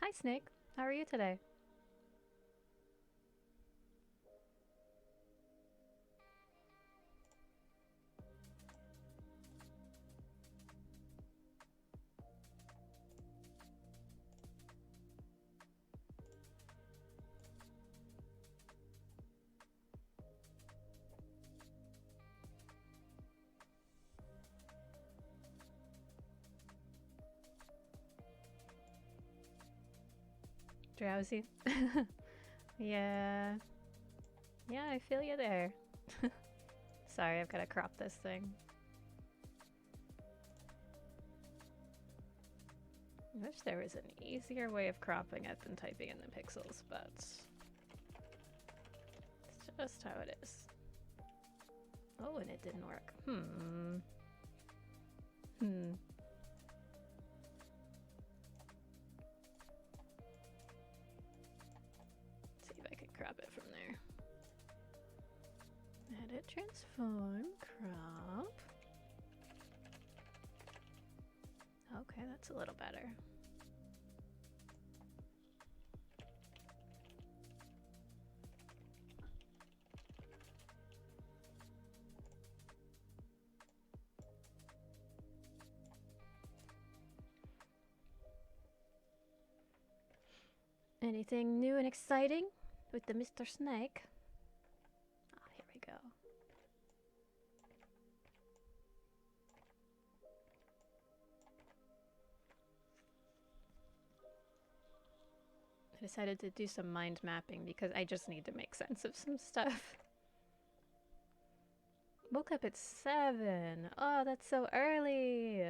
Hi, Snake. How are you today? Drowsy? Yeah. Yeah, I feel you there. Sorry, I've got to crop this thing. I wish there was an easier way of cropping it than typing in the pixels, but it's just how it is. Oh, and it didn't work. Hmm. Let's see if I can crop it from there. Edit, transform, crop. Okay, that's a little better. Anything new and exciting with the Mr. Snake? Oh, here we go. I decided to do some mind mapping because I just need to make sense of some stuff. Woke up at 7. Oh, that's so early.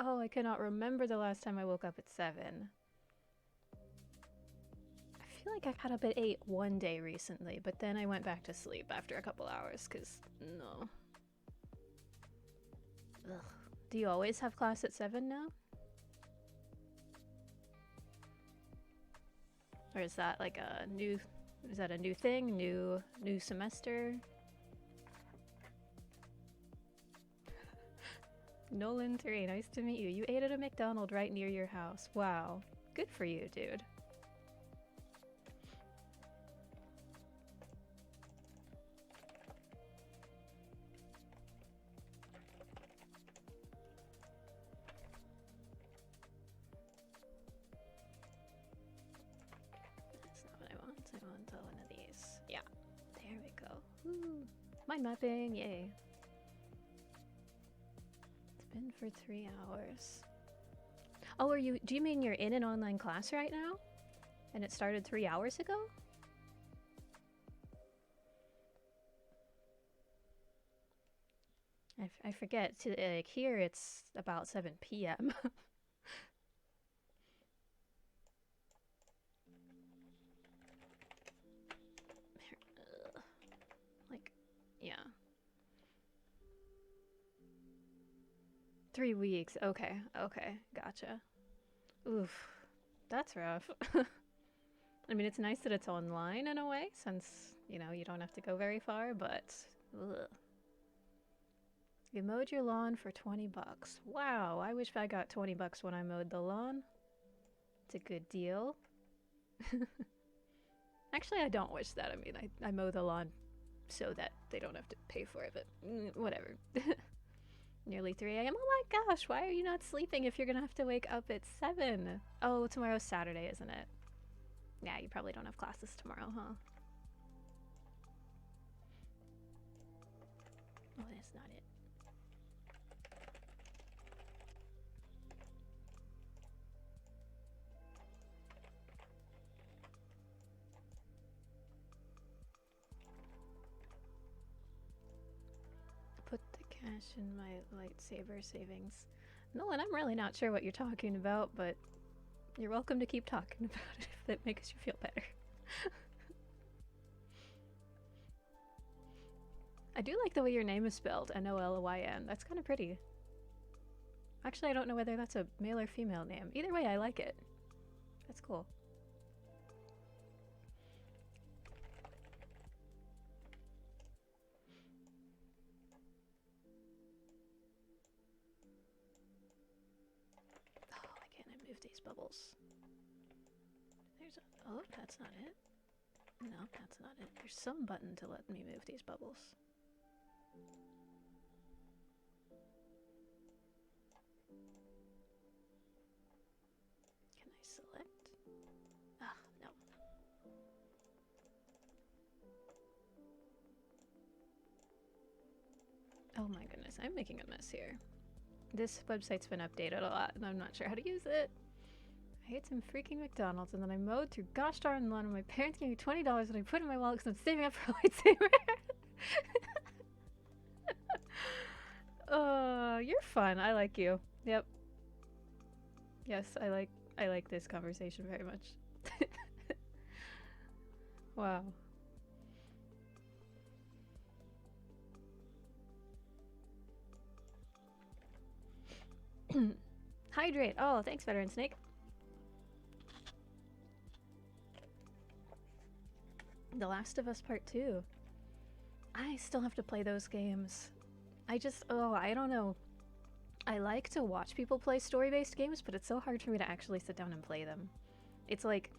Oh, I cannot remember the last time I woke up at 7. I feel like I got up at 8 one day recently, but then I went back to sleep after a couple hours because no. Ugh. Do you always have class at 7 now? Or is that like a new, is that a new thing? New semester? Nolan 3, nice to meet you. You ate at a McDonald's right near your house. Wow. Good for you, dude. That's not what I want. I want one of these. Yeah. There we go. Woo. Mind mapping, yay. It's been for 3 hours. Oh, do you mean you're in an online class right now? And it started 3 hours ago? I forget, like here it's about 7 p.m. Like, yeah. 3 weeks, okay, gotcha. Oof, that's rough. I mean, it's nice that it's online in a way, since, you know, you don't have to go very far, but ugh. You mowed your lawn for 20 bucks. Wow, I wish I got 20 bucks when I mowed the lawn. It's a good deal. Actually, I don't wish that. I mean, I mow the lawn so that they don't have to pay for it, but whatever. Nearly 3 a.m. Oh my gosh, why are you not sleeping if you're gonna have to wake up at 7? Oh, tomorrow's Saturday, isn't it? Yeah, you probably don't have classes tomorrow, huh? Oh, that's not it. Put the cash in my lightsaber savings. Nolan, I'm really not sure what you're talking about, but you're welcome to keep talking about it if that makes you feel better. I do like the way your name is spelled, Nolyn. That's kind of pretty. Actually, I don't know whether that's a male or female name. Either way, I like it. That's cool. Oh, why can't I move these bubbles? There's a... Oh, that's not it. No, that's not it. There's some button to let me move these bubbles. Can I select? Ah, no. Oh my goodness, I'm making a mess here. This website's been updated a lot, and I'm not sure how to use it. I ate some freaking McDonald's, and then I mowed through gosh darn lawn, and my parents gave me $20 and I put it in my wallet because I'm saving up for a lightsaber. Oh, you're fun. I like you. Yep. Yes, I like this conversation very much. Wow. Hydrate. Oh, thanks, Veteran Snake. The Last of Us Part 2. I still have to play those games. I don't know. I like to watch people play story-based games, but it's so hard for me to actually sit down and play them. It's like,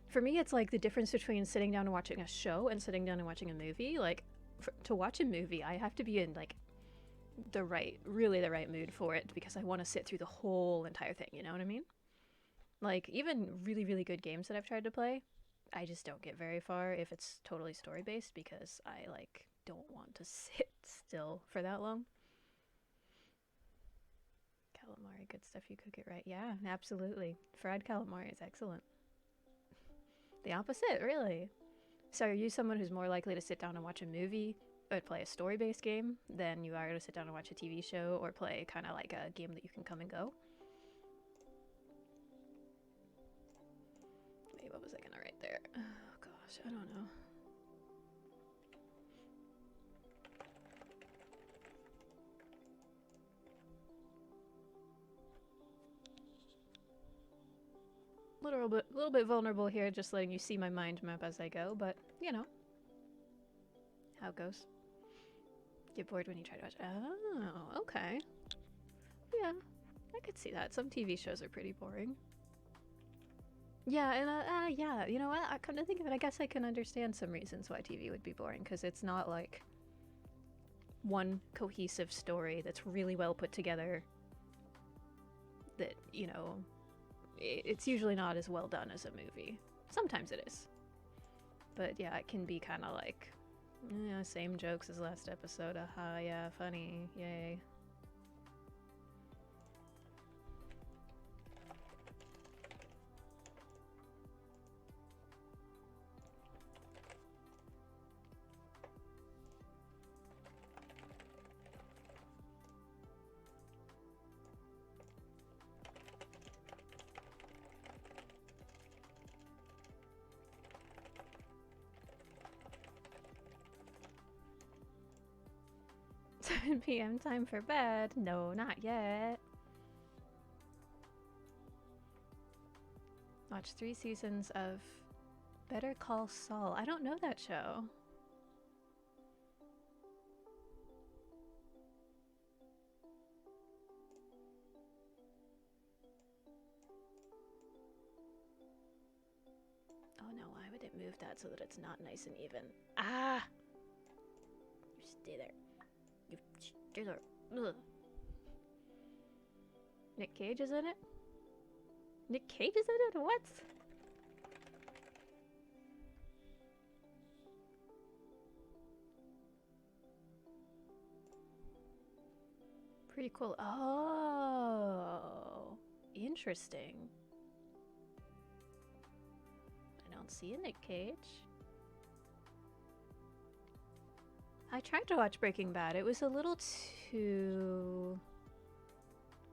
for me, it's like the difference between sitting down and watching a show and sitting down and watching a movie. Like, to watch a movie, I have to be in, like, really the right mood for it because I want to sit through the whole entire thing, you know what I mean? Like, even really, really good games that I've tried to play, I just don't get very far if it's totally story-based because I, like, don't want to sit still for that long. Calamari, good stuff, you cook it right. Yeah, absolutely. Fried calamari is excellent. The opposite, really. So are you someone who's more likely to sit down and watch a movie or play a story-based game than you are to sit down and watch a TV show or play kind of like a game that you can come and go? Wait, what was I gonna write there? Oh gosh, I don't know. Little bit vulnerable here, just letting you see my mind map as I go, but you know how it goes. Get bored when you try to watch. Oh, okay. Yeah, I could see that. Some TV shows are pretty boring. Yeah, and yeah, you know what? I come to think of it, I guess I can understand some reasons why TV would be boring, because it's not like one cohesive story that's really well put together. That, you know, it's usually not as well done as a movie. Sometimes it is. But yeah, it can be kind of like, yeah, same jokes as last episode. Aha, yeah, funny, yay. PM time for bed. No, not yet. Watch 3 seasons of Better Call Saul. I don't know that show. Oh no, why would it move that so that it's not nice and even? Ah! You stay there. You stay there. Ugh. Nick Cage is in it? Nick Cage is in it? What? Pretty cool. Oh, interesting. I don't see a Nick Cage. I tried to watch Breaking Bad. It was a little too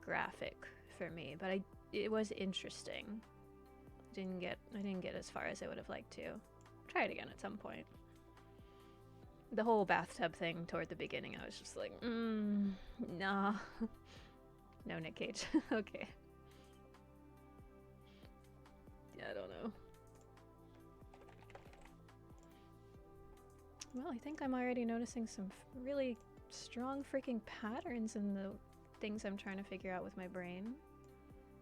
graphic for me, but it was interesting. I didn't get as far as I would have liked to. Try it again at some point. The whole bathtub thing toward the beginning, I was just like, nah. No Nick Cage. Okay. Yeah, I don't know. Well, I think I'm already noticing some really strong freaking patterns in the things I'm trying to figure out with my brain.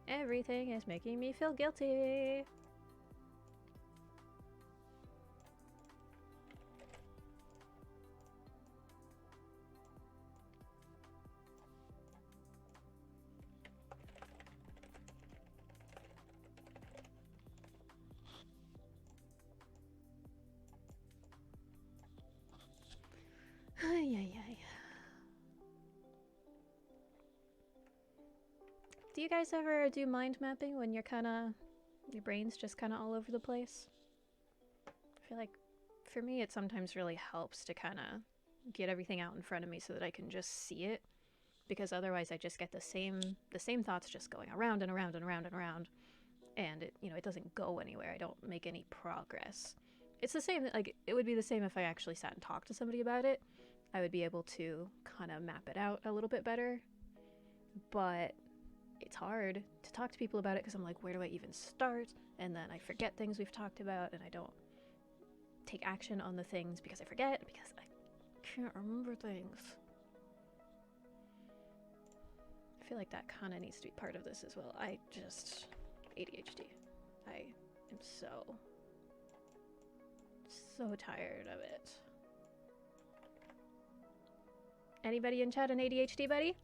Everything is making me feel guilty. Ay, ay, ay. Do you guys ever do mind mapping when you're your brain's just kinda all over the place? I feel like, for me, it sometimes really helps to kinda get everything out in front of me so that I can just see it, because otherwise I just get the same thoughts just going around and around and around and around, and it doesn't go anywhere. I don't make any progress. It's the same, like, it would be the same if I actually sat and talked to somebody about it. I would be able to kind of map it out a little bit better, but it's hard to talk to people about it because I'm like, where do I even start? And then I forget things we've talked about, and I don't take action on the things because I forget, because I can't remember things. I feel like that kind of needs to be part of this as well. ADHD. I am so tired of it. Anybody in chat an ADHD buddy?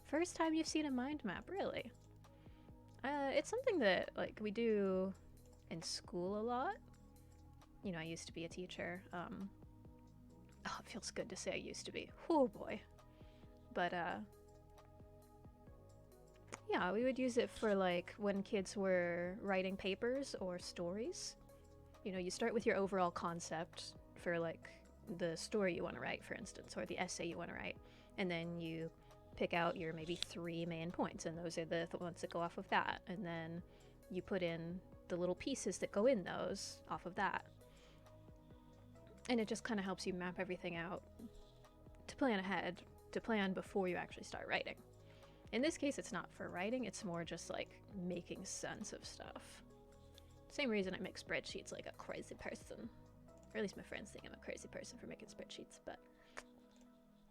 First time you've seen a mind map, really? It's something that, like, we do in school a lot. I used to be a teacher. Oh, it feels good to say I used to be. Oh boy. But, yeah, we would use it for, like, when kids were writing papers or stories. You start with your overall concept for, like, the story you want to write, for instance, or the essay you want to write, and then you pick out your maybe 3 main points, and those are the ones that go off of that, and then you put in the little pieces that go in those off of that, and it just kind of helps you map everything out to plan ahead, to plan before you actually start writing. In this case, it's not for writing, it's more just like making sense of stuff. Same reason I make spreadsheets like a crazy person. Or at least my friends think I'm a crazy person for making spreadsheets, but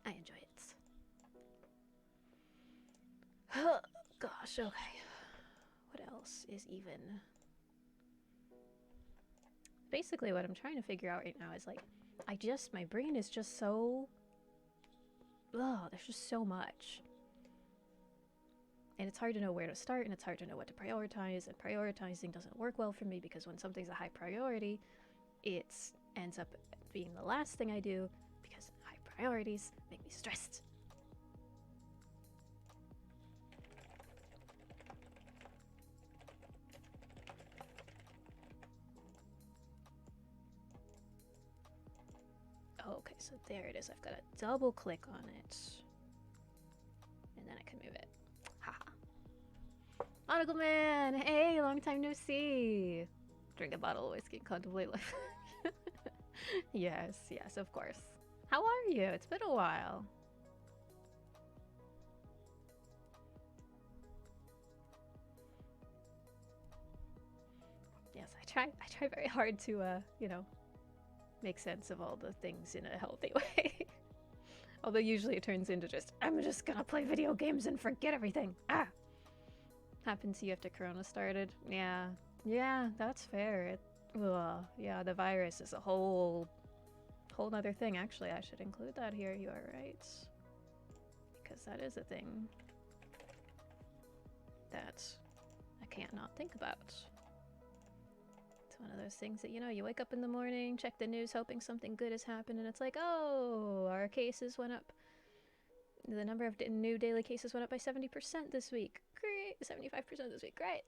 I enjoy it. Oh, gosh, okay. What else is even... Basically what I'm trying to figure out right now is, like, my brain is just so... Ugh, there's just so much. And it's hard to know where to start, and it's hard to know what to prioritize, and prioritizing doesn't work well for me because when something's a high priority, it ends up being the last thing I do because high priorities make me stressed. Okay, so there it is. I've got to double click on it, and then I can move it. Haha. Monocle Man! Hey, long time no see! Drink a bottle of whiskey, contemplate life. Yes, of course. How are you? It's been a while. Yes, I try very hard to, make sense of all the things in a healthy way. Although usually it turns into just, I'm just gonna play video games and forget everything. Ah! Happened to you after Corona started. Yeah, that's fair. Yeah, the virus is a whole nother thing. Actually, I should include that here. You are right. Because that is a thing that I can't not think about. It's one of those things that, you wake up in the morning, check the news, hoping something good has happened, and it's like, oh, our cases went up. The number of new daily cases went up by 70% this week. Great. 75% this week. Great.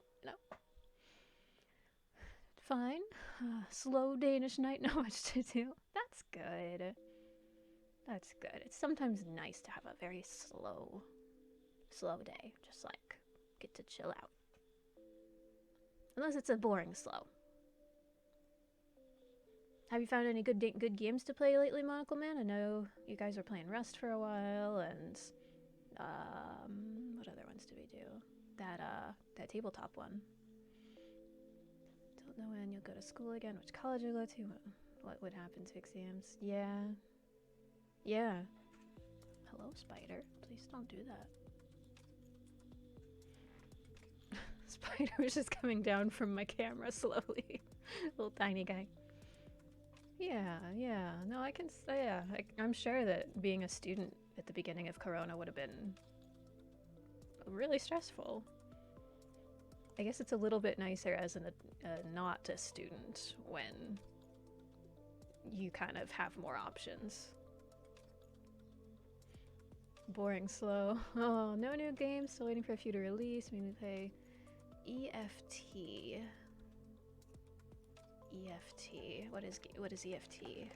Fine. Slow Danish night, not much to do. That's good. That's good. It's sometimes nice to have a very slow day. Just like, get to chill out. Unless it's a boring slow. Have you found any good games to play lately, Monocle Man? I know you guys were playing Rust for a while, and what other ones did we do? That tabletop one. Don't know when you'll go to school again, which college you'll go to, what would happen to exams. Yeah. Hello, spider. Please don't do that. Spider was just coming down from my camera slowly. Little tiny guy. Yeah. No, I can say, yeah. I'm sure that being a student at the beginning of Corona would have been really stressful. I guess it's a little bit nicer as not a student when you kind of have more options. boring slow. Oh, no new games. Still waiting for a few to release. Maybe play EFT. EFT. What is EFT?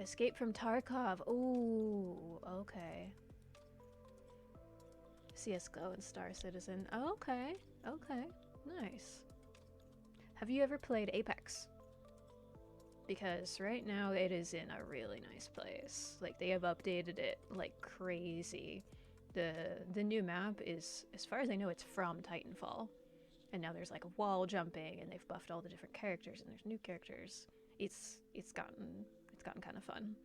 Escape from Tarkov. Ooh, okay. CS:GO and Star Citizen. Oh, okay, okay, nice. Have you ever played Apex? Because right now it is in a really nice place. Like, they have updated it like crazy. The new map is, as far as I know, it's from Titanfall. And now there's like wall jumping, and they've buffed all the different characters, and there's new characters. It's gotten kind of fun.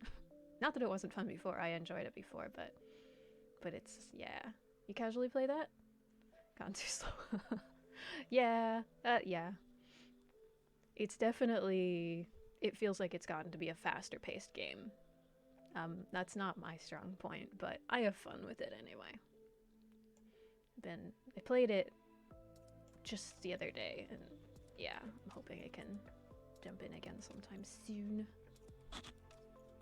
Not that it wasn't fun before. I enjoyed it before, but it's, yeah. You casually play that? Gone too slow. Yeah, yeah. It's definitely, it feels like it's gotten to be a faster paced game. That's not my strong point, but I have fun with it anyway. I played it just the other day, and yeah, I'm hoping I can jump in again sometime soon.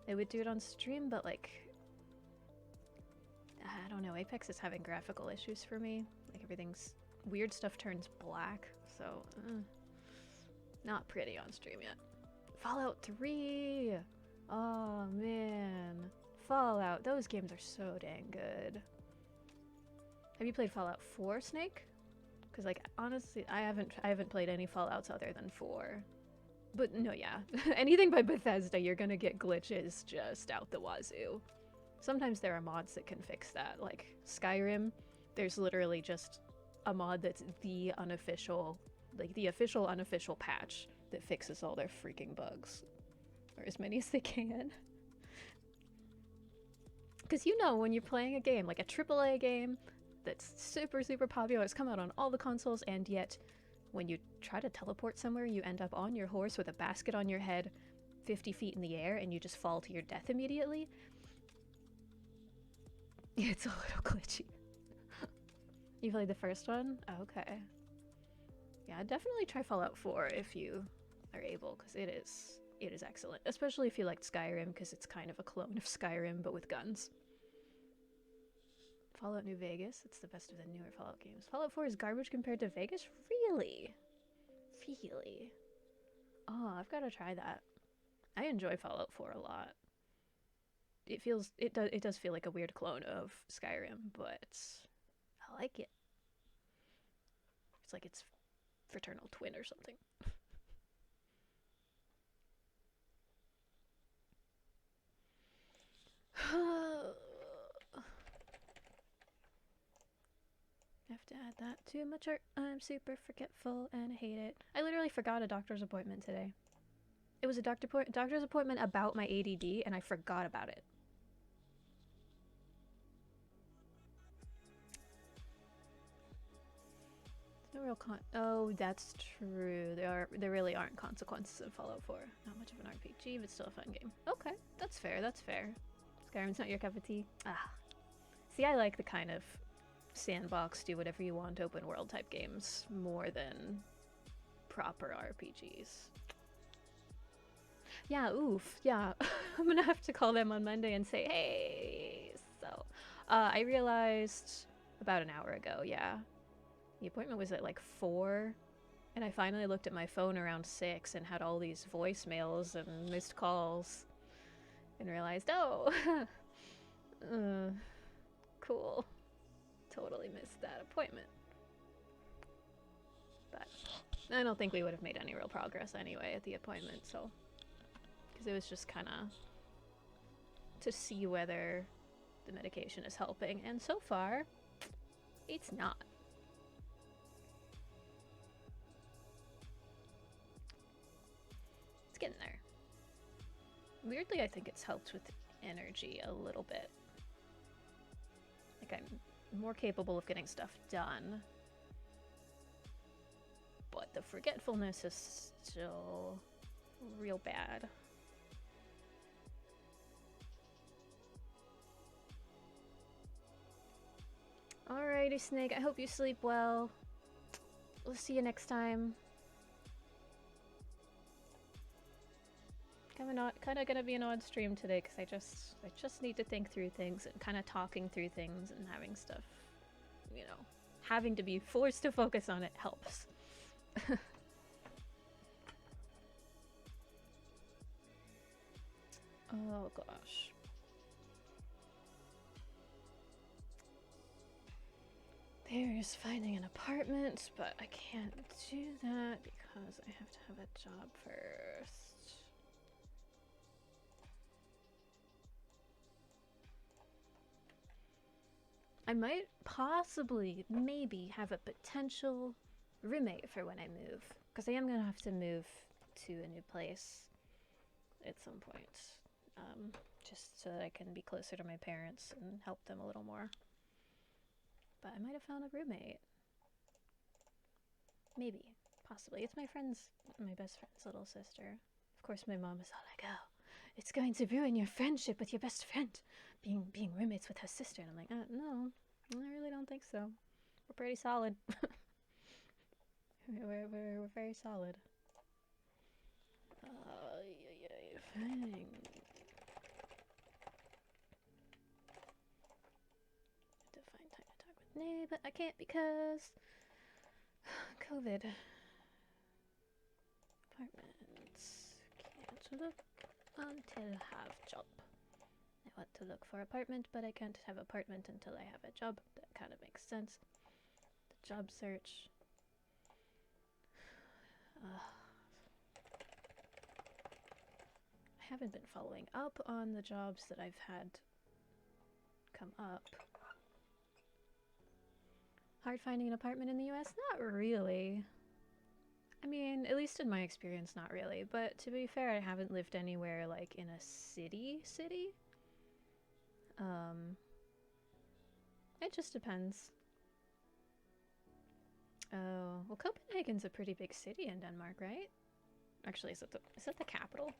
I would do it on stream, but like, I don't know, Apex is having graphical issues for me. Like, everything's, weird stuff turns black, so not pretty on stream yet. Fallout 3! Oh man, Fallout, those games are so dang good. Have you played Fallout 4, Snake? Because like, honestly, I haven't played any Fallouts other than 4. But no, yeah, anything by Bethesda, you're gonna get glitches just out the wazoo. Sometimes there are mods that can fix that, like Skyrim. There's literally just a mod that's the unofficial, like the official unofficial patch that fixes all their freaking bugs, or as many as they can. Because you know, when you're playing a game, like a AAA game that's super, super popular, it's come out on all the consoles, and yet when you try to teleport somewhere, you end up on your horse with a basket on your head 50 feet in the air, and you just fall to your death immediately. It's a little glitchy. You played the first one? Okay. Yeah, definitely try Fallout 4 if you are able, because it is excellent. Especially if you liked Skyrim, because it's kind of a clone of Skyrim, but with guns. Fallout New Vegas, it's the best of the newer Fallout games. Fallout 4 is garbage compared to Vegas? Really? Really? Oh, I've got to try that. I enjoy Fallout 4 a lot. It does feel like a weird clone of Skyrim, but I like it. It's like its fraternal twin or something. I have to add that to my chart. I'm super forgetful and I hate it. I literally forgot a doctor's appointment today. It was a doctor's appointment about my ADD, and I forgot about it. No real oh, that's true. There really aren't consequences in Fallout 4. Not much of an RPG, but still a fun game. Okay, that's fair. That's fair. Skyrim's not your cup of tea. Ah, see, I like the kind of sandbox, do whatever you want, open world type games more than proper RPGs. Yeah, oof. Yeah, I'm gonna have to call them on Monday and say, hey. So, I realized about an hour ago. Yeah. The appointment was at like 4, and I finally looked at my phone around 6 and had all these voicemails and missed calls and realized, oh, cool. Totally missed that appointment. But I don't think we would have made any real progress anyway at the appointment, so. Because it was just kind of to see whether the medication is helping, and so far, it's not. Getting there. Weirdly, I think it's helped with energy a little bit. Like, I'm more capable of getting stuff done. But the forgetfulness is still real bad. Alrighty, Snake, I hope you sleep well. We'll see you next time. kind of gonna be an odd stream today because I just need to think through things, and kind of talking through things and having stuff, you know, having to be forced to focus on it helps. Oh gosh. There's finding an apartment, but I can't do that because I have to have a job first. I might possibly, maybe, have a potential roommate for when I move, because I am going to have to move to a new place at some point, just so that I can be closer to my parents and help them a little more. But I might have found a roommate. Maybe. Possibly. It's my best friend's little sister. Of course my mom is all like, oh, it's going to ruin your friendship with your best friend, being roommates with her sister. And I'm like, no, I really don't think so. We're pretty solid. we're very solid. Fine. To find time to talk with Nay, but I can't because COVID. Apartments. Can't look until have job. I want to look for apartment, but I can't have apartment until I have a job. That kind of makes sense. The job search. I haven't been following up on the jobs that I've had come up. Hard finding an apartment in the US? Not really. I mean, at least in my experience, not really. But to be fair, I haven't lived anywhere like in a city. It just depends. Oh, well, Copenhagen's a pretty big city in Denmark, right? Actually, is that the capital?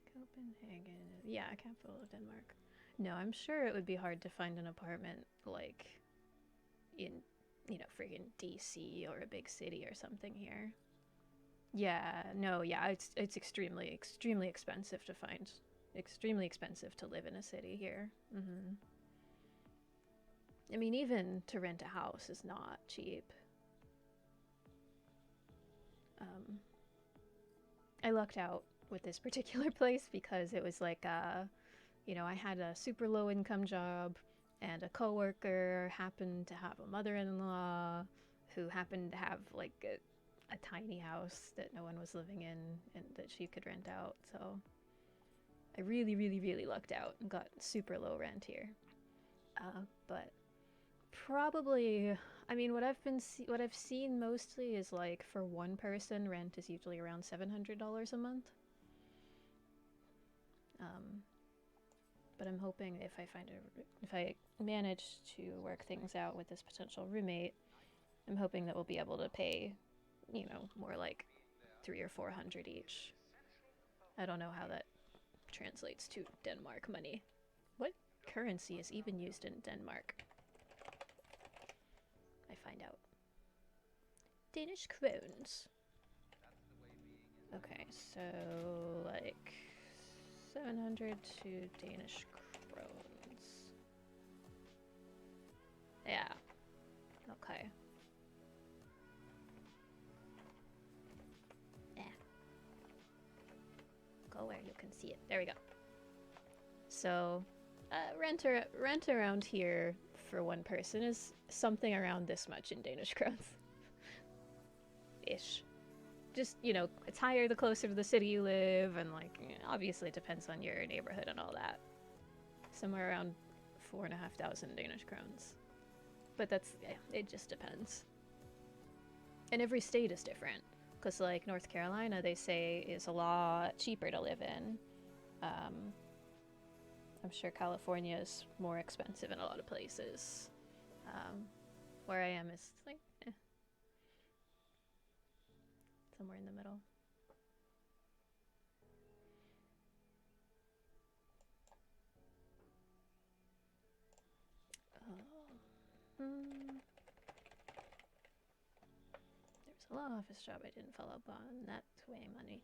Copenhagen. Yeah, capital of Denmark. No, I'm sure it would be hard to find an apartment like in, you know, friggin' DC or a big city or something here. Yeah, no, yeah, it's extremely expensive to find. Extremely expensive to live in a city here. I mean, even to rent a house is not cheap. I lucked out with this particular place because it was like, you know, I had a super low income job, and a coworker happened to have a mother-in-law who happened to have like a tiny house that no one was living in and that she could rent out. So I really lucked out and got super low rent here. But probably, I mean, what I've seen mostly is like for one person, rent is usually around $700 a month. But I'm hoping if I manage to work things out with this potential roommate, I'm hoping that we'll be able to pay, you know, more like $300 or $400 each. I don't know how that translates to Denmark money. What currency is even used in Denmark? I find out. Danish krones. Okay, so like 700 to Danish krones. Yeah. Okay. Yeah. Go where you can see it. There we go. So, rent around here for one person is something around this much in Danish krones. Ish. Just, you know, it's higher the closer to the city you live, and like, obviously it depends on your neighborhood and all that. Somewhere around 4,500 Danish krones. But that's, yeah, it just depends. And every state is different. Because like North Carolina, they say is a lot cheaper to live in. I'm sure California is more expensive in a lot of places. Where I am is like, somewhere in the middle. There's a law office job I didn't follow up on. That's way money.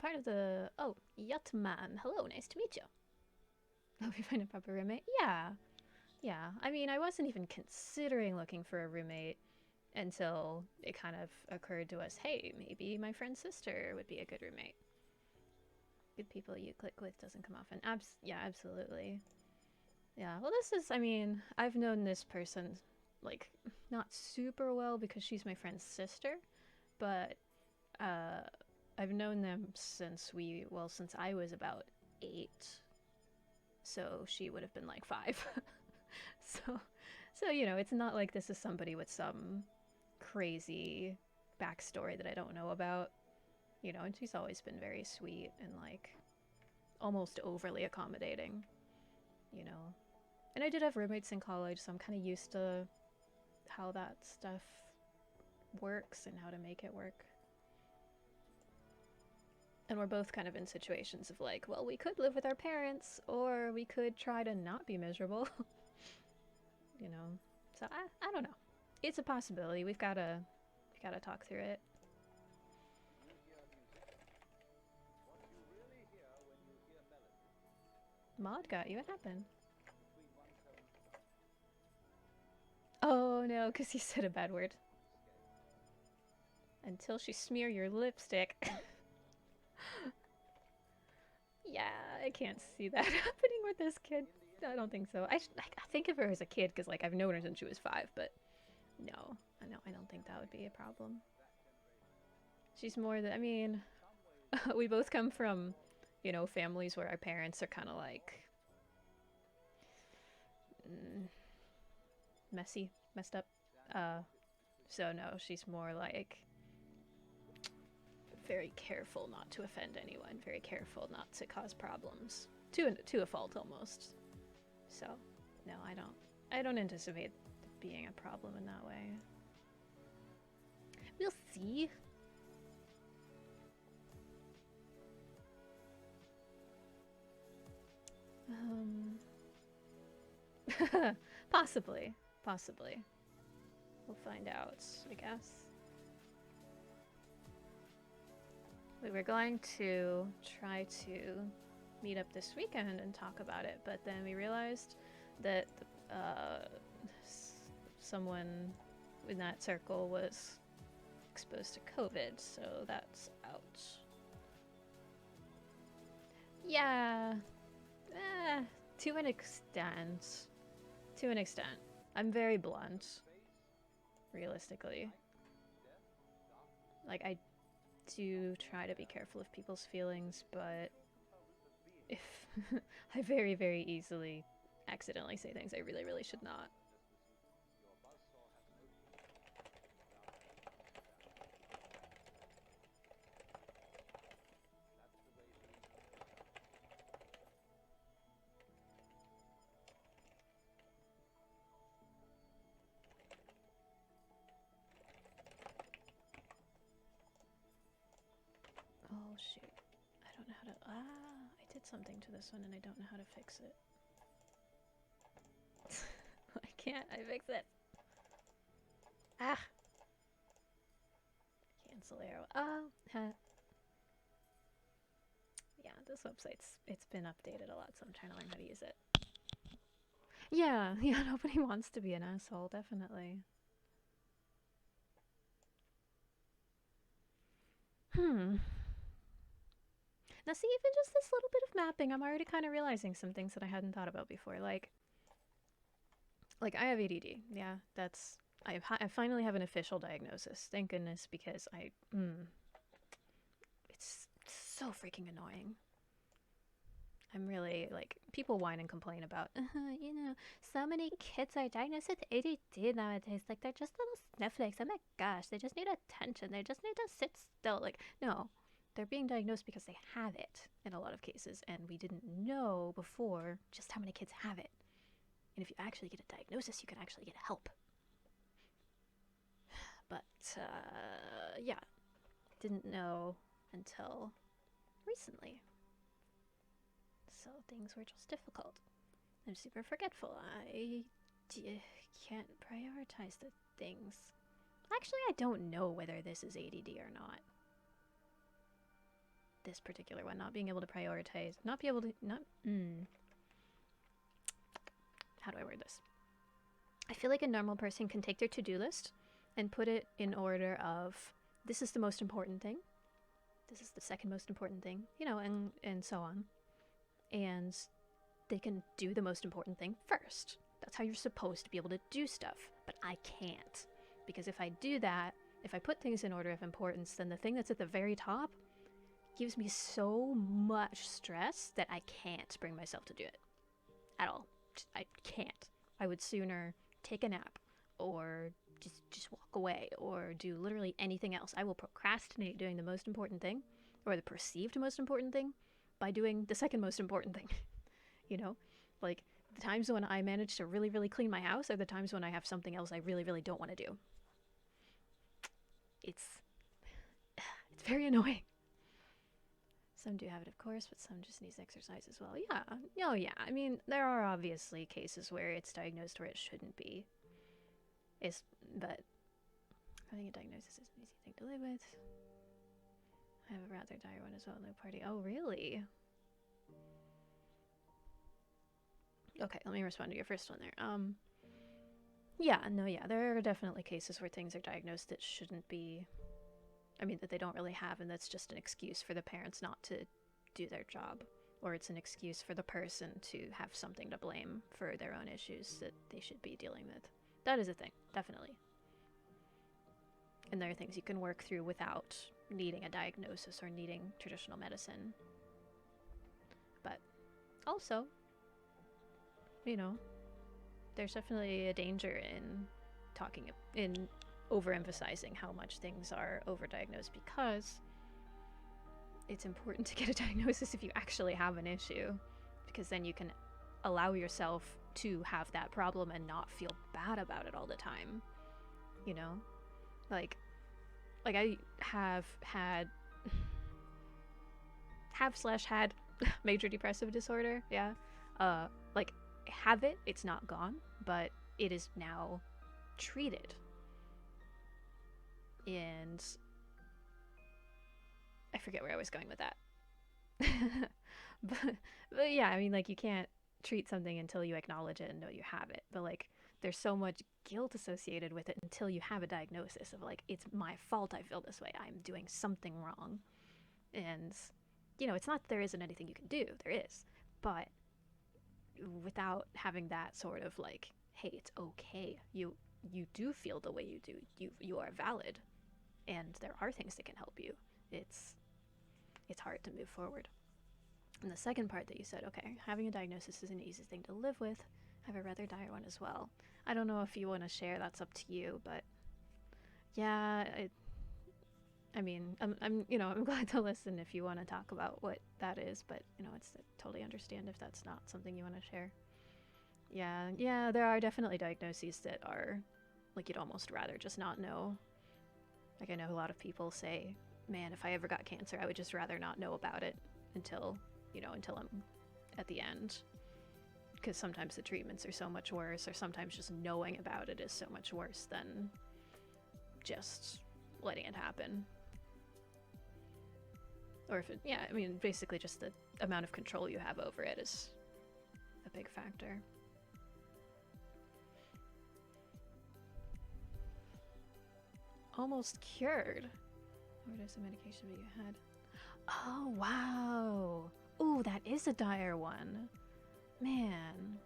part of the... Oh, Yutman. Hello, nice to meet you. Hope you find a proper roommate. Yeah. Yeah. I mean, I wasn't even considering looking for a roommate until it kind of occurred to us, hey, maybe my friend's sister would be a good roommate. Good people you click with doesn't come often. Yeah, absolutely. Yeah, well, this is, I mean, I've known this person, like, not super well because she's my friend's sister, but I've known them since since I was about 8. So she would have been like 5. So, you know, it's not like this is somebody with some crazy backstory that I don't know about. You know, and she's always been very sweet and, like, almost overly accommodating, you know. And I did have roommates in college, so I'm kind of used to how that stuff works and how to make it work. And we're both kind of in situations of like, well, we could live with our parents, or we could try to not be miserable. You know, so I don't know. It's a possibility. We gotta talk through it. Maud got you. What happened? Oh no, because you said a bad word. Until she smear your lipstick. Yeah, I can't see that happening with this kid. I don't think so. I think of her as a kid because, like, I've known her since she was 5, but no, I don't think that would be a problem. She's more than, I mean, we both come from, you know, families where our parents are kind of like messed up. So no, she's more like very careful not to offend anyone, very careful not to cause problems, to a fault almost. So no, I don't anticipate being a problem in that way. We'll see. Possibly. We'll find out, I guess. We were going to try to meet up this weekend and talk about it, but then we realized that someone in that circle was exposed to COVID, so that's out. Yeah. To an extent. I'm very blunt, realistically. Like, I do try to be careful of people's feelings, but if I very, very easily accidentally say things I really, really should not. Oh shoot. I don't know how to... I did something to this one and I don't know how to fix it. Why can't I fix it? Ah! Cancel arrow. Oh! Yeah, this it's been updated a lot, so I'm trying to learn how to use it. Yeah, nobody wants to be an asshole, definitely. Now see, even just this little bit of mapping, I'm already kind of realizing some things that I hadn't thought about before. Like I have ADD. Yeah, that's... I finally have an official diagnosis. Thank goodness, because it's so freaking annoying. I'm really, like, people whine and complain about, you know, so many kids are diagnosed with ADD nowadays. Like, they're just little snowflakes. Oh my gosh, they just need attention. They just need to sit still. Like, no. They're being diagnosed because they have it in a lot of cases, and we didn't know before just how many kids have it. And if you actually get a diagnosis, you can actually get help. But, yeah, didn't know until recently. So things were just difficult. I'm super forgetful. I can't prioritize the things. Actually, I don't know whether this is ADD or not. this particular one, not being able to prioritize, not be able to, not, how do I word this? I feel like a normal person can take their to-do list and put it in order of, this is the most important thing, this is the second most important thing, you know, and so on. And they can do the most important thing first. That's how you're supposed to be able to do stuff. But I can't. Because if I do that, if I put things in order of importance, then the thing that's at the very top gives me so much stress that I can't bring myself to do it. At all. I can't. I would sooner take a nap or just walk away or do literally anything else. I will procrastinate doing the most important thing, or the perceived most important thing, by doing the second most important thing. You know? Like, the times when I manage to really, really clean my house are the times when I have something else I really, really don't want to do. It's very annoying. Some do have it, of course, but some just needs exercise as well. Yeah. Oh, yeah. I mean, there are obviously cases where it's diagnosed where it shouldn't be. But having a diagnosis is an easy thing to live with. I have a rather dire one as well. No party. Oh, really? Okay, let me respond to your first one there. Yeah, there are definitely cases where things are diagnosed that shouldn't be, I mean, that they don't really have, and that's just an excuse for the parents not to do their job, or it's an excuse for the person to have something to blame for their own issues that they should be dealing with. That is a thing, definitely. And there are things you can work through without needing a diagnosis or needing traditional medicine. But also, you know, there's definitely a danger in overemphasizing how much things are overdiagnosed, because it's important to get a diagnosis if you actually have an issue, because then you can allow yourself to have that problem and not feel bad about it all the time. You know? Like I have had major depressive disorder, yeah. Like, have it, it's not gone, but it is now treated. And I forget where I was going with that. but yeah, I mean, like, you can't treat something until you acknowledge it and know you have it. But like, there's so much guilt associated with it until you have a diagnosis of like, it's my fault I feel this way, I'm doing something wrong. And you know, it's not that there isn't anything you can do, there is, but without having that sort of like, hey, it's okay, you do feel the way you do, you are valid, and there are things that can help you, it's hard to move forward. And the second part that you said, okay, having a diagnosis is an easy thing to live with. I have a rather dire one as well. I don't know if you want to share, that's up to you, but yeah, I mean, I'm glad to listen if you want to talk about what that is, but you know, it's totally understand if that's not something you want to share. Yeah, there are definitely diagnoses that are like, you'd almost rather just not know. Like, I know a lot of people say, man, if I ever got cancer, I would just rather not know about it until I'm at the end. Because sometimes the treatments are so much worse, or sometimes just knowing about it is so much worse than just letting it happen. Or if it, yeah, I mean, basically just the amount of control you have over it is a big factor. Almost cured. What is the medication that you had? Oh, wow. Ooh, that is a dire one. Man.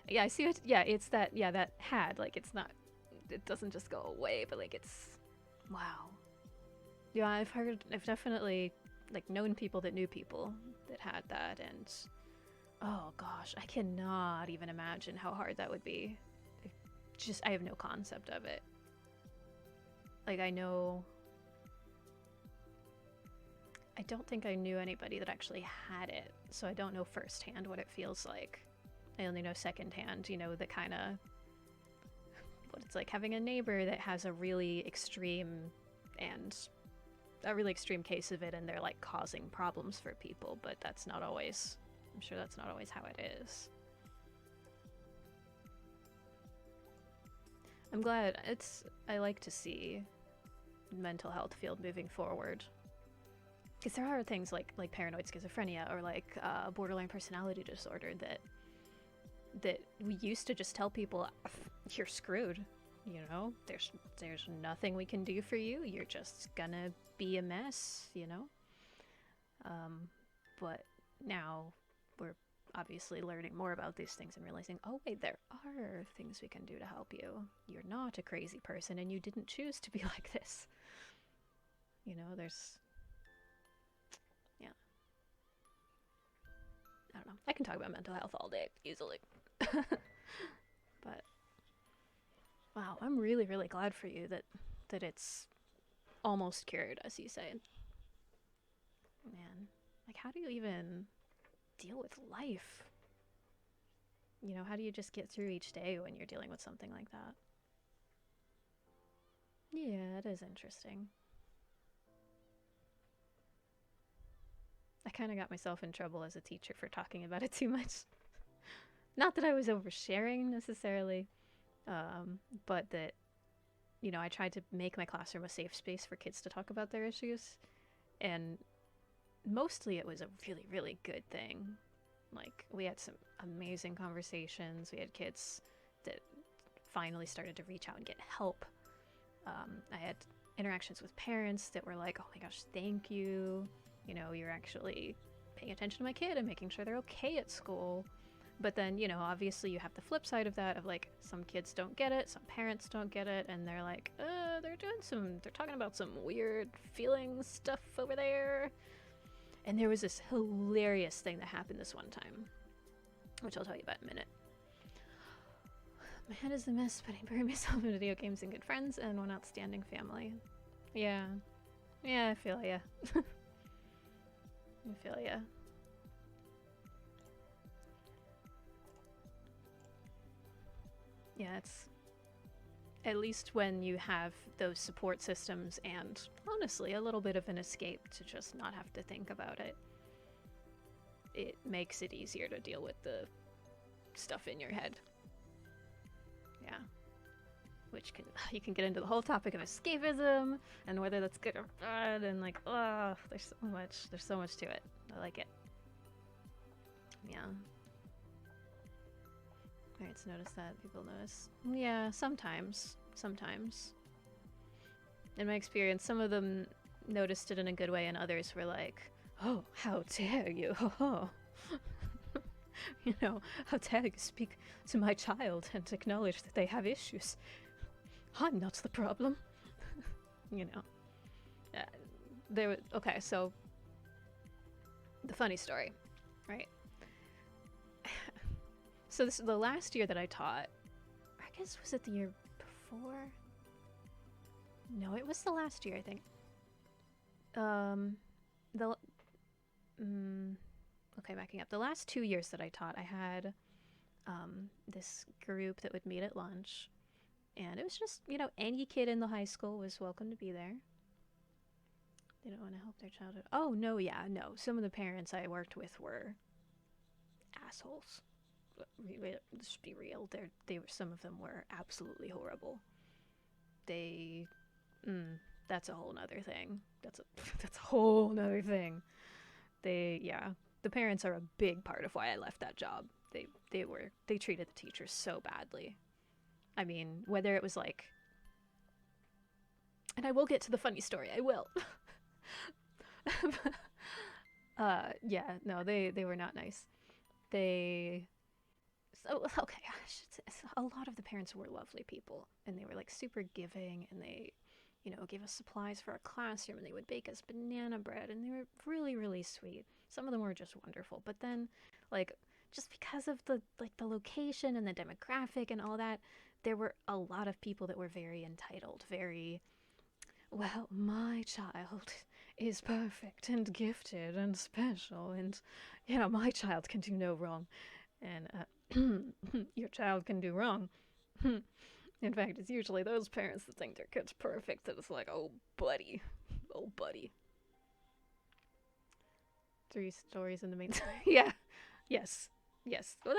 Yeah, I see it. Yeah, it's that, yeah, that had, like, it's not, it doesn't just go away, but like, it's, wow. Yeah, I've definitely, like, known people that knew people that had that, and oh gosh, I cannot even imagine how hard that would be. I have no concept of it. Like, I don't think I knew anybody that actually had it, so I don't know firsthand what it feels like. I only know secondhand, you know, the kind of, what it's like having a neighbor that has a really extreme case of it, and they're like causing problems for people, but that's not always, I'm sure that's not always how it is. I'm glad, I like to see mental health field moving forward. because there are things like paranoid schizophrenia or like borderline personality disorder that we used to just tell people, you're screwed. You know, there's nothing we can do for you. You're just gonna be a mess, you know? But now we're obviously learning more about these things and realizing, oh wait, there are things we can do to help you. You're not a crazy person and you didn't choose to be like this. You know, there's... Yeah. I don't know. I can talk about mental health all day, easily. But... Wow, I'm really, really glad for you that it's almost cured, as you say. Man, like, how do you even deal with life? You know, how do you just get through each day when you're dealing with something like that? Yeah, it is interesting. I kind of got myself in trouble as a teacher for talking about it too much. Not that I was oversharing necessarily, but that, you know, I tried to make my classroom a safe space for kids to talk about their issues, and mostly it was a really, really good thing. Like, we had some amazing conversations. We had kids that finally started to reach out and get help. I had interactions with parents that were like, oh my gosh, thank you. You know, you're actually paying attention to my kid and making sure they're okay at school. But then, you know, obviously you have the flip side of that, of like, some kids don't get it, some parents don't get it, and they're like, they're talking about some weird feelings stuff over there. And there was this hilarious thing that happened this one time, which I'll tell you about in a minute. My head is a mess, but I bury myself in video games and good friends and one outstanding family. Yeah. Yeah, I feel ya. I feel ya. Yeah, it's... At least when you have those support systems and, honestly, a little bit of an escape to just not have to think about it, it makes it easier to deal with the stuff in your head. Yeah. Which can... You can get into the whole topic of escapism, and whether that's good or bad, and like, oh, there's so much to it. I like it. Yeah. Parents notice that, people notice. Yeah, sometimes. In my experience, some of them noticed it in a good way, and others were like, oh, how dare you, you know, how dare you speak to my child and acknowledge that they have issues. I'm not the problem. You know. Okay, so, the funny story, right? So this is the last year that I taught. I guess, was it the year before? No, it was the last year, I think. Okay, backing up. The last 2 years that I taught, I had this group that would meet at lunch. And it was just, you know, any kid in the high school was welcome to be there. They don't want to help their childhood. Oh, no, yeah, no. Some of the parents I worked with were assholes. Let's be real. Some of them were absolutely horrible. That's a whole nother thing. That's a whole nother thing. The parents are a big part of why I left that job. They treated the teachers so badly. I mean, whether it was like, and I will get to the funny story. I will. Yeah, no, they were not nice. Okay, I should say, a lot of the parents were lovely people, and they were like super giving, and they, you know, gave us supplies for our classroom, and they would bake us banana bread, and they were really, really sweet. Some of them were just wonderful, but then, like, just because of the location and the demographic and all that, there were a lot of people that were very entitled, very, well, my child is perfect and gifted and special, and, you know, my child can do no wrong. And, your child can do wrong. In fact, it's usually those parents that think their kid's perfect that it's like, oh, buddy. 3 stories in the main... Yeah. Yes. Well,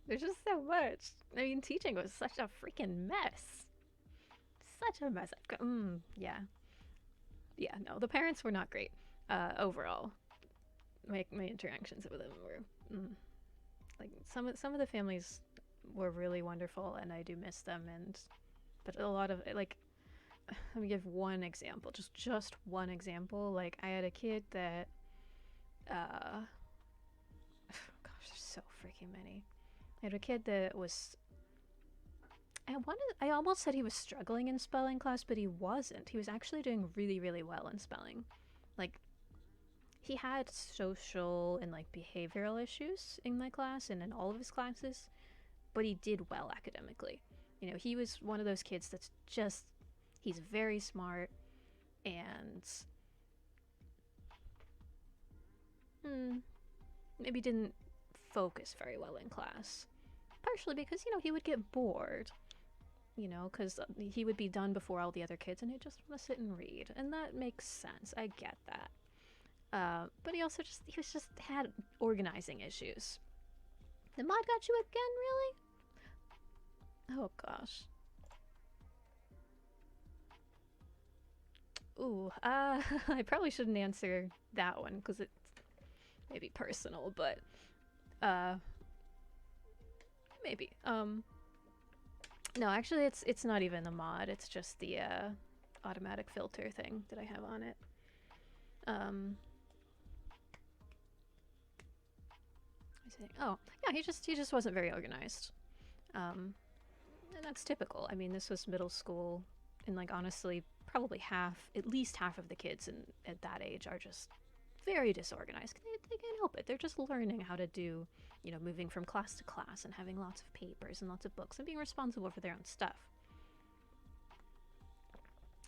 there's just so much. I mean, teaching was such a freaking mess. Such a mess. Yeah. yeah, no, the parents were not great overall. My interactions with them were like some of the families were really wonderful, and I do miss them. And but a lot of like, let me give one example, just one example. Like I had a kid that, gosh, there's so freaking many. I had a kid that was. I almost said he was struggling in spelling class, but he wasn't. He was actually doing really, really well in spelling. Like, he had social and like behavioral issues in my class and in all of his classes, but he did well academically. You know, he was one of those kids that's just, he's very smart and maybe didn't focus very well in class. Partially because, you know, he would get bored, you know, because he would be done before all the other kids and he'd just want to sit and read. And that makes sense. I get that. But he also he was just had organizing issues. The mod got you again, really? Oh gosh. Ooh, I probably shouldn't answer that one because it's maybe personal, but uh, maybe. No, actually, it's not even the mod. It's just the automatic filter thing that I have on it. Oh, yeah, he just wasn't very organized. And that's typical. I mean, this was middle school, and like honestly, probably at least half of the kids at that age are just very disorganized. They can't help it. They're just learning how to do, you know, moving from class to class and having lots of papers and lots of books and being responsible for their own stuff.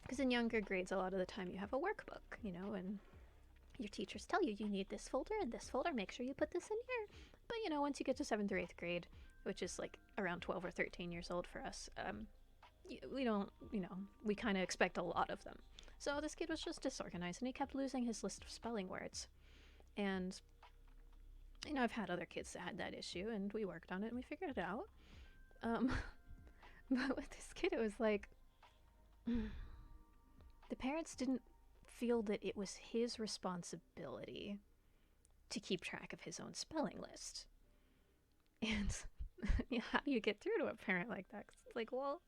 Because in younger grades, a lot of the time you have a workbook, you know, and your teachers tell you need this folder and this folder, make sure you put this in here. But, you know, once you get to 7th or 8th grade, which is like around 12 or 13 years old for us, we don't, you know, we kind of expect a lot of them. So this kid was just disorganized and he kept losing his list of spelling words. And, you know, I've had other kids that had that issue and we worked on it and we figured it out. But with this kid, it was like, the parents didn't feel that it was his responsibility to keep track of his own spelling list. And you know, how do you get through to a parent like that? 'Cause it's like, well,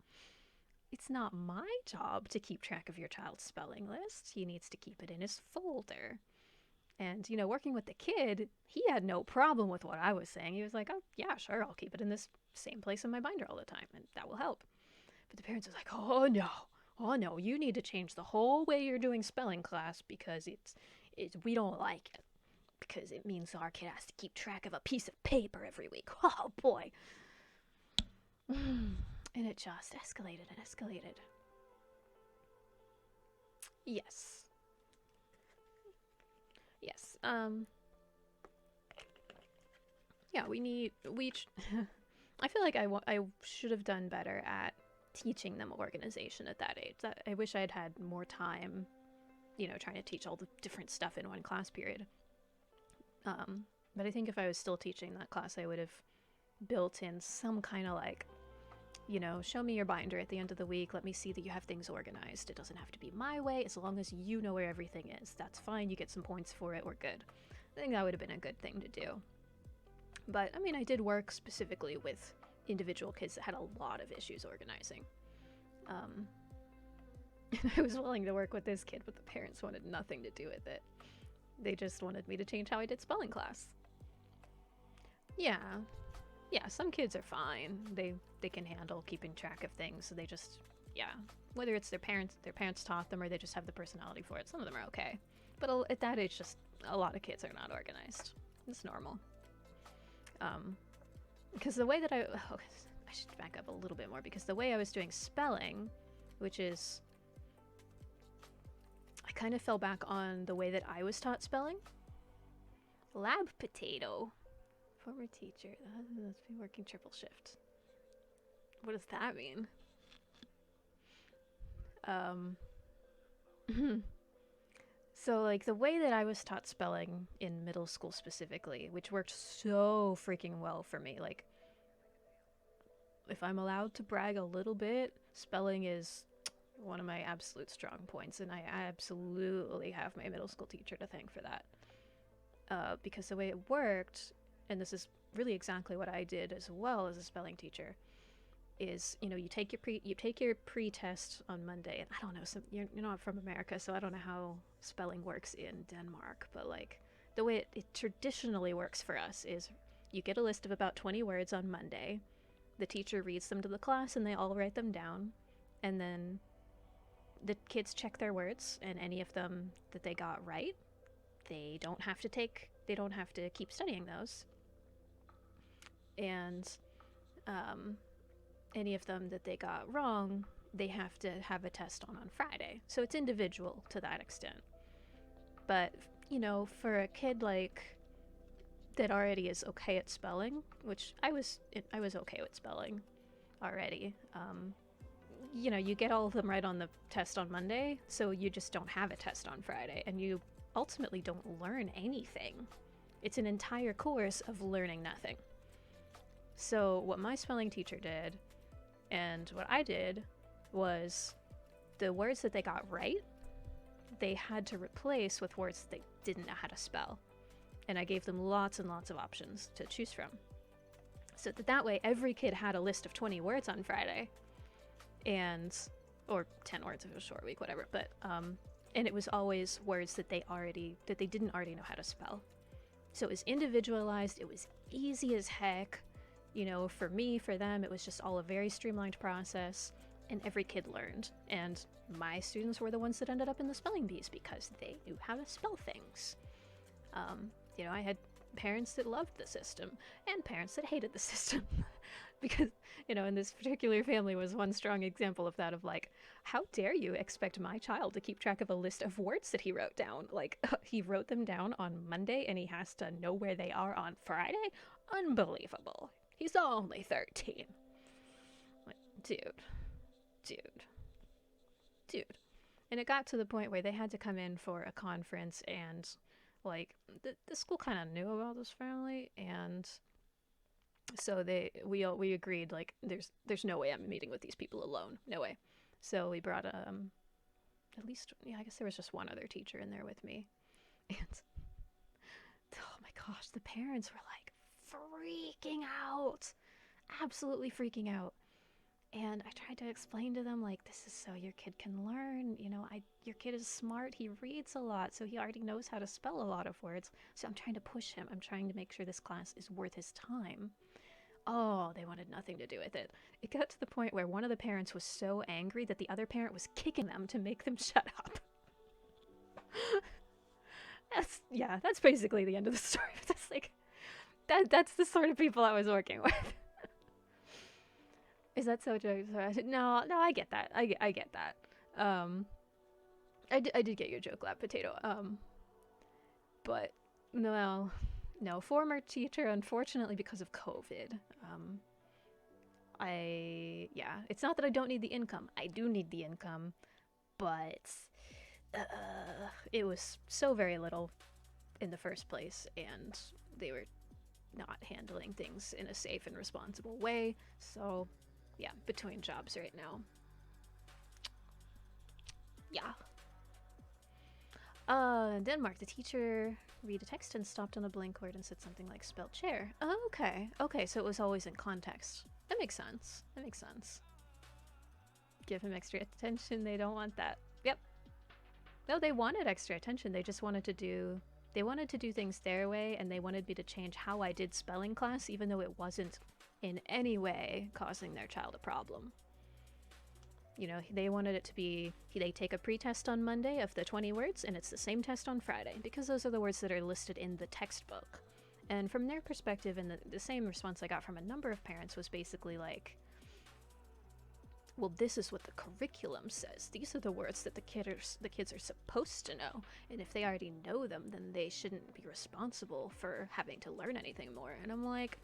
it's not my job to keep track of your child's spelling list. He needs to keep it in his folder. And, you know, working with the kid, he had no problem with what I was saying. He was like, oh, yeah, sure, I'll keep it in this same place in my binder all the time, and that will help. But the parents was like, oh, no, you need to change the whole way you're doing spelling class because we don't like it. Because it means our kid has to keep track of a piece of paper every week. Oh, boy. And it just escalated and escalated. Yes. Yeah, I feel like I should have done better at teaching them organization at that age. I wish I had had more time, you know, trying to teach all the different stuff in one class period. But I think if I was still teaching that class, I would have built in some kind of like, you know, show me your binder at the end of the week. Let me see that you have things organized. It doesn't have to be my way. As long as you know where everything is, that's fine. You get some points for it. We're good. I think that would have been a good thing to do. But, I mean, I did work specifically with individual kids that had a lot of issues organizing. And I was willing to work with this kid, but the parents wanted nothing to do with it. They just wanted me to change how I did spelling class. Yeah, some kids are fine. They can handle keeping track of things, so they just, yeah. Whether it's their parents taught them or they just have the personality for it, some of them are okay. But at that age, just a lot of kids are not organized. It's normal. Because the way that I should back up a little bit more, because the way I was doing spelling, which is, I kind of fell back on the way that I was taught spelling. Lab potato. Former teacher. Let's be working triple shift. What does that mean? So, like, the way that I was taught spelling in middle school specifically, which worked so freaking well for me, like, if I'm allowed to brag a little bit, spelling is one of my absolute strong points, and I absolutely have my middle school teacher to thank for that. Because the way it worked, and this is really exactly what I did as well as a spelling teacher, is, you know, you take your pre-test on Monday, and I don't know, you're not from America, so I don't know how spelling works in Denmark, but like the way it traditionally works for us is you get a list of about 20 words on Monday. The teacher reads them to the class, and they all write them down, and then the kids check their words, and any of them that they got right, they don't have to keep studying those. And any of them that they got wrong, they have to have a test on Friday. So it's individual to that extent. But, you know, for a kid like that already is okay at spelling, which I was okay with spelling already. You know, you get all of them right on the test on Monday, so you just don't have a test on Friday, and you ultimately don't learn anything. It's an entire course of learning nothing. So what my spelling teacher did, and what I did, was the words that they got right, they had to replace with words that they didn't know how to spell. And I gave them lots and lots of options to choose from. So that way, every kid had a list of 20 words on Friday, or 10 words if it was a short week, whatever. But and it was always words that they didn't already know how to spell. So it was individualized. It was easy as heck. You know, for me, for them, it was just all a very streamlined process, and every kid learned. And my students were the ones that ended up in the spelling bees because they knew how to spell things. You know, I had parents that loved the system and parents that hated the system because, you know, in this particular family was one strong example of that, of like, how dare you expect my child to keep track of a list of words that he wrote down? Like, he wrote them down on Monday and he has to know where they are on Friday? Unbelievable. He's only 13. Like, dude. And it got to the point where they had to come in for a conference, and like the school kind of knew about this family, and so we agreed, like, there's no way I'm meeting with these people alone, no way. So we brought at least, yeah, I guess there was just one other teacher in there with me, and oh my gosh, the parents were like freaking out, absolutely freaking out. And I tried to explain to them, like, this is so your kid can learn, you know, your kid is smart, he reads a lot, so he already knows how to spell a lot of words. So I'm trying to push him. I'm trying to make sure this class is worth his time. Oh, they wanted nothing to do with it. It got to the point where one of the parents was so angry that the other parent was kicking them to make them shut up. That's basically the end of the story. That's like, that's the sort of people I was working with. Is that so joke? No, I get that. I get that. I did get your joke, lab potato. But no, former teacher, unfortunately, because of COVID. It's not that I don't need the income. I do need the income, but it was so very little in the first place, and they were not handling things in a safe and responsible way. So yeah, between jobs right now. Yeah. Denmark, the teacher read a text and stopped on a blank word and said something like spelled chair. Oh, okay, so it was always in context. That makes sense. Give him extra attention. They don't want that. Yep. No, they wanted extra attention. They just wanted to do things their way, and they wanted me to change how I did spelling class, even though it wasn't in any way causing their child a problem. You know, they wanted it to be, they take a pre-test on Monday of the 20 words, and it's the same test on Friday, because those are the words that are listed in the textbook. And from their perspective, and the same response I got from a number of parents was basically like, well, this is what the curriculum says. These are the words that the kids are supposed to know. And if they already know them, then they shouldn't be responsible for having to learn anything more. And I'm like,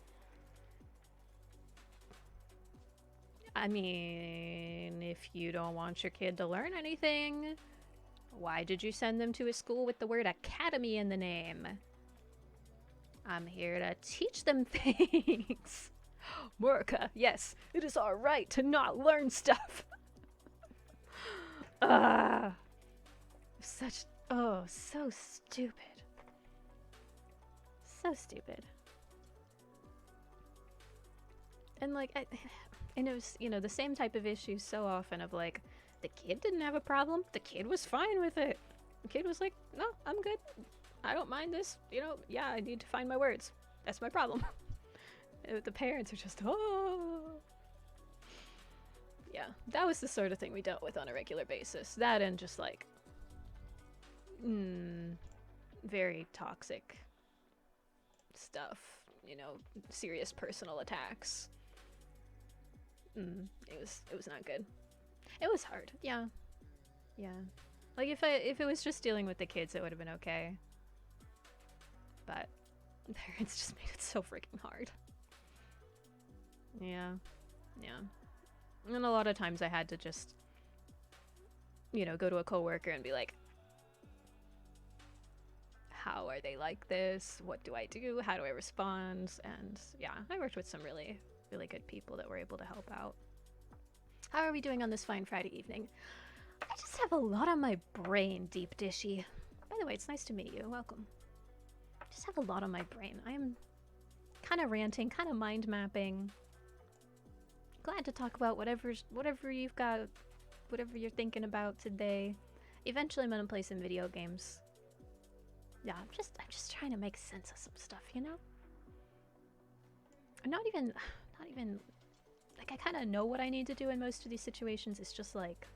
I mean, if you don't want your kid to learn anything, why did you send them to a school with the word academy in the name? I'm here to teach them things. America, yes, it is our right to not learn stuff. Ah, such, oh, so stupid. So stupid. And like, and it was, you know, the same type of issues so often of like, the kid didn't have a problem. The kid was fine with it. The kid was like, no, I'm good. I don't mind this. You know, yeah, I need to find my words. That's my problem. The parents are just, oh. Yeah, that was the sort of thing we dealt with on a regular basis. That and just like, very toxic stuff. You know, serious personal attacks. It was not good. It was hard. Yeah. Yeah. Like if it was just dealing with the kids, it would have been okay. But the parents just made it so freaking hard. Yeah. Yeah. And a lot of times I had to just, you know, go to a coworker and be like, how are they like this? What do I do? How do I respond? And yeah, I worked with some really, really good people that were able to help out. How are we doing on this fine Friday evening? I just have a lot on my brain, Deep Dishy. By the way, it's nice to meet you. Welcome. I just have a lot on my brain. I am kind of ranting, kind of mind mapping. Glad to talk about whatever you've got, whatever you're thinking about today. Eventually, I'm gonna play some video games. Yeah, I'm just trying to make sense of some stuff, you know? Not even, like, I kind of know what I need to do in most of these situations. It's just like,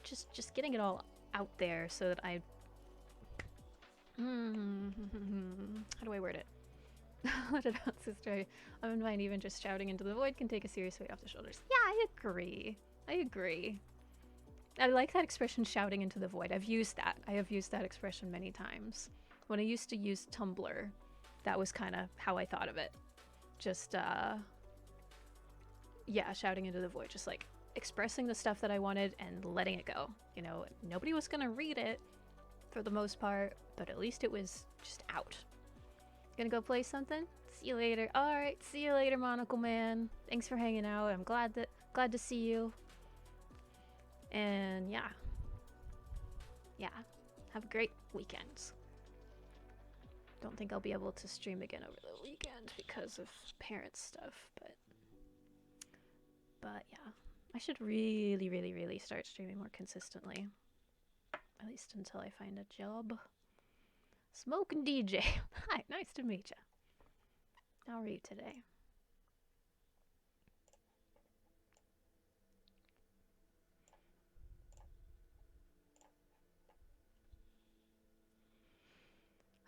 just getting it all out there so that I, how do I word it? What about sister? I wouldn't mind even just shouting into the void can take a serious weight off the shoulders. Yeah, I agree. I like that expression, shouting into the void. I've used that. I have used that expression many times. When I used to use Tumblr, that was kind of how I thought of it. Just, yeah, shouting into the void. Just like expressing the stuff that I wanted and letting it go. You know, nobody was gonna read it for the most part, but at least it was just out. Gonna go play something? See you later. Alright, see you later, Monocle Man. Thanks for hanging out. I'm glad to see you. And yeah. Yeah. Have a great weekend. Don't think I'll be able to stream again over the weekend because of parent stuff, but yeah. I should really, really, really start streaming more consistently. At least until I find a job. Smoking DJ. Hi, nice to meet you. How are you today?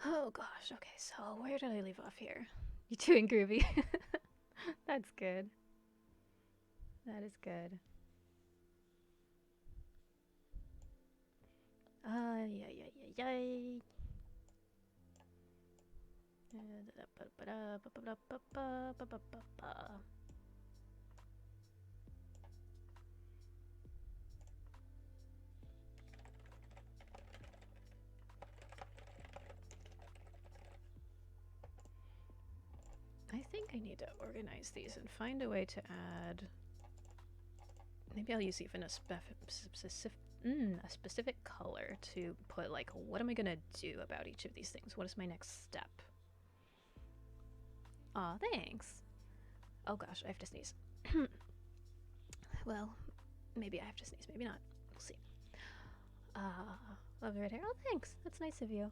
Oh gosh, okay, so where did I leave off here? You doing groovy? That's good. That is good. Yay. I think I need to organize these and find a way to add. Maybe I'll use even a specific color to put, like, what am I gonna do about each of these things? What is my next step? Aw, thanks. Oh gosh, I have to sneeze. Well, maybe I have to sneeze, maybe not. We'll see. Love the red hair. Oh, thanks. That's nice of you.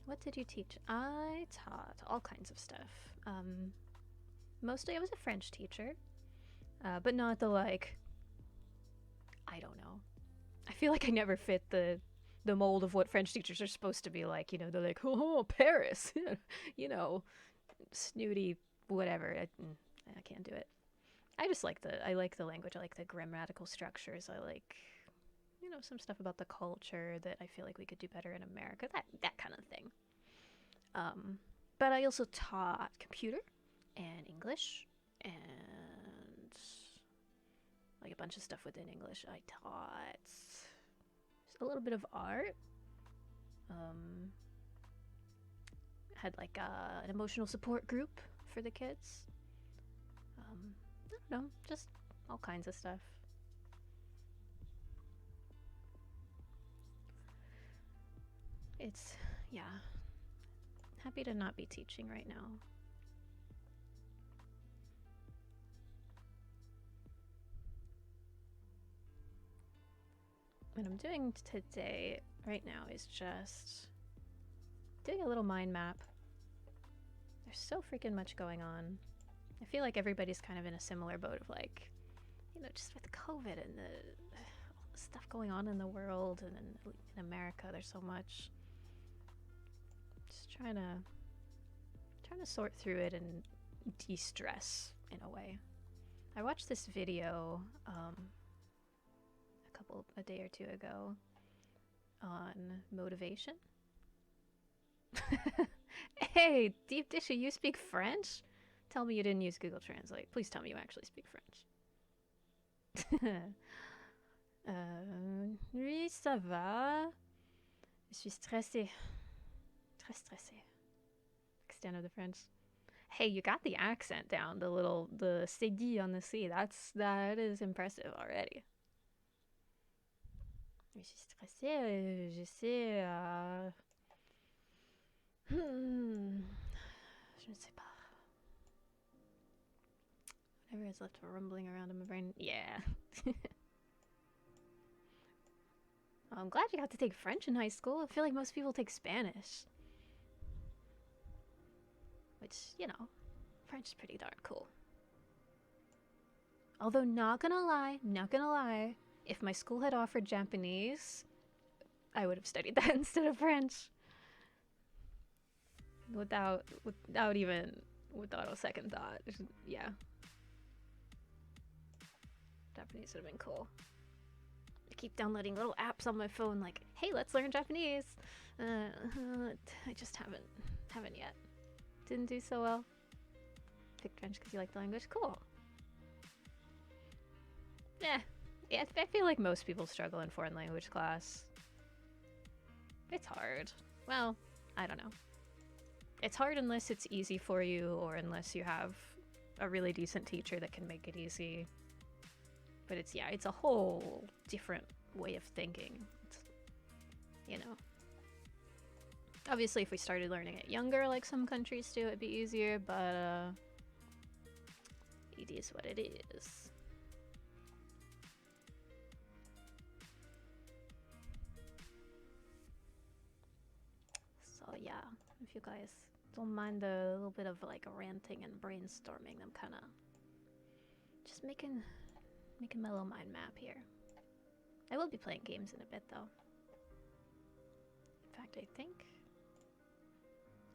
What did you teach? I taught all kinds of stuff. Mostly I was a French teacher, but not the, like, I don't know. I feel like I never fit the mold of what French teachers are supposed to be like. You know, they're like, oh, Paris, you know, snooty, whatever. I can't do it. I just like I like the language. I like the grammatical structures. I like, you know, some stuff about the culture that I feel like we could do better in America. That kind of thing. But I also taught computer and English and like a bunch of stuff within English. I taught a little bit of art. Had like an emotional support group for the kids. I don't know, just all kinds of stuff. It's, yeah, happy to not be teaching right now. What I'm doing today, right now, is just doing a little mind map. There's so freaking much going on. I feel like everybody's kind of in a similar boat of like, you know, just with COVID and all the stuff going on in the world and in America, there's so much. Just trying to sort through it and de-stress in a way. I watched this video a day or two ago on motivation. Hey, Deep Dishy, you speak French? Tell me you didn't use Google Translate. Please tell me you actually speak French. Oui, ça va. Je suis stressée. Très stressée. Extent of the French. Hey, you got the accent down. The cédille on the C. That is impressive already. Je suis stressée. Je sais. Je ne sais pas. Whatever is left rumbling around in my brain. Yeah. I'm glad you got to take French in high school. I feel like most people take Spanish. Which, you know, French is pretty darn cool. Although, not gonna lie, if my school had offered Japanese, I would have studied that instead of French. Without a second thought. Yeah. Japanese would have been cool. I keep downloading little apps on my phone like, hey, let's learn Japanese. I just haven't yet. Didn't do so well. Picked French because you like the language. Cool. Yeah, I feel like most people struggle in foreign language class. It's hard. Well, I don't know. It's hard unless it's easy for you or unless you have a really decent teacher that can make it easy. But it's a whole different way of thinking. It's, you know. Obviously, if we started learning it younger, like some countries do, it'd be easier, but it is what it is. So yeah, if you guys don't mind a little bit of like ranting and brainstorming, I'm kind of just making my little mind map here. I will be playing games in a bit though. In fact, I think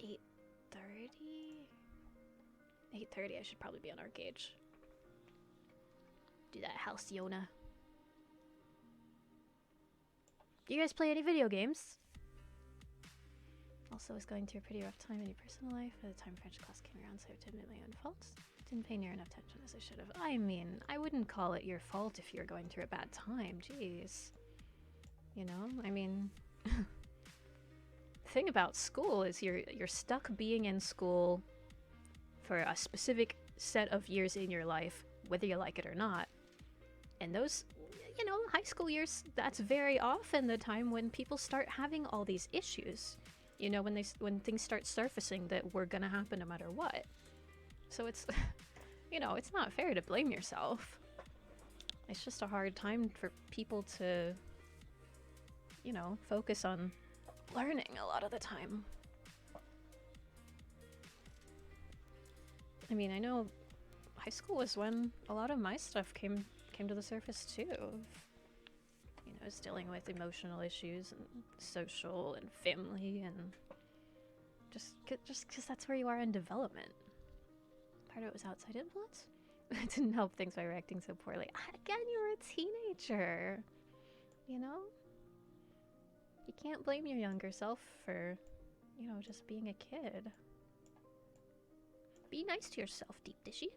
8:30 I should probably be on Arcade. Do that house Yona. Do you guys play any video games? Also was going through a pretty rough time in your personal life by the time French class came around, so I have to admit my own faults. Didn't pay near enough attention as I should have. I mean, I wouldn't call it your fault if you're going through a bad time. Jeez. You know, I mean, the thing about school is you're stuck being in school for a specific set of years in your life, whether you like it or not. And those, you know, high school years, that's very often the time when people start having all these issues. You know, when things start surfacing that were gonna happen no matter what. So it's, you know, it's not fair to blame yourself. It's just a hard time for people to, you know, focus on learning a lot of the time. I mean, I know high school was when a lot of my stuff came to the surface too. You know, I was dealing with emotional issues and social and family and just because that's where you are in development. Part of it was outside influence. It didn't help things by reacting so poorly. Again, you were a teenager. You know? You can't blame your younger self for, you know, just being a kid. Be nice to yourself, Deep Dishy.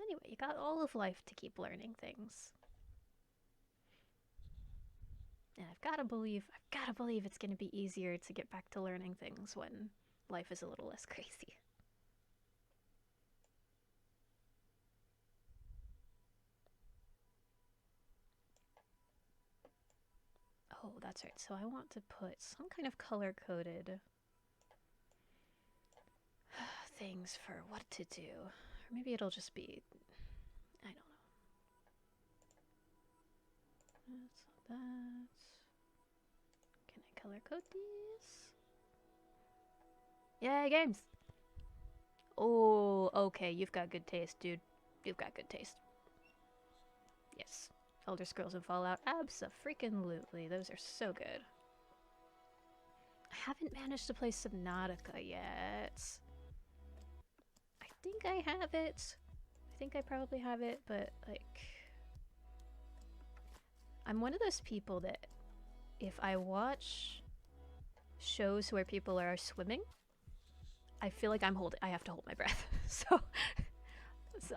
Anyway, you got all of life to keep learning things. And I've gotta believe it's gonna be easier to get back to learning things when life is a little less crazy. Oh, that's right. So I want to put some kind of color-coded things for what to do. Or maybe it'll just be, I don't know. That's that. Can I color code these? Yay, games! Oh, okay, you've got good taste, dude. You've got good taste. Yes. Elder Scrolls and Fallout, abso-freaking-lutely. Those are so good. I haven't managed to play Subnautica yet. I think I have it. I think I probably have it, but, like... I'm one of those people that if I watch shows where people are swimming, I feel like I have to hold my breath. So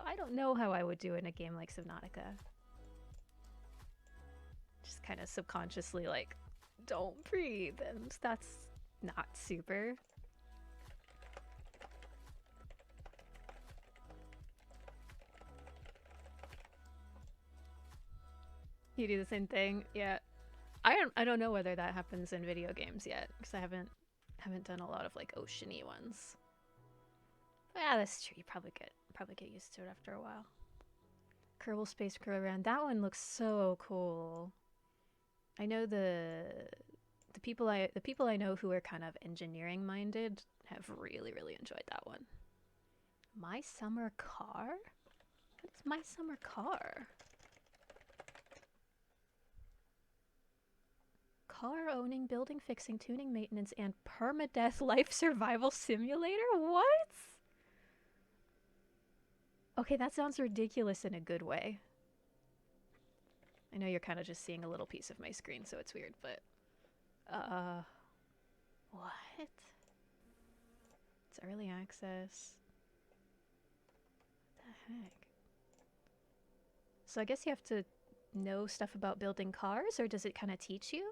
I don't know how I would do in a game like Subnautica. Just kind of subconsciously like, don't breathe, and that's not super. You do the same thing? Yeah. I don't know whether that happens in video games yet, because I haven't done a lot of like oceany ones. But yeah, that's true. You probably get used to it after a while. Kerbal Space Program. That one looks so cool. I know the people I know who are kind of engineering minded have really enjoyed that one. My Summer Car? What is My Summer Car? Car owning, building, fixing, tuning, maintenance, and permadeath life survival simulator? What? Okay, that sounds ridiculous in a good way. I know you're kind of just seeing a little piece of my screen, so it's weird, but... What? It's early access. What the heck? So I guess you have to know stuff about building cars, or does it kind of teach you?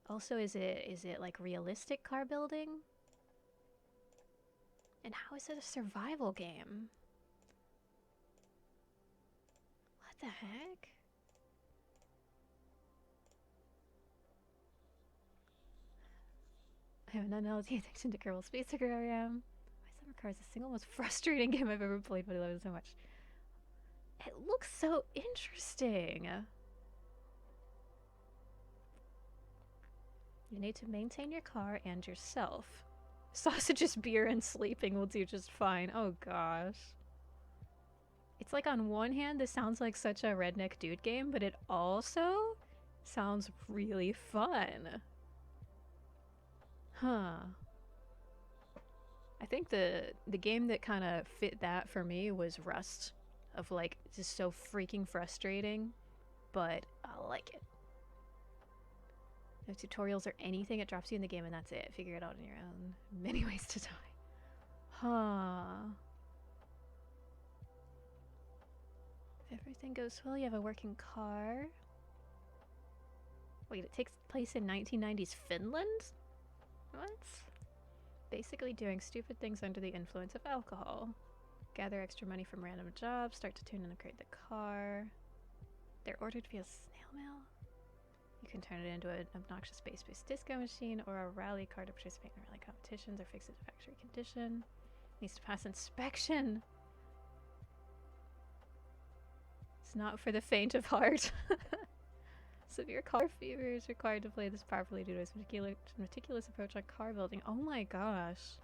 Also, is it like realistic car building? And how is it a survival game? What the heck? I have an unhealthy addiction to Kerbal Space Program. My Summer Car is the single most frustrating game I've ever played, but I love it so much. It looks so interesting. You need to maintain your car and yourself. Sausages, beer, and sleeping will do just fine. Oh gosh. It's like on one hand, this sounds like such a redneck dude game, but it also sounds really fun. Huh. I think the game that kind of fit that for me was Rust. Of like, just so freaking frustrating, but I like it. No tutorials or anything, it drops you in the game and that's it. Figure it out on your own. Many ways to die. Huh. If everything goes well, you have a working car. Wait, it takes place in 1990s Finland? What? Basically doing stupid things under the influence of alcohol. Gather extra money from random jobs, start to tune and upgrade the car. They're ordered via snail mail. You can turn it into an obnoxious space-based disco machine or a rally car to participate in rally competitions or fix it to factory condition. Needs to pass inspection. It's not for the faint of heart. Severe car fever is required to play this properly due to its meticulous approach on car building. Oh my gosh.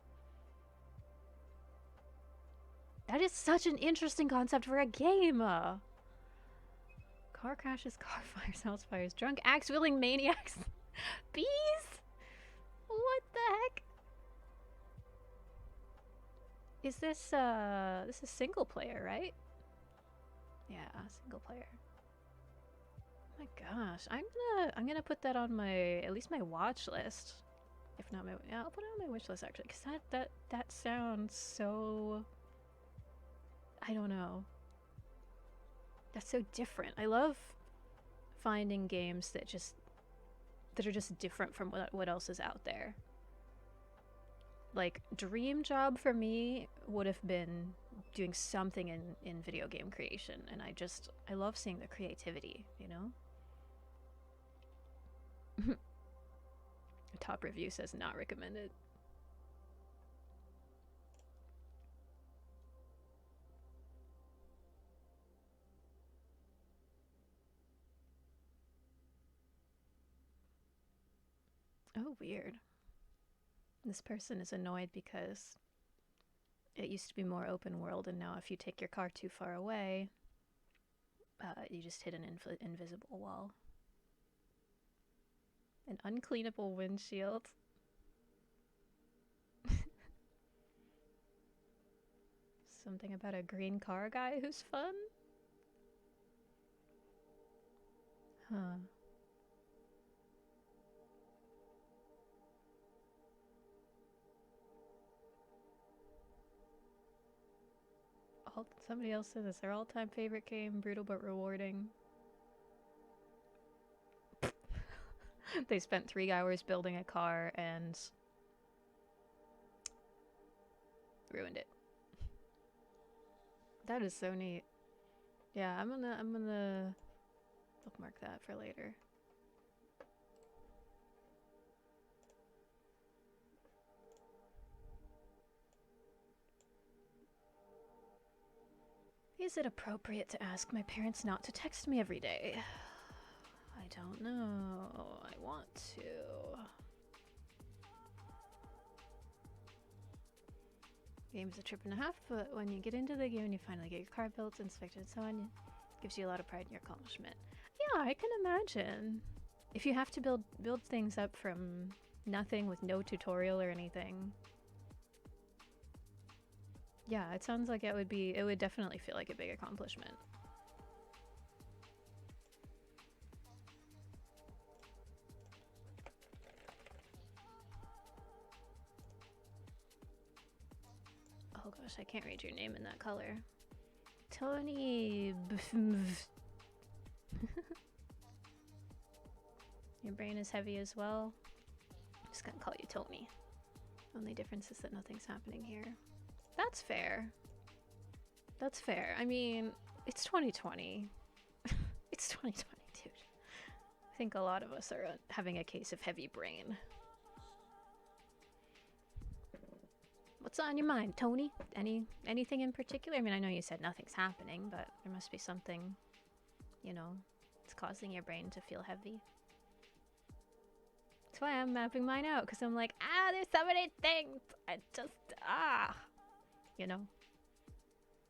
That is such an interesting concept for a game! Car crashes, car fires, house fires, drunk axe-wielding maniacs, bees? What the heck? Is this, this is single player, right? Yeah, single player. Oh my gosh, I'm gonna put that on my, at least my watch list. If not my, yeah, I'll put it on my wish list actually, because that sounds so, I don't know. That's so different. I love finding games that are just different from what else is out there. like, dream job for me would have been doing something in video game creation, and I love seeing the creativity, you know? Top review says not recommended. Oh, weird. This person is annoyed because it used to be more open world, and now if you take your car too far away, you just hit an invisible wall. An uncleanable windshield. Something about a green car guy who's fun? Huh. Somebody else said this. Their all-time favorite game, brutal but rewarding. They spent 3 hours building a car and ruined it. That is so neat. Yeah, I'm gonna bookmark that for later. Is it appropriate to ask my parents not to text me every day? I don't know. I want to. Game's a trip and a half, but when you get into the game and you finally get your car built, inspected, and so on, it gives you a lot of pride in your accomplishment. Yeah, I can imagine. If you have to build things up from nothing with no tutorial or anything. Yeah, it sounds like it would definitely feel like a big accomplishment. Oh gosh, I can't read your name in that color. Tony. Your brain is heavy as well. I'm just gonna call you Tony. Only difference is that nothing's happening here. That's fair. That's fair. I mean, it's 2020. It's 2020, dude. I think a lot of us are having a case of heavy brain. What's on your mind, Tony? Anything in particular? I mean, I know you said nothing's happening, but there must be something, you know, it's causing your brain to feel heavy. That's why I'm mapping mine out, because I'm like, there's so many things. I just, you know.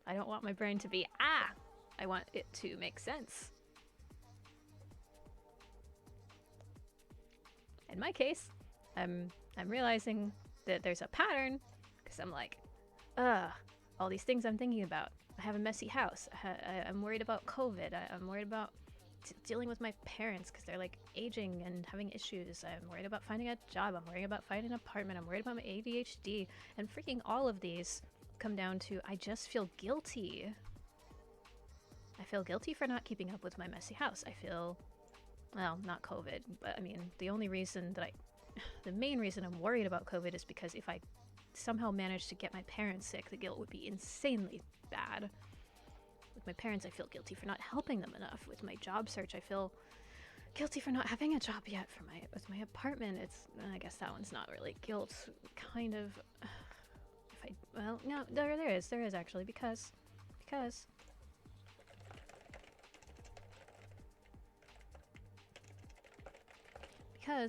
I don't want my brain to be, I want it to make sense. In my case, I'm realizing that there's a pattern, because I'm like, all these things I'm thinking about. I have a messy house. I'm worried about COVID. I'm worried about dealing with my parents because they're like aging and having issues. I'm worried about finding a job. I'm worried about finding an apartment. I'm worried about my ADHD. And freaking all of these come down to I just feel guilty. I feel guilty for not keeping up with my messy house. I feel, well, not COVID, but I mean, the main reason I'm worried about COVID is because if I somehow managed to get my parents sick, the guilt would be insanely bad. With my parents, I feel guilty for not helping them enough. With my job search, I feel guilty for not having a job yet. With my apartment, I guess that one's not really guilt. Kind of. Well, no, there is actually, because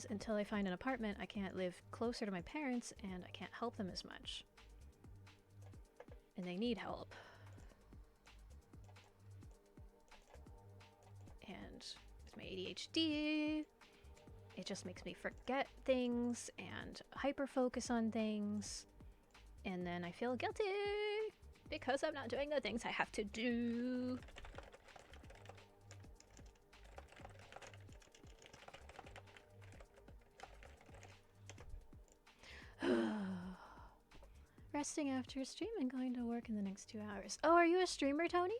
until I find an apartment, I can't live closer to my parents, and I can't help them as much. And they need help. And with my ADHD, it just makes me forget things and hyper-focus on things. And then I feel guilty because I'm not doing the things I have to do. Resting after a stream and going to work in the next 2 hours. Oh, are you a streamer, Tony?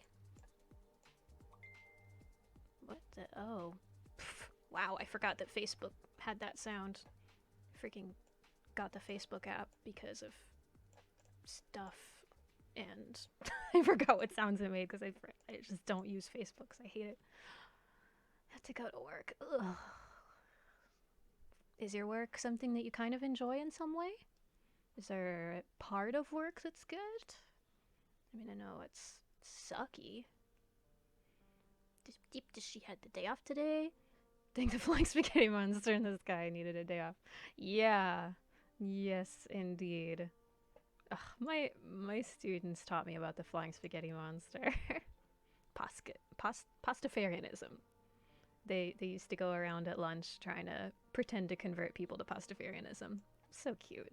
What the? Oh. Pff, wow, I forgot that Facebook had that sound. Freaking got the Facebook app because of stuff, and I forgot what sounds it made because I just don't use Facebook because I hate it. I have to go to work. Ugh. Is your work something that you kind of enjoy in some way? Is there a part of work that's good? I mean, I know it's sucky. Does she had the day off today? Think the flying spaghetti monster in the sky needed a day off. Yeah. Yes, indeed. Ugh, my students taught me about the flying spaghetti monster. Pastafarianism. They used to go around at lunch trying to pretend to convert people to Pastafarianism. So cute.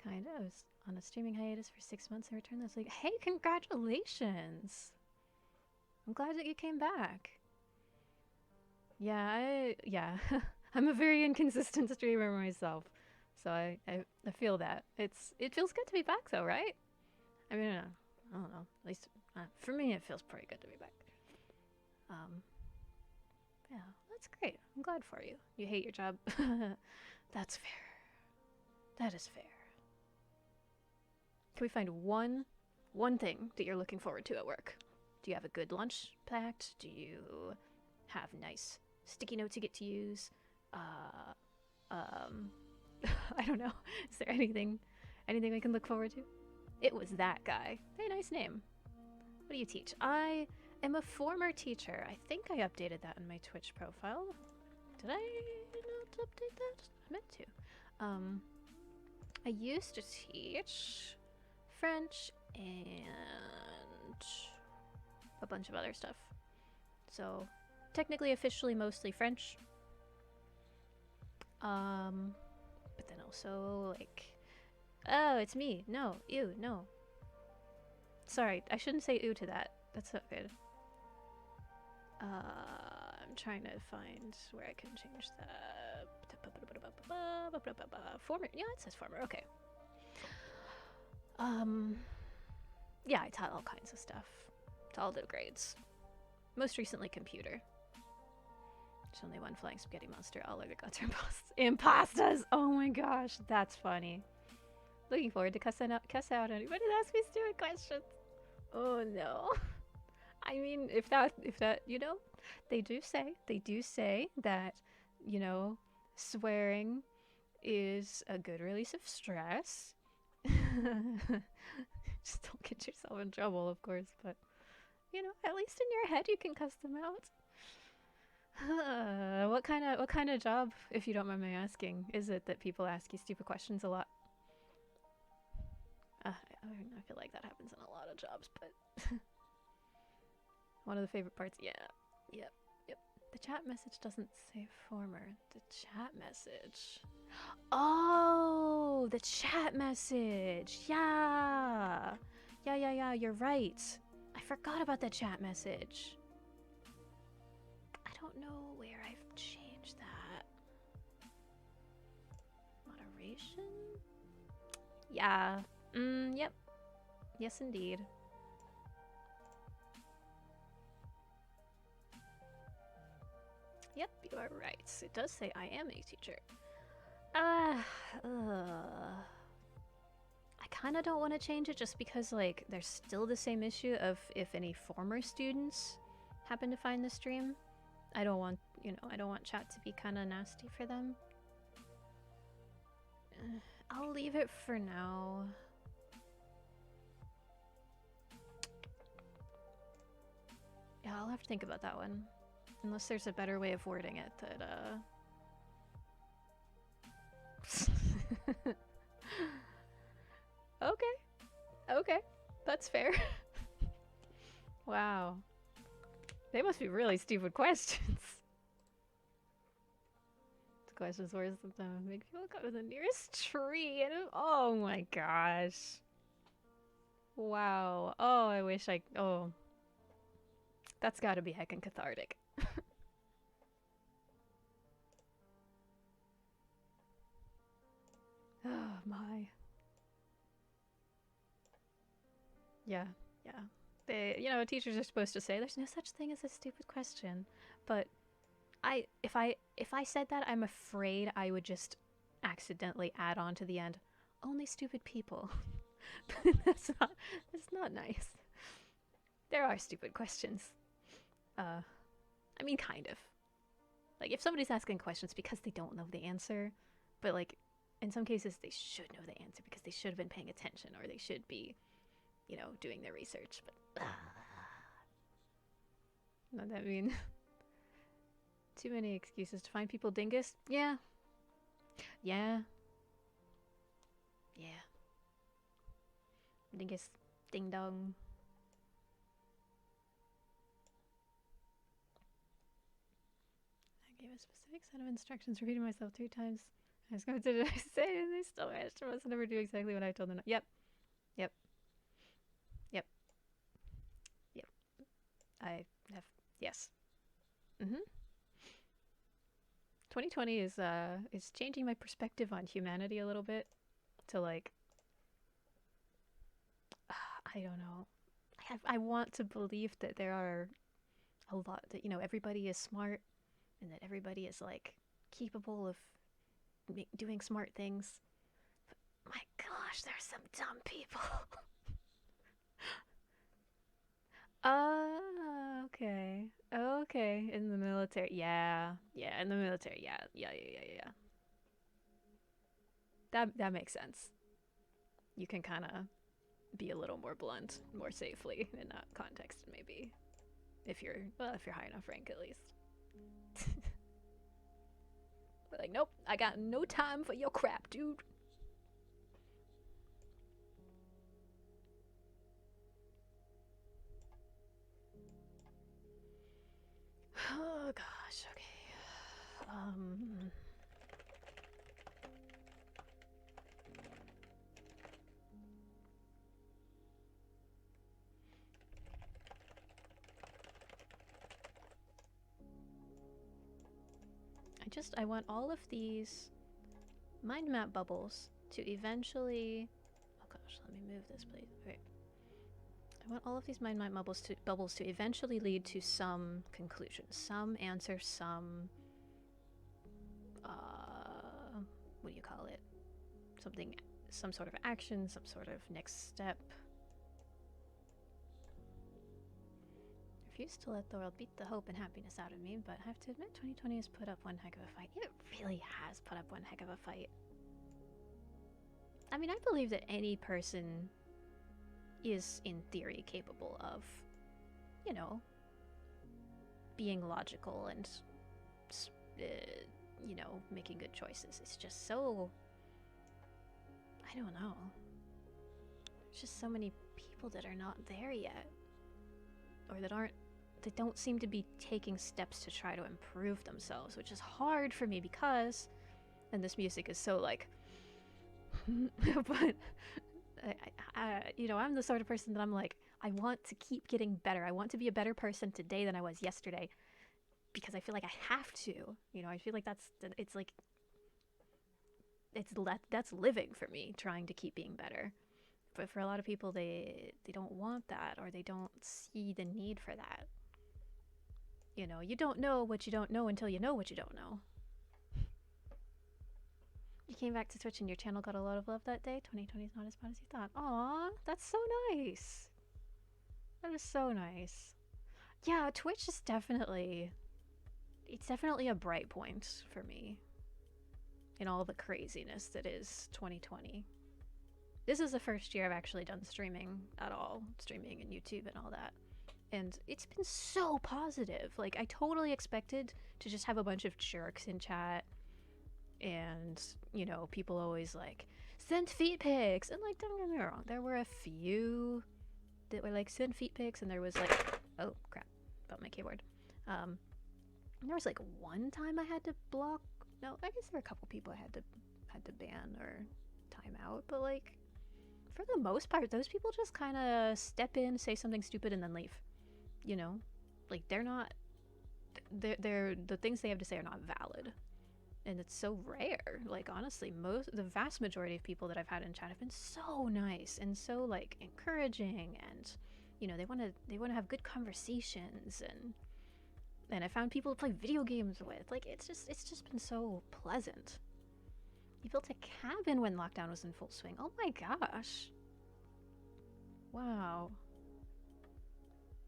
Kind of. I was on a streaming hiatus for 6 months and returned. I was like, hey, congratulations! I'm glad that you came back. Yeah, I'm a very inconsistent streamer myself, so I feel that. It feels good to be back though, right? I mean, I don't know. At least for me, it feels pretty good to be back. Yeah, that's great. I'm glad for you. You hate your job. That's fair. That is fair. Can we find one thing that you're looking forward to at work? Do you have a good lunch packed? Do you have nice sticky notes you get to use? I don't know. Is there anything we can look forward to? It was that guy. Very nice name. What do you teach? I am a former teacher. I think I updated that in my Twitch profile. Did I not update that? I meant to. I used to teach French and a bunch of other stuff. So, technically, officially, mostly French. But then also, like... Oh, it's me. No. Ew, no. Sorry, I shouldn't say ew to that. That's not good. I'm trying to find where I can change that. Former. Yeah, it says former. Okay. Yeah, I taught all kinds of stuff. To all the grades. Most recently, computer. There's only one flying spaghetti monster. All other gods are impastas! Oh my gosh, that's funny. Looking forward to cuss out anybody that asks me stupid questions. Oh no. I mean, if that, you know, they do say that, you know, swearing is a good release of stress. Just don't get yourself in trouble, of course, but, you know, at least in your head you can cuss them out. What kind of job, if you don't mind me asking, is it that people ask you stupid questions a lot? I feel like that happens in a lot of jobs, but one of the favorite parts, yeah, yep. The chat message doesn't say former. The chat message. Oh, the chat message. Yeah, you're right. I forgot about the chat message. I don't know where I've changed that. Moderation? Yeah. Yep. Yes, indeed. Yep, you are right. It does say I am a teacher. I kind of don't want to change it just because, like, there's still the same issue of if any former students happen to find the stream. I don't want, you know, I don't want chat to be kind of nasty for them. I'll leave it for now. Yeah, I'll have to think about that one. Unless there's a better way of wording it that, Okay. That's fair. Wow. They must be really stupid questions. The questions where sometimes make people go to the nearest tree and oh my gosh. Wow. Oh, I wish I... Oh. That's gotta be heckin' cathartic. Oh my. Yeah. They, you know, teachers are supposed to say there's no such thing as a stupid question, but if I said that, I'm afraid I would just accidentally add on to the end. Only stupid people. That's not nice. There are stupid questions. I mean, kind of. Like, if somebody's asking questions because they don't know the answer, but like, in some cases they should know the answer because they should have been paying attention or they should be, you know, doing their research. But not that mean. Too many excuses to find people dingus? Yeah. Yeah. Yeah. Dingus. Ding dong. I gave a specific set of instructions, repeating myself 3 times. I was going to say, and they still managed to must never do exactly what I told them. Yep. Yep. Yep. Yep. I have. Yes. 2020 is changing my perspective on humanity a little bit to like I don't know. I want to believe that there are a lot that, you know, everybody is smart and that everybody is like capable of doing smart things. But my gosh, there's some dumb people. Okay. Okay, in the military. Yeah. Yeah, in the military. Yeah. Yeah. That makes sense. You can kind of be a little more blunt, more safely in that context, maybe. If you're high enough rank, at least. But like, nope, I got no time for your crap, dude. Oh gosh, okay. I want all of these mind map bubbles to eventually. Oh gosh, let me move this, please. Okay. I want all of these mind map bubbles to eventually lead to some conclusion, some answer, some. What do you call it? Something, some sort of action, some sort of next step. Refuse to let the world beat the hope and happiness out of me, but I have to admit 2020 has put up one heck of a fight. It really has put up one heck of a fight. I mean, I believe that any person is, in theory, capable of, you know, being logical and, you know, making good choices. It's just so... I don't know. There's just so many people that are not there yet. Or that don't seem to be taking steps to try to improve themselves, which is hard for me because, and this music is so like, but you know, I'm the sort of person that I'm like, I want to keep getting better. I want to be a better person today than I was yesterday because I feel like I have to, you know, I feel like it's like, that's living for me, trying to keep being better. But for a lot of people, they don't want that, or they don't see the need for that. You know, you don't know what you don't know until you know what you don't know. You came back to Twitch and your channel got a lot of love that day. 2020 is not as bad as you thought. Aw, that's so nice. That is so nice. Yeah, Twitch is definitely... It's definitely a bright point for me in all the craziness that is 2020. This is the first year I've actually done streaming at all. Streaming and YouTube and all that. And it's been so positive. Like, I totally expected to just have a bunch of jerks in chat. And, you know, people always like, send feet pics. And like, don't get me wrong, there were a few that were like, send feet pics. And there was like, oh crap, about my keyboard. There was like one time I had to block. No, I guess there were a couple people I had to ban or time out. But like, for the most part, those people just kind of step in, say something stupid, and then leave. You know, like they're the things they have to say are not valid, and it's so rare. Like honestly, the vast majority of people that I've had in chat have been so nice and so like encouraging, and you know they want to have good conversations, and And I found people to play video games with. Like, it's just been so pleasant. You built a cabin when lockdown was in full swing. Oh my gosh. Wow.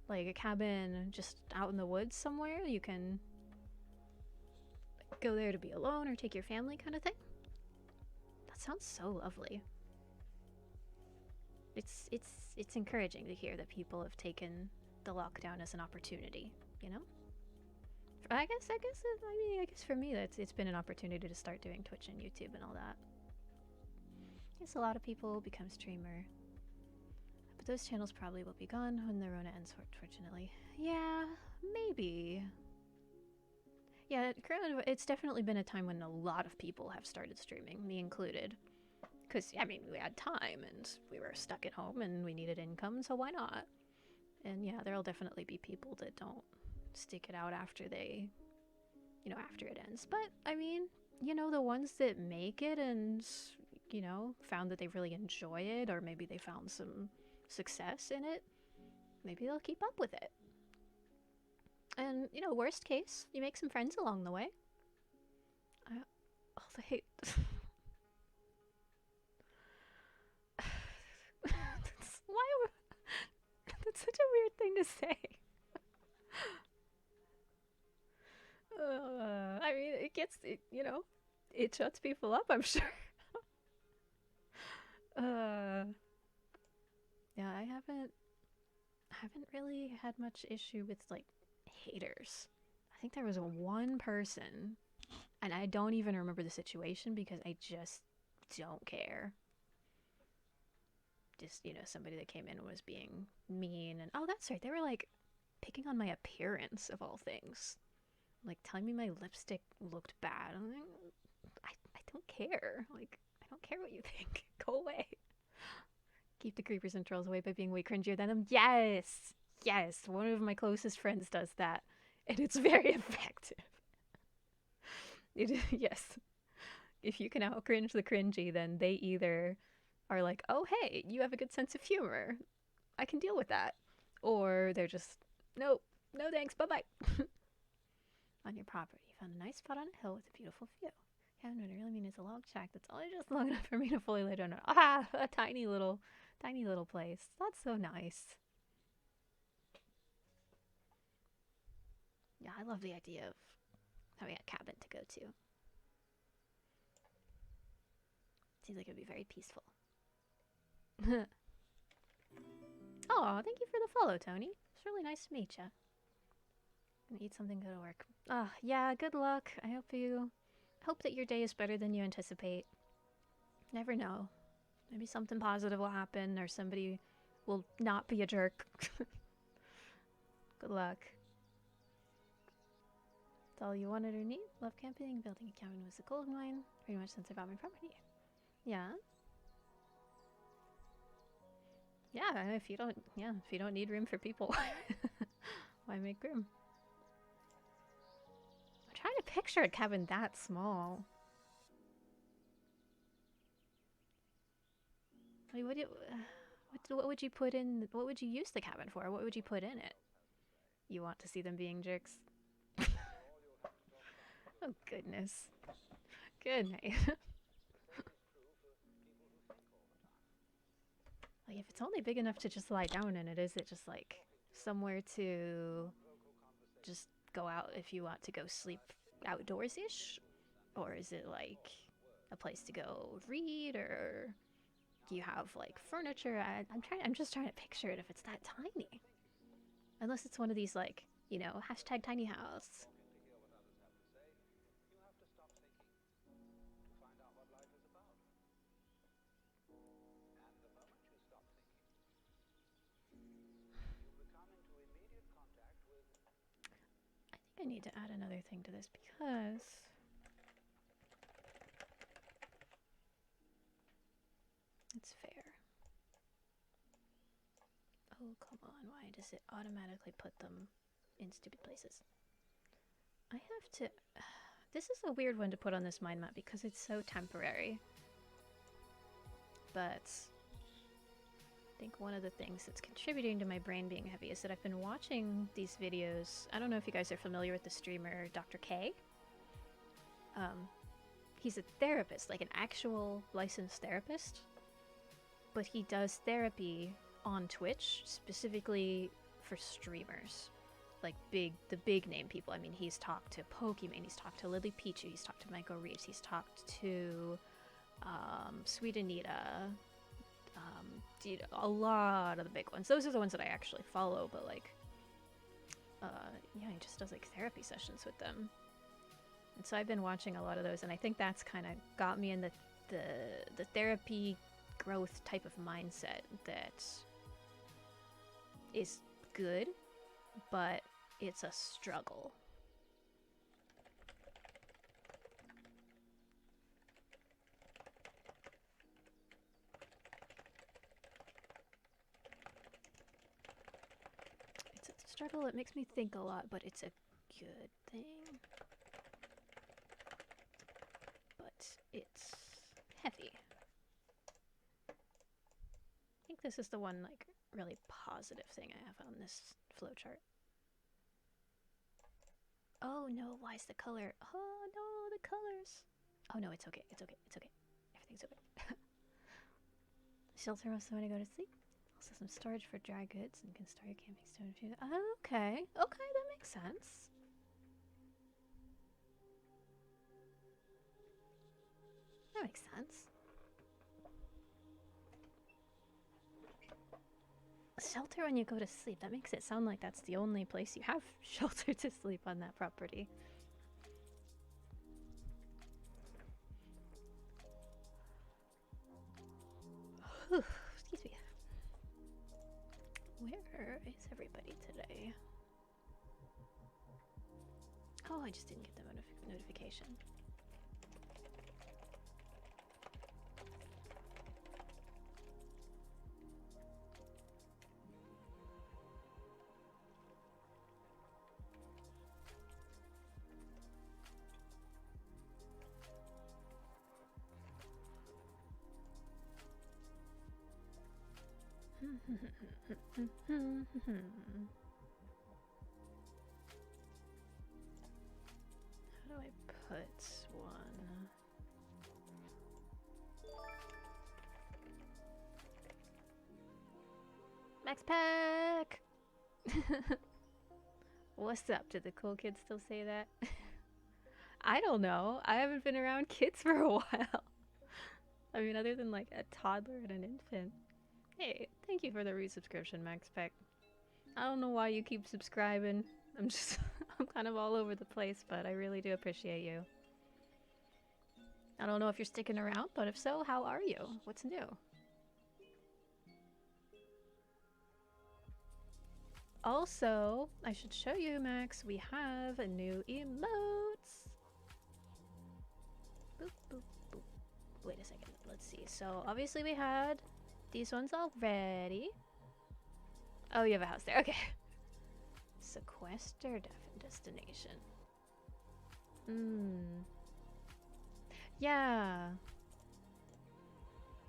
Like a cabin just out in the woods somewhere. You can go there to be alone or take your family kind of thing. That sounds so lovely. It's encouraging to hear that people have taken the lockdown as an opportunity, you know? I guess for me it's been an opportunity to start doing Twitch and YouTube and all that. I guess a lot of people become streamer. But those channels probably will be gone when the Rona ends, fortunately. Yeah, maybe. Yeah, it's definitely been a time when a lot of people have started streaming, me included. Because, I mean, we had time and we were stuck at home and we needed income, so why not? And yeah, there'll definitely be people that don't stick it out after they, after it ends. But, I mean, the ones that make it and, found that they really enjoy it, or maybe they found some success in it, maybe they'll keep up with it. And, worst case, you make some friends along the way. The hate. That's such a weird thing to say. I mean, it shuts people up, I'm sure. Yeah, I haven't really had much issue with, like, haters. I think there was one person, and I don't even remember the situation because I just don't care. Just, somebody that came in and was being mean, and oh, that's right, they were, like, picking on my appearance, of all things. Like, telling me my lipstick looked bad. I'm like, I don't care. Like, I don't care what you think. Go away. Keep the creepers and trolls away by being way cringier than them. Yes! Yes! One of my closest friends does that. And it's very effective. Yes. If you can out-cringe the cringy, then they either are like, oh, hey, you have a good sense of humor. I can deal with that. Or they're just, nope, no thanks, bye-bye. On your property, you found a nice spot on a hill with a beautiful view. Cabin would really mean it's a log shack that's only just long enough for me to fully lay down. A tiny little place. That's so nice. Yeah, I love the idea of having a cabin to go to. Seems like it would be very peaceful. Oh, thank you for the follow, Tony. It's really nice to meet you. Gonna eat something, go to work. Yeah, good luck. I hope that your day is better than you anticipate. Never know. Maybe something positive will happen, or somebody will not be a jerk. Good luck. That's all you wanted or need? Love camping, building a cabin was a goal of mine. Pretty much since I bought my property. Yeah. Yeah, if you don't need room for people, why make room? I'm trying to picture a cabin that small. I mean, what would you put in? What would you use the cabin for? What would you put in it? You want to see them being jerks? Oh goodness. Good night. Like, if it's only big enough to just lie down in it, is it just like somewhere to just go out if you want to go sleep outdoors-ish? Or is it like a place to go read, or do you have like furniture? I'm just trying to picture it if it's that tiny. Unless it's one of these, like, hashtag tiny house. I think I need to add another thing to this because it's fair. Oh, come on. Why does it automatically put them in stupid places? I have to... This is a weird one to put on this mind map because it's so temporary. But think one of the things that's contributing to my brain being heavy is that I've been watching these videos. I don't know if you guys are familiar with the streamer Dr. K. He's a therapist, like an actual licensed therapist, but he does therapy on Twitch specifically for streamers, like the big name people. I mean, he's talked to Pokimane, he's talked to Lily Pichu, he's talked to Michael Reeves, he's talked to Sweet Anita, a lot of the big ones. Those are the ones that I actually follow, but like, yeah, he just does like therapy sessions with them. And so I've been watching a lot of those, and I think that's kind of got me in the therapy growth type of mindset that is good, but it's a struggle. It's a struggle, it makes me think a lot, but it's a good thing. But it's heavy. I think this is the one, like, really positive thing I have on this flowchart. Oh no, why is the color? Oh no, the colors. Oh no, it's okay, it's okay, it's okay. Everything's okay. Shelter wants somebody to go to sleep. Also some storage for dry goods and can store your camping stone if you... Oh, okay, okay, that makes sense. That makes sense. Shelter when you go to sleep. That makes it sound like that's the only place you have shelter to sleep on that property. Excuse me. Where is everybody today? Oh, I just didn't get the notification. How do I put one? Max Pack! What's up? Did the cool kids still say that? I don't know. I haven't been around kids for a while. I mean, other than like a toddler and an infant. Hey, thank you for the resubscription, Max Peck. I don't know why you keep subscribing. I'm kind of all over the place, but I really do appreciate you. I don't know if you're sticking around, but if so, how are you? What's new? Also, I should show you, Max, we have a new emotes. Boop, boop, boop. Wait a second, let's see. So, obviously we had these ones already. Oh, you have a house there, okay. Sequester destination. Yeah.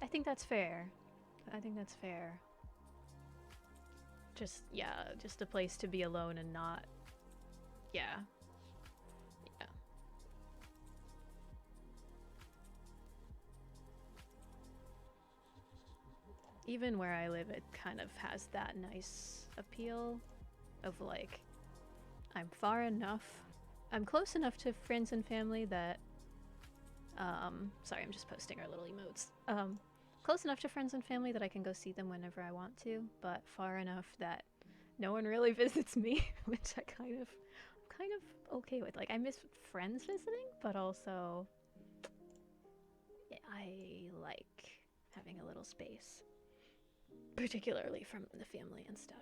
I think that's fair. I think that's fair. Just, yeah, just a place to be alone and not... Yeah. Yeah. Even where I live, it kind of has that nice appeal of like, I'm far enough, I'm close enough to friends and family that, sorry, I'm just posting our little emotes. Close enough to friends and family that I can go see them whenever I want to, but far enough that no one really visits me, which I'm kind of okay with. Like, I miss friends visiting, but also I like having a little space, particularly from the family and stuff.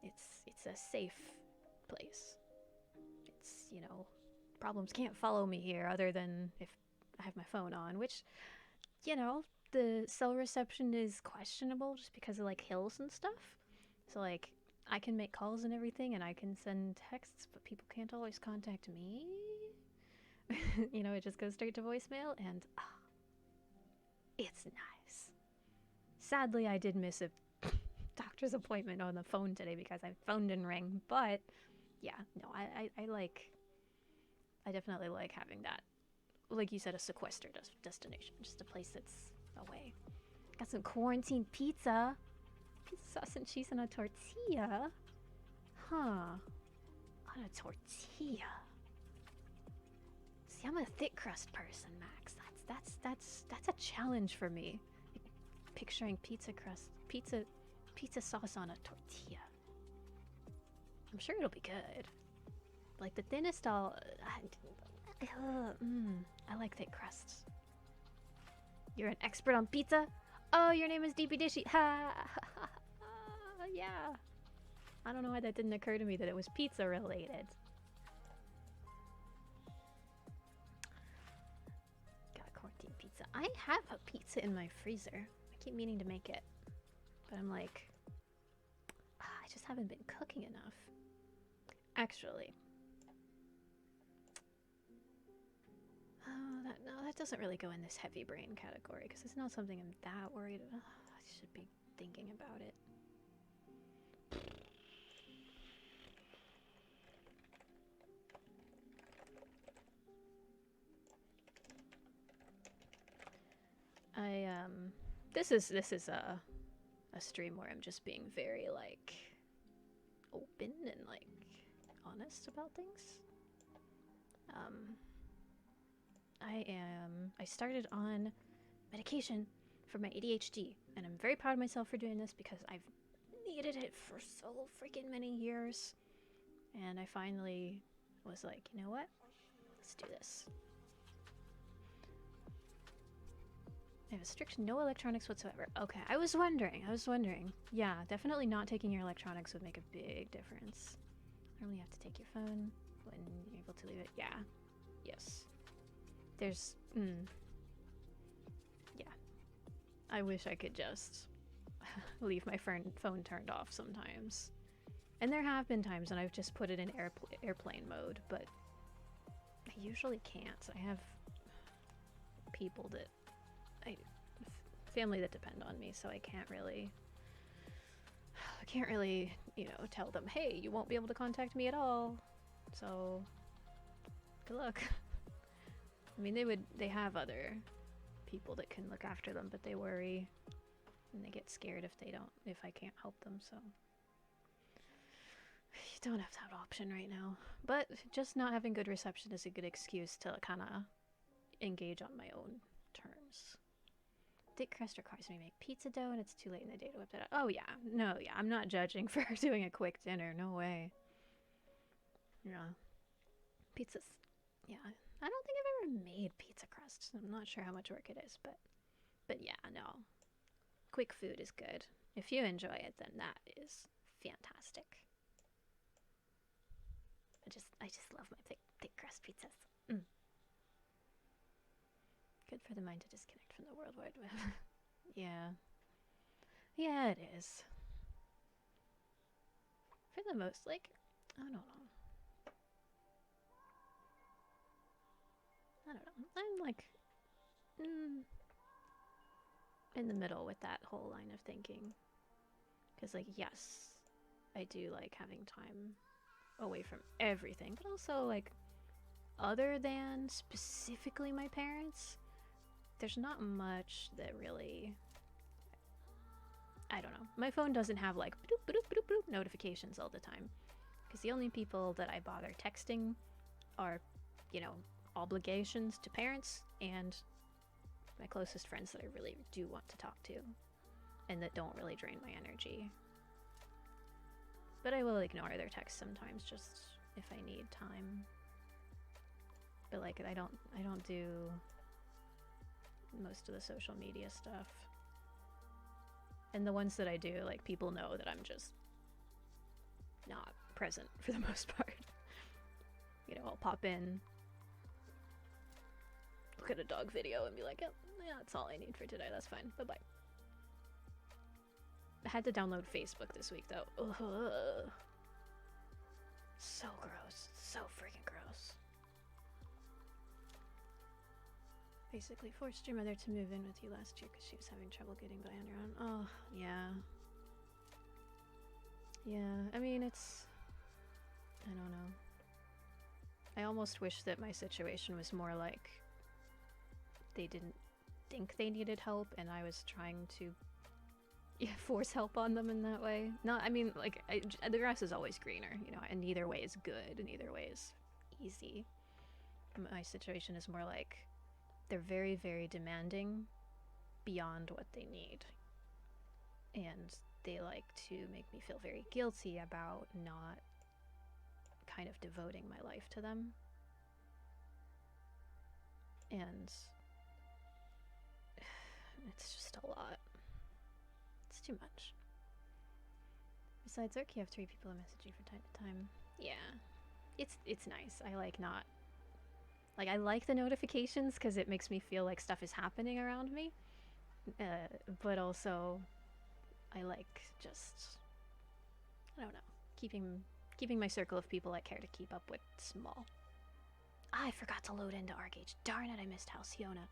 It's a safe place. It's, you know, problems can't follow me here other than if I have my phone on, which, you know, the cell reception is questionable just because of like hills and stuff. So like I can make calls and everything and I can send texts, but people can't always contact me. You know, it just goes straight to voicemail and it's nice. Sadly, I did miss a doctor's appointment on the phone today because my phone didn't ring. But yeah, no, I definitely like having that. Like you said, a sequestered destination, just a place that's away. Got some quarantine pizza. Pizza sauce and cheese on a tortilla. Huh. On a tortilla. See, I'm a thick crust person, Max. That's a challenge for me. Picturing pizza crust, pizza sauce on a tortilla. I'm sure it'll be good. Like the thinnest, I like thick crusts. You're an expert on pizza? Oh, your name is Deepy Dishy. Ha! Yeah. I don't know why that didn't occur to me that it was pizza related. Got a quarantine pizza. I have a pizza in my freezer. I keep meaning to make it. But I'm like, I just haven't been cooking enough. Actually. Oh, that doesn't really go in this heavy brain category because it's not something I'm that worried about. I should be thinking about it. This is a stream where I'm just being very like open and like honest about things. I started on medication for my ADHD, and I'm very proud of myself for doing this because I've needed it for so freaking many years. And I finally was like, you know what? Let's do this. I have a strict no electronics whatsoever. Okay, I was wondering. Yeah, definitely not taking your electronics would make a big difference. Normally you have to take your phone when you're able to leave it. Yeah. Yes. There's... Yeah. I wish I could just leave my phone turned off sometimes. And there have been times when I've just put it in airplane mode, but I usually can't. I have people that... family that depend on me, so I can't really, you know, tell them, hey, you won't be able to contact me at all. So, good luck. I mean, they have other people that can look after them, but they worry and they get scared if I can't help them, so. You don't have that option right now. But just not having good reception is a good excuse to kind of engage on my own terms. Thick crust requires me to make pizza dough and it's too late in the day to whip that out. Oh yeah, no, yeah, I'm not judging for doing a quick dinner, no way. Yeah. Pizzas. Yeah, I don't think I've ever made pizza crust. I'm not sure how much work it is, but yeah, no. Quick food is good. If you enjoy it, then that is fantastic. I just love my thick crust pizzas. Good for the mind to disconnect from the World Wide Web. Yeah. Yeah, it is. For the most, like, I don't know. I'm like, in the middle with that whole line of thinking. Because, like, yes, I do like having time away from everything, but also, like, other than specifically my parents, there's not much that really, I don't know. My phone doesn't have like bloop, bloop, bloop, bloop notifications all the time. Because the only people that I bother texting are, you know, obligations to parents and my closest friends that I really do want to talk to and that don't really drain my energy. But I will ignore their texts sometimes just if I need time. But like I don't do most of the social media stuff. And the ones that I do, like, people know that I'm just not present for the most part. You know, I'll pop in, look at a dog video and be like, oh, yeah, that's all I need for today, that's fine, bye-bye. I had to download Facebook this week, though. Ugh. So gross. So freaking gross. Basically forced your mother to move in with you last year because she was having trouble getting by on her own. Oh, yeah. Yeah, I mean, it's... I don't know. I almost wish that my situation was more like they didn't think they needed help and I was trying to force help on them in that way. Not, I mean, like, the grass is always greener, you know, and neither way is good and neither way is easy. My situation is more like they're very, very demanding beyond what they need. And they like to make me feel very guilty about not kind of devoting my life to them. And it's just a lot. It's too much. Besides, Ark, you have 3 people who message you from time to time. Yeah. It's nice. I like not... Like, I like the notifications because it makes me feel like stuff is happening around me. But also, I like just... I don't know. Keeping my circle of people I care to keep up with small. I forgot to load into Arcage. Darn it, I missed Halcyona.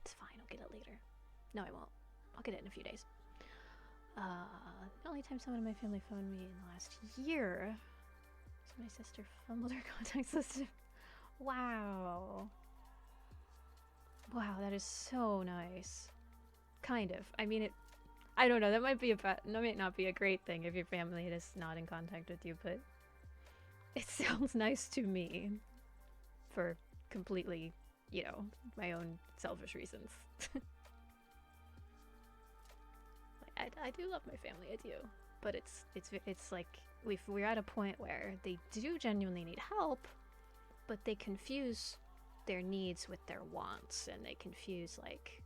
It's fine, I'll get it later. No, I won't. I'll get it in a few days. The only time someone in my family phoned me in the last year was my sister fumbled her contacts list. Wow. Wow, that is so nice. Kind of. I mean, I don't know, that might not be a great thing if your family is not in contact with you, but it sounds nice to me for completely, you know, my own selfish reasons. I do love my family, I do, but it's like we're at a point where they do genuinely need help, but they confuse their needs with their wants, and they confuse, like,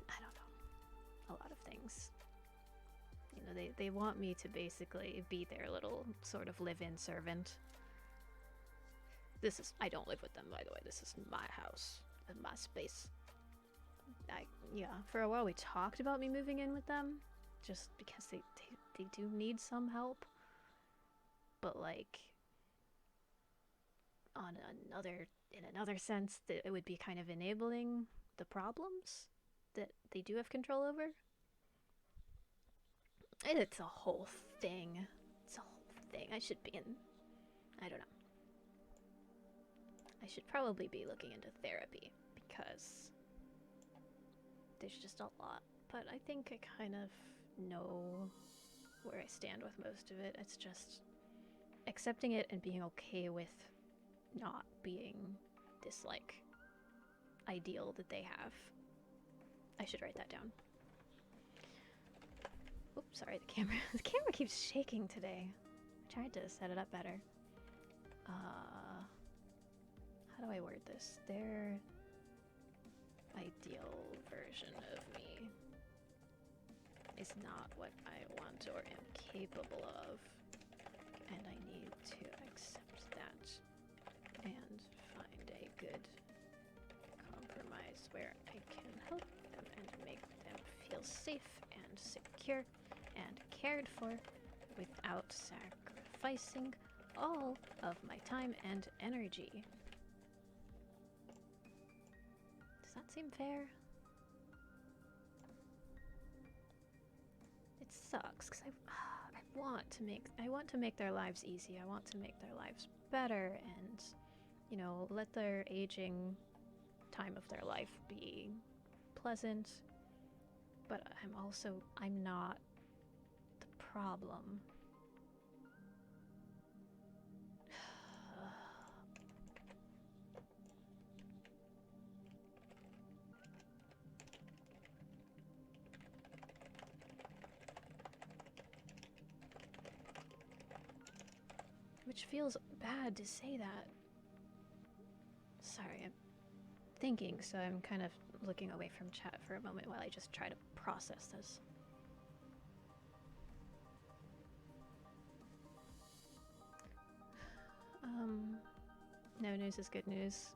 I don't know, a lot of things. You know, they want me to basically be their little sort of live-in servant. I don't live with them, by the way. This is my house and my space. Yeah, for a while we talked about me moving in with them, just because they do need some help. But, like, in another sense, that it would be kind of enabling the problems that they do have control over. It's a whole thing. It's a whole thing. I should be in... I don't know. I should probably be looking into therapy, because there's just a lot. But I think I kind of know where I stand with most of it. It's just accepting it and being okay with not being this, like, ideal that they have. I should write that down. Oops, sorry, the camera keeps shaking today. I tried to set it up better. How do I word this? Their ideal version of me is not what I want or am capable of, and I need to accept that and find a good compromise where I can help them and make them feel safe and secure and cared for without sacrificing all of my time and energy. Does that seem fair? It sucks because I want to make their lives easy. I want to make their lives better, and, you know, let their aging time of their life be pleasant. But I'm not the problem. Which feels bad to say that. Sorry, I'm thinking, so I'm kind of looking away from chat for a moment while I just try to process this. No news is good news.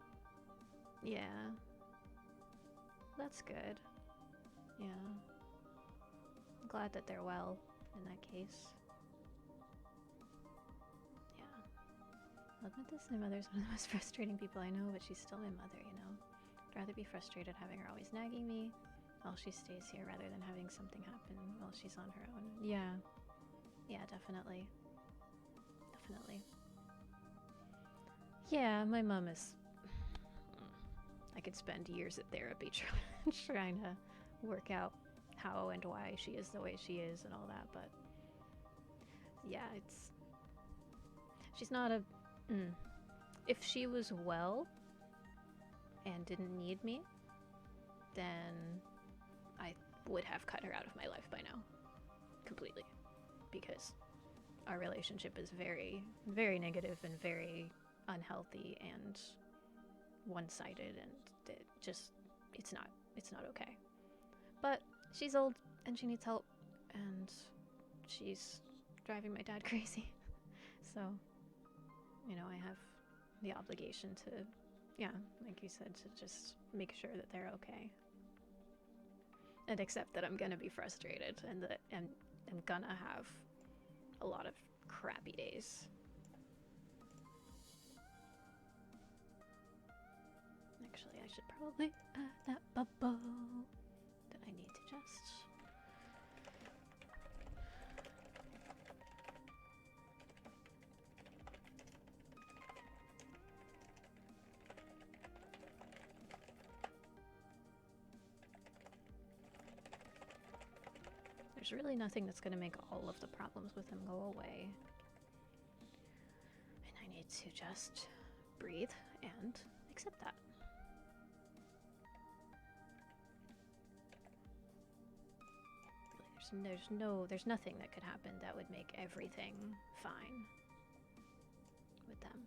Yeah. That's good. Yeah. I'm glad that they're well in that case. Yeah. I'll admit this, my mother's one of the most frustrating people I know, but she's still my mother, you know? I'd rather be frustrated having her always nagging me while she stays here rather than having something happen while she's on her own. Yeah. Yeah, definitely. Definitely. Yeah, my mom is... I could spend years at therapy trying to work out how and why she is the way she is and all that, but... Yeah, it's... She's not a... If she was well and didn't need me, then I would have cut her out of my life by now. Completely. Because our relationship is very, very negative and very unhealthy and one-sided, and it's not okay. But she's old and she needs help, and she's driving my dad crazy. So, you know, I have the obligation to, yeah, like you said, to just make sure that they're okay. And accept that I'm gonna be frustrated and that I'm gonna have a lot of crappy days. Actually, I should probably add that bubble that I need to just... There's really nothing that's going to make all of the problems with him go away. And I need to just breathe and accept that. Really, there's nothing that could happen that would make everything fine with them.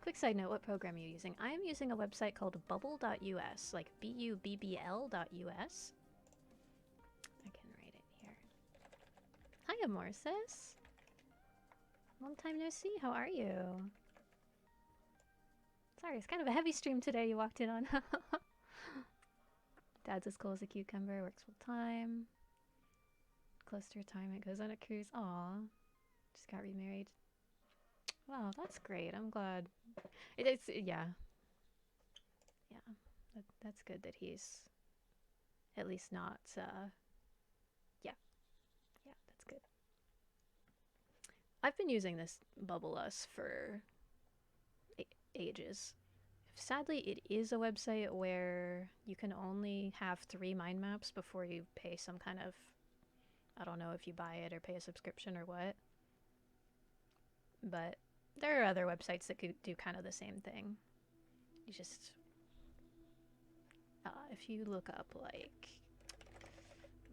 Quick side note, what program are you using? I am using a website called bubble.us, like bubbl.us. I can write it here. Hiya, Morsis. Long time no see, how are you? Sorry, it's kind of a heavy stream today you walked in on. Dad's as cool as a cucumber, works full time. Close to retirement, goes on a cruise. Aw, just got remarried. Wow, that's great. I'm glad. It's yeah. Yeah, that's good that he's at least not, yeah. Yeah, that's good. I've been using this Bubble Us for ages. Sadly, it is a website where you can only have 3 mind maps before you pay some kind of, I don't know if you buy it or pay a subscription or what. But there are other websites that could do kind of the same thing. You just, if you look up like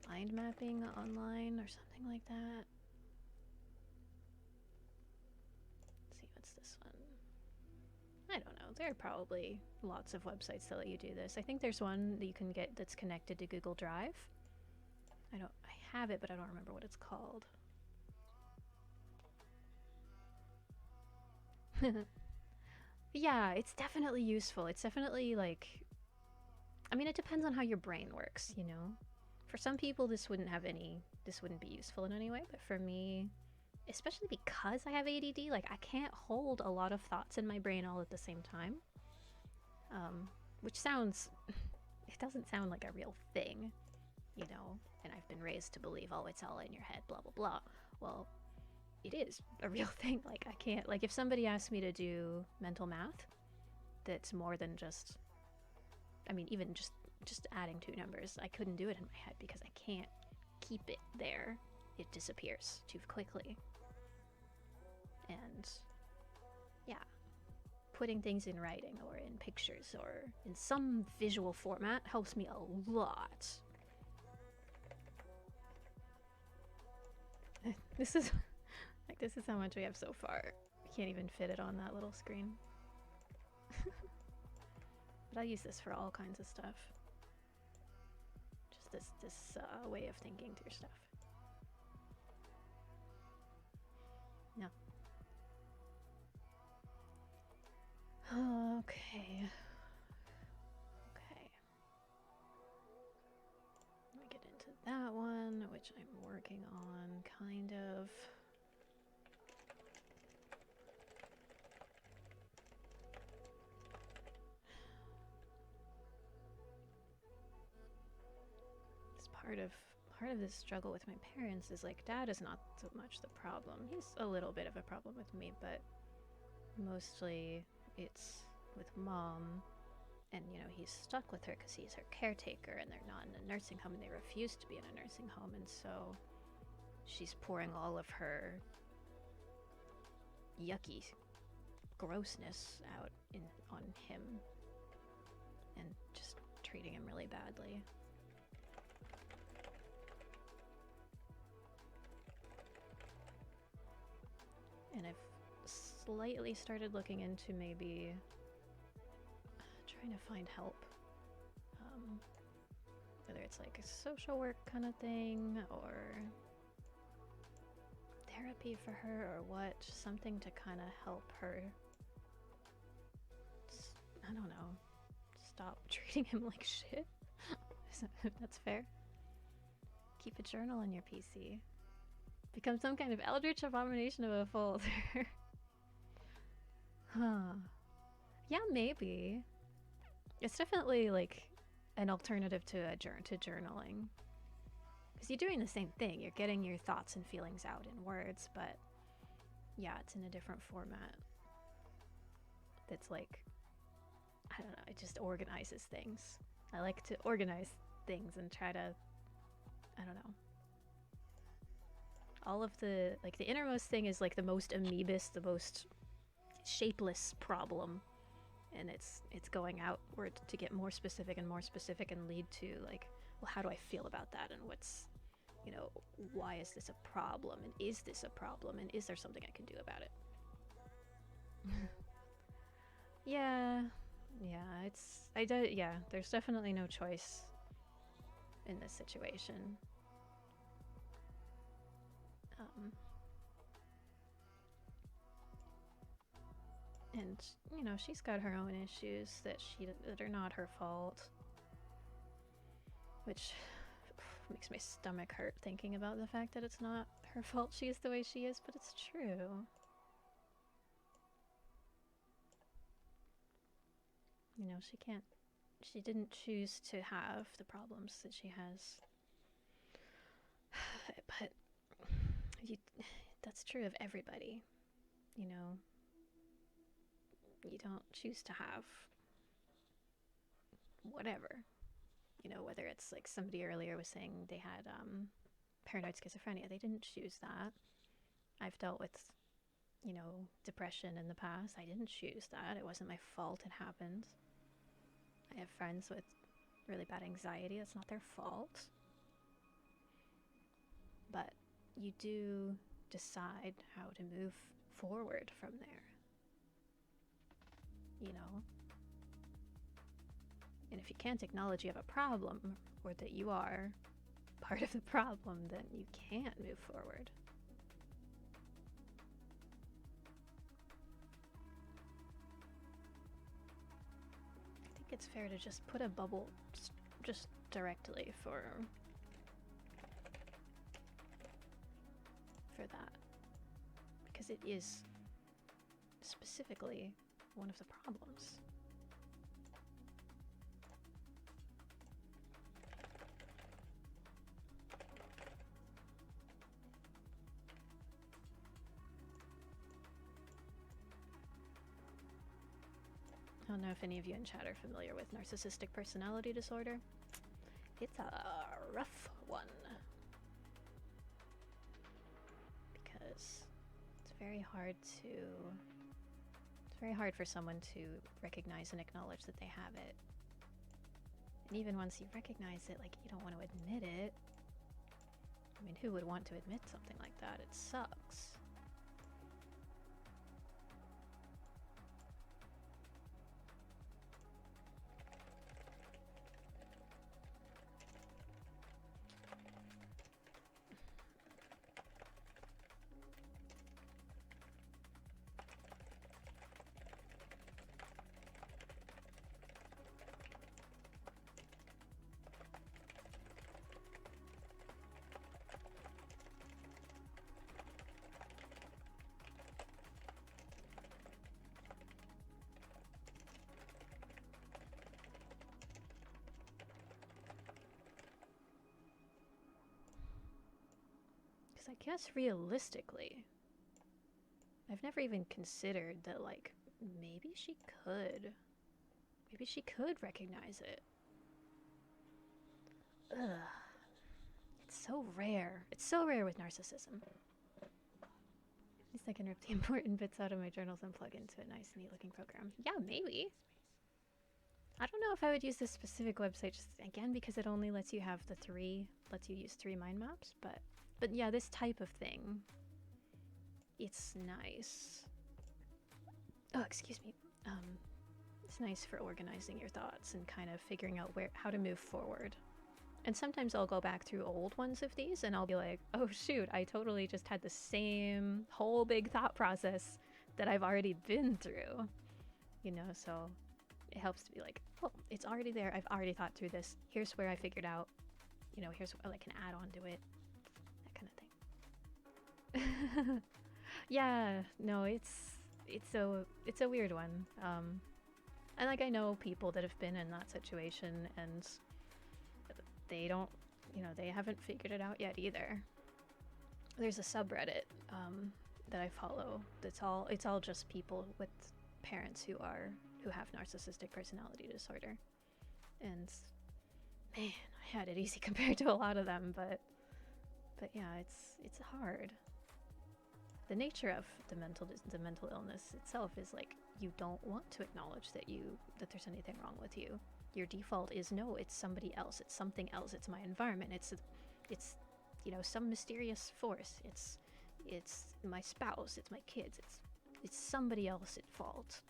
mind mapping online or something like that. Let's see, what's this one? I don't know. There are probably lots of websites that let you do this. I think there's one that you can get that's connected to Google Drive. I have it, but I don't remember what it's called. Yeah, it's definitely useful. It's definitely like, I mean, it depends on how your brain works, you know? For some people, this wouldn't be useful in any way, but for me, especially because I have ADD, like I can't hold a lot of thoughts in my brain all at the same time. Which sounds, it doesn't sound like a real thing, you know? And I've been raised to believe, oh, it's all in your head, blah, blah, blah. Well, it is a real thing. Like I can't, like if somebody asked me to do mental math that's more than just, I mean, even just adding 2 numbers, I couldn't do it in my head because I can't keep it there. It disappears too quickly. And yeah, putting things in writing or in pictures or in some visual format helps me a lot. This is how much we have so far. I can't even fit it on that little screen. But I'll use this for all kinds of stuff. Just this way of thinking through stuff. No. Okay. Okay. Let me get into that one. discretion, which I'm working on, kind of. It's part of this struggle with my parents is like, Dad is not so much the problem. He's a little bit of a problem with me, but mostly it's with Mom. And, you know, he's stuck with her because he's her caretaker and they're not in a nursing home and they refuse to be in a nursing home. And so she's pouring all of her yucky grossness out on him and just treating him really badly. And I've slightly started looking into maybe trying to find help. Whether it's like a social work kind of thing or therapy for her or what, just something to kind of help her, I don't know, stop treating him like shit. That's fair. Keep a journal on your PC. Become some kind of eldritch abomination of a folder. Huh. Yeah, maybe. It's definitely like an alternative to journaling. Because you're doing the same thing. You're getting your thoughts and feelings out in words, but yeah, it's in a different format. That's like, I don't know, it just organizes things. I like to organize things and try to, I don't know. All of the, like the innermost thing is like the most amoebus, the most shapeless problem. And it's going outward to get more specific and lead to like, well, how do I feel about that? And what's, you know, why is this a problem? And is this a problem? And is there something I can do about it? Yeah, there's definitely no choice in this situation. And, you know, she's got her own issues that are not her fault. Which makes my stomach hurt thinking about the fact that it's not her fault she is the way she is, but it's true. You know, she didn't choose to have the problems that she has. But that's true of everybody, you know. You don't choose to have whatever. You know, whether it's like somebody earlier was saying they had paranoid schizophrenia. They didn't choose that. I've dealt with, you know, depression in the past. I didn't choose that. It wasn't my fault it happened. I have friends with really bad anxiety. That's not their fault. But you do decide how to move forward from there. You know? And if you can't acknowledge you have a problem, or that you are part of the problem, then you can't move forward. I think it's fair to just put a bubble just directly for that. Because it is specifically one of the problems. I don't know if any of you in chat are familiar with narcissistic personality disorder. It's a rough one. Because it's very hard for someone to recognize and acknowledge that they have it. And even once you recognize it, like, you don't want to admit it. I mean, who would want to admit something like that? It sucks. I guess realistically, I've never even considered that, like, maybe she could. Maybe she could recognize it. Ugh. It's so rare. It's so rare with narcissism. At least I can rip the important bits out of my journals and plug into a nice, neat-looking program. Yeah, maybe. I don't know if I would use this specific website, just again because it only lets you have lets you use 3 mind maps, but yeah, this type of thing, it's nice. Oh, excuse me. It's nice for organizing your thoughts and kind of figuring out how to move forward. And sometimes I'll go back through old ones of these and I'll be like, oh shoot, I totally just had the same whole big thought process that I've already been through. You know, so it helps to be like, oh, it's already there. I've already thought through this. Here's where I figured out, you know, here's what I can add on to it. That kind of thing. Yeah, no, it's a weird one. And like I know people that have been in that situation and they don't, you know, they haven't figured it out yet either. There's a subreddit that I follow it's all just people with parents who have narcissistic personality disorder. And man, I had it easy compared to a lot of them, but yeah, it's hard. The nature of the mental illness itself is like you don't want to acknowledge that there's anything wrong with you. Your default is no, it's somebody else, it's something else, it's my environment, it's you know, some mysterious force, it's my spouse, it's my kids, it's somebody else at fault.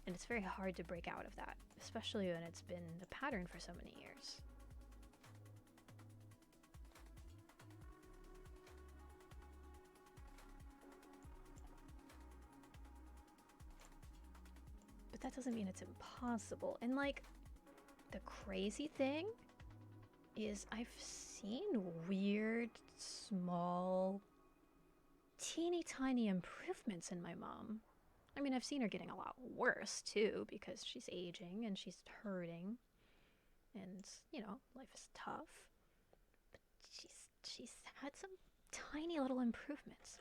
And it's very hard to break out of that, especially when it's been a pattern for so many years. But that doesn't mean it's impossible. And like, the crazy thing is I've seen weird, small, teeny tiny improvements in my mom. I mean, I've seen her getting a lot worse too, because she's aging and she's hurting. And, you know, life is tough. But she's had some tiny little improvements.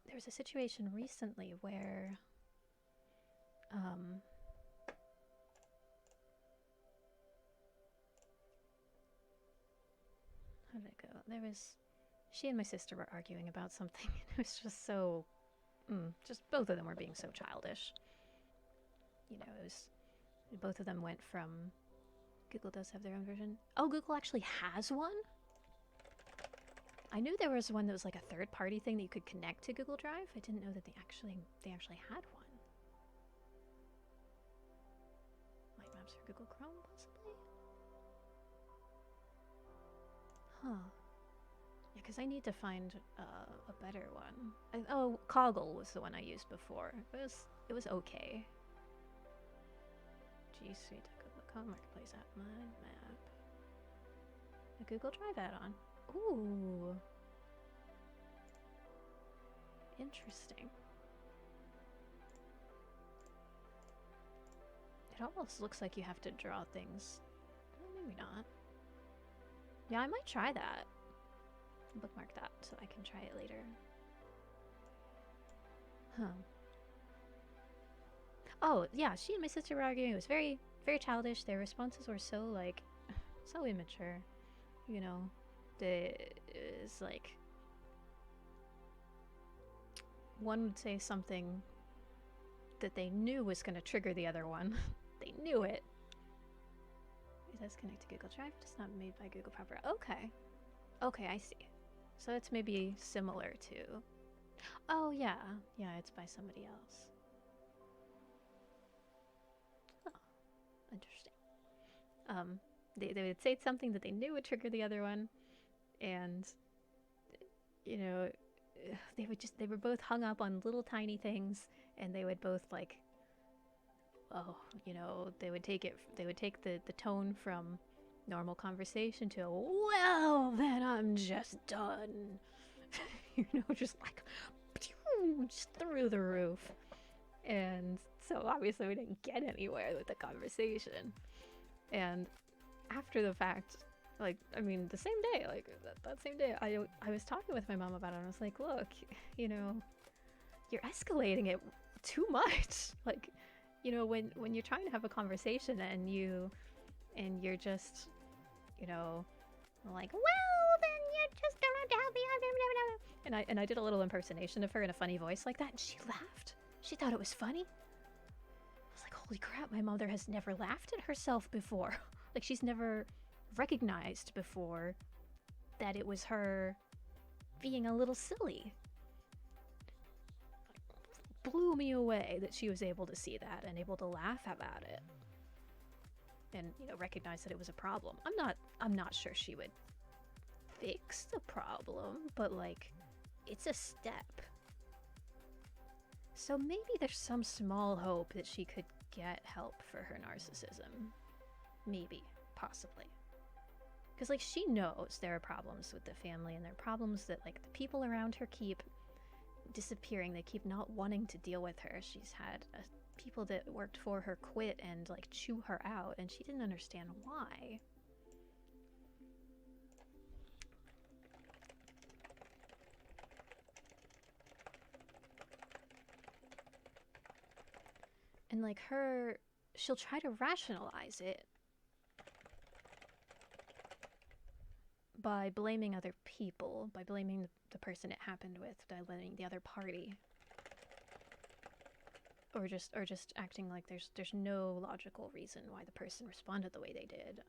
There was a situation recently where, how did it go? She and my sister were arguing about something, and it was just so, just both of them were being so childish. You know, both of them went from, Google does have their own version. Oh, Google actually has one? I knew there was one that was like a third-party thing that you could connect to Google Drive. I didn't know that they actually had one. Light maps for Google Chrome, possibly? Huh. Yeah, because I need to find a better one. Oh, Coggle was the one I used before. It was okay. G Suite, Google.com, Marketplace app, my map. A Google Drive add-on. Ooh. Interesting. It almost looks like you have to draw things. Well, maybe not. Yeah, I might try that. Bookmark that so I can try it later. Huh. Oh, yeah, she and my sister were arguing. It was very, very childish. Their responses were so, like, so immature. You know, it's like, one would say something that they knew was going to trigger the other one. They knew it. It does connect to Google Drive, just not made by Google proper. Okay. Okay, I see. So it's maybe similar to... Oh, yeah. Yeah, it's by somebody else. Oh, interesting. They would say something that they knew would trigger the other one, and, you know, they were both hung up on little tiny things, and they would both, like, oh, you know, they would take the tone from normal conversation to, well, then I'm just done. You know, just like, just through the roof. And So obviously we didn't get anywhere with the conversation. And after the fact, like, I mean, the same day, like, that same day, I was talking with my mom about it, and I was like, look, you know, you're escalating it too much. Like, you know, when you're trying to have a conversation and you're just, you know, like, well, then you just don't have to help me. And I did a little impersonation of her in a funny voice like that, and she laughed. She thought it was funny. I was like, holy crap, my mother has never laughed at herself before. Like, she's never recognized before that it was her being a little silly. Blew me away that she was able to see that and able to laugh about it. And, you know, recognize that it was a problem. I'm not sure she would fix the problem, but like, it's a step. So maybe there's some small hope that she could get help for her narcissism. Maybe, possibly. Because, like, she knows there are problems with the family, and there are problems that, like, the people around her keep disappearing. They keep not wanting to deal with her. She's had people that worked for her quit and, like, chew her out, and she didn't understand why. And, like, she'll try to rationalize it by blaming other people, by blaming the person it happened with, by blaming the other party. Or just acting like there's no logical reason why the person responded the way they did.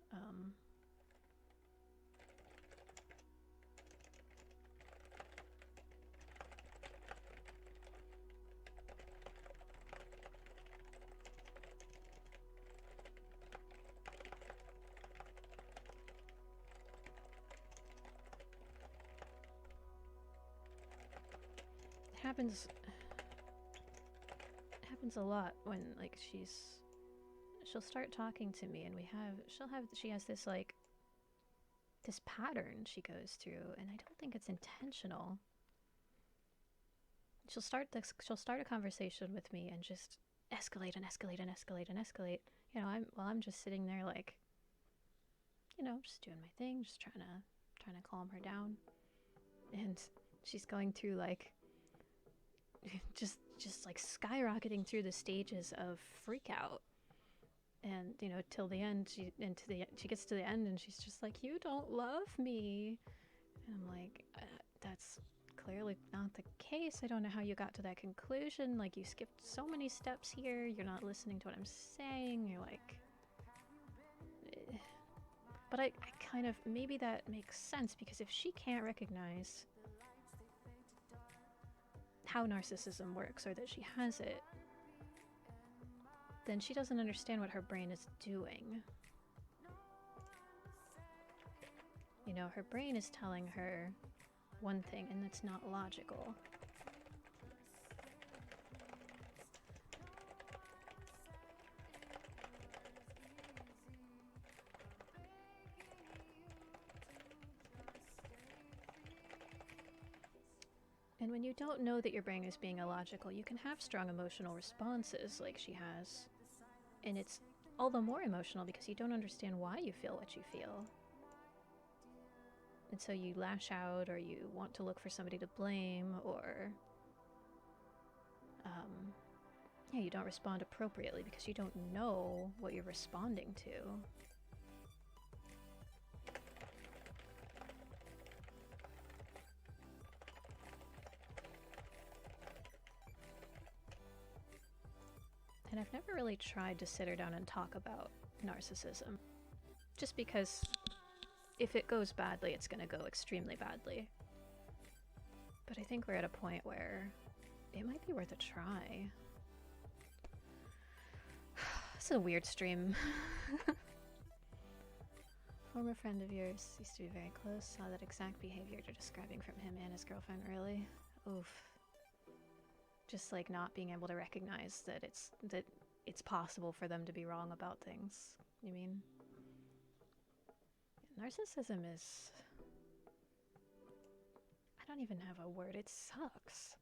It happens a lot when, like, she'll start talking to me, and she has this, like, this pattern she goes through, and I don't think it's intentional. She'll start a conversation with me and just escalate and escalate and escalate and escalate. You know, I'm just sitting there, like, you know, just doing my thing, just trying to calm her down. And she's going through, like, just like skyrocketing through the stages of freak out. And, you know, till the end, she gets to the end and she's just like, you don't love me. And I'm like, that's clearly not the case. I don't know how you got to that conclusion. Like, you skipped so many steps here. You're not listening to what I'm saying. You're like, but I kind of, maybe that makes sense, because if she can't recognize how narcissism works, or that she has it, then she doesn't understand what her brain is doing. You know, her brain is telling her one thing, and it's not logical. And when you don't know that your brain is being illogical, you can have strong emotional responses like she has. And it's all the more emotional because you don't understand why you feel what you feel. And so you lash out, or you want to look for somebody to blame, or yeah, you don't respond appropriately because you don't know what you're responding to. And I've never really tried to sit her down and talk about narcissism. Just because if it goes badly, it's going to go extremely badly. But I think we're at a point where it might be worth a try. This is a weird stream. Former friend of yours used to be very close. Saw that exact behavior you're describing from him and his girlfriend early. Oof. Just like not being able to recognize that it's possible for them to be wrong about things. You mean? Narcissism is... I don't even have a word. It sucks.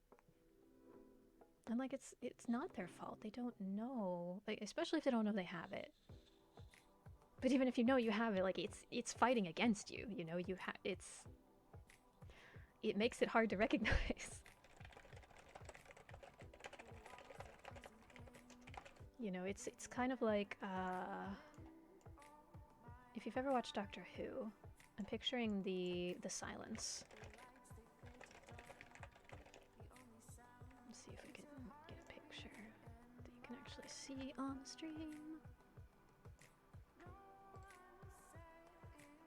And like it's not their fault. They don't know. Like especially if they don't know they have it. But even if you know you have it, like it's fighting against you, you know, it makes it hard to recognize. You know, it's kind of like if you've ever watched Doctor Who, I'm picturing the silence. Let's see if we can get a picture that you can actually see on the stream.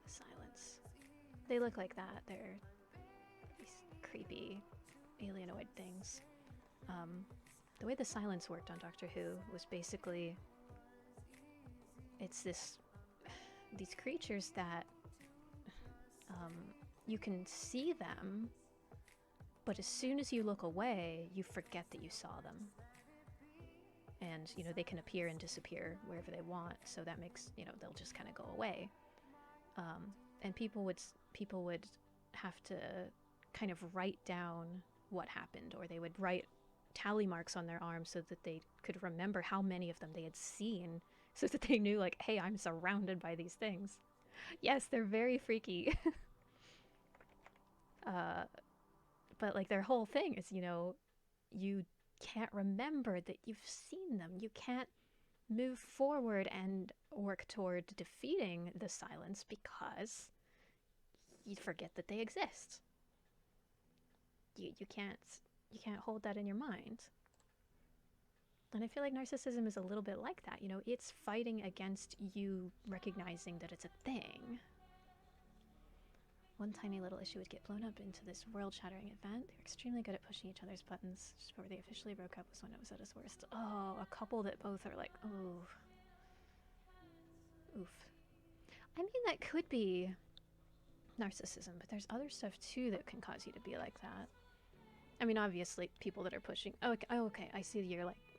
The silence. They look like that. They're these creepy alienoid things. The way the silence worked on Doctor Who was basically it's these creatures that you can see them, but as soon as you look away, you forget that you saw them. And, you know, they can appear and disappear wherever they want, so that makes, you know, they'll just kind of go away. And people would have to kind of write down what happened, or they would write tally marks on their arms so that they could remember how many of them they had seen, so that they knew, like, hey, I'm surrounded by these things. Yes, they're very freaky. But like their whole thing is, you know, you can't remember that you've seen them. You can't move forward and work toward defeating the silence because you forget that they exist. You can't hold that in your mind. And I feel like narcissism is a little bit like that. You know, it's fighting against you recognizing that it's a thing. One tiny little issue would get blown up into this world-shattering event. They're extremely good at pushing each other's buttons. Just before they officially broke up was when it was at its worst. Oh, a couple that both are like, oh. Oof. I mean, that could be narcissism, but there's other stuff too that can cause you to be like that. I mean, obviously, people that are pushing... Oh, okay, I see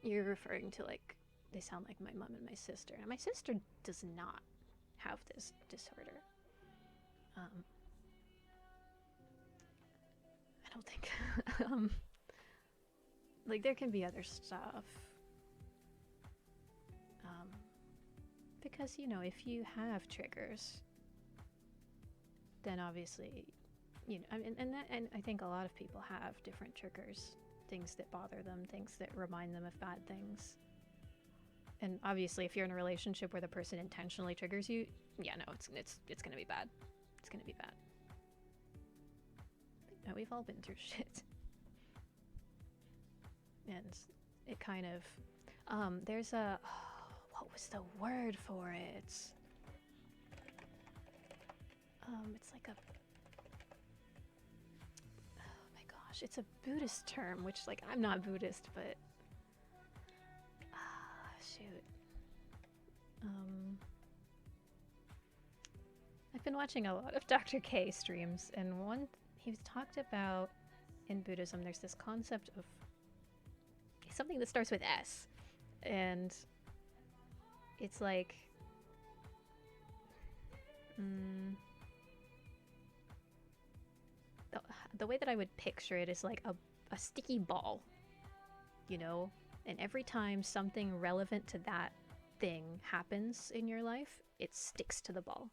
you're referring to, like, they sound like my mom and my sister. And my sister does not have this disorder. I don't think... like, there can be other stuff. Because, you know, if you have triggers, then obviously... You know, and I think a lot of people have different triggers, things that bother them, things that remind them of bad things. And obviously, if you're in a relationship where the person intentionally triggers you, yeah, no, it's gonna be bad. It's gonna be bad. But no, we've all been through shit, and it kind of there's a what was the word for it? It's like a it's a Buddhist term, which, like, I'm not Buddhist, but shoot. I've been watching a lot of Dr. K streams, and he's talked about in Buddhism, there's this concept of something that starts with S, and it's like the way that I would picture it is like a sticky ball, you know? And every time something relevant to that thing happens in your life, it sticks to the ball.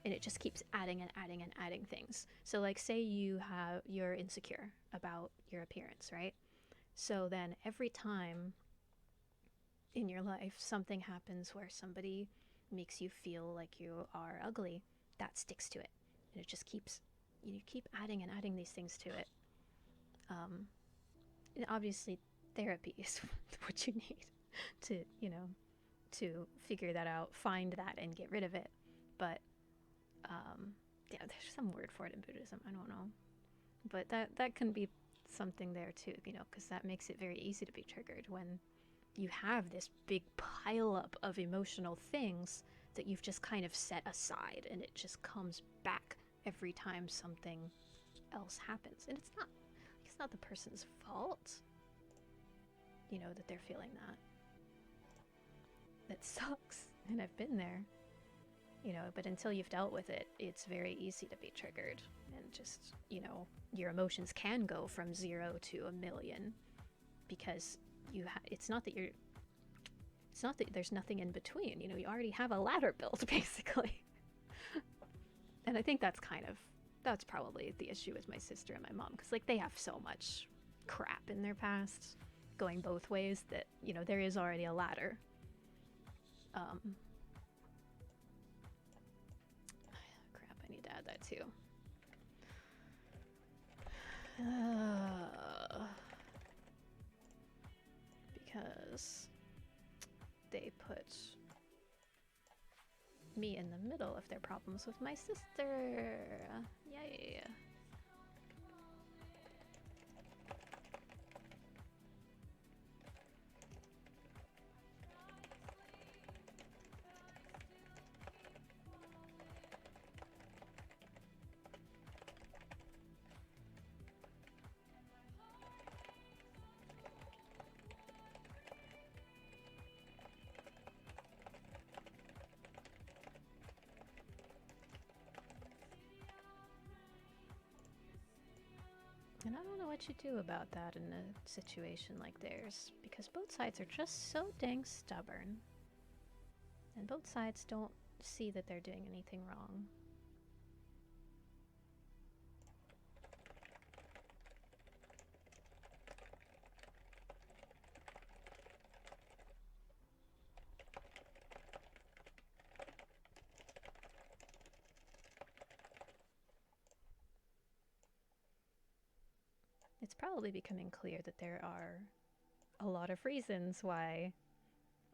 And it just keeps adding and adding and adding things. So like, say you're insecure about your appearance, right? So then every time in your life something happens where somebody makes you feel like you are ugly, that sticks to it. And it just keeps... You keep adding and adding these things to it. And obviously, therapy is what you need to, you know, to figure that out, find that, and get rid of it. But, yeah, there's some word for it in Buddhism. I don't know. But that can be something there, too, you know, because that makes it very easy to be triggered when you have this big pileup of emotional things that you've just kind of set aside, and it just comes back every time something else happens. And it's not the person's fault, you know, that they're feeling that. That sucks, and I've been there, you know, but until you've dealt with it, it's very easy to be triggered, and just, you know, your emotions can go from 0 to 1,000,000 because it's not that you're, it's not that there's nothing in between. You know, you already have a ladder built, basically. And I think that's probably the issue with my sister and my mom, because like they have so much crap in their past going both ways that, you know, there is already a ladder. Crap, I need to add that too. Because they put me in the middle of their problems with my sister. Yay. And I don't know what you do about that in a situation like theirs, because both sides are just so dang stubborn. And both sides don't see that they're doing anything wrong. It's probably becoming clear that there are a lot of reasons why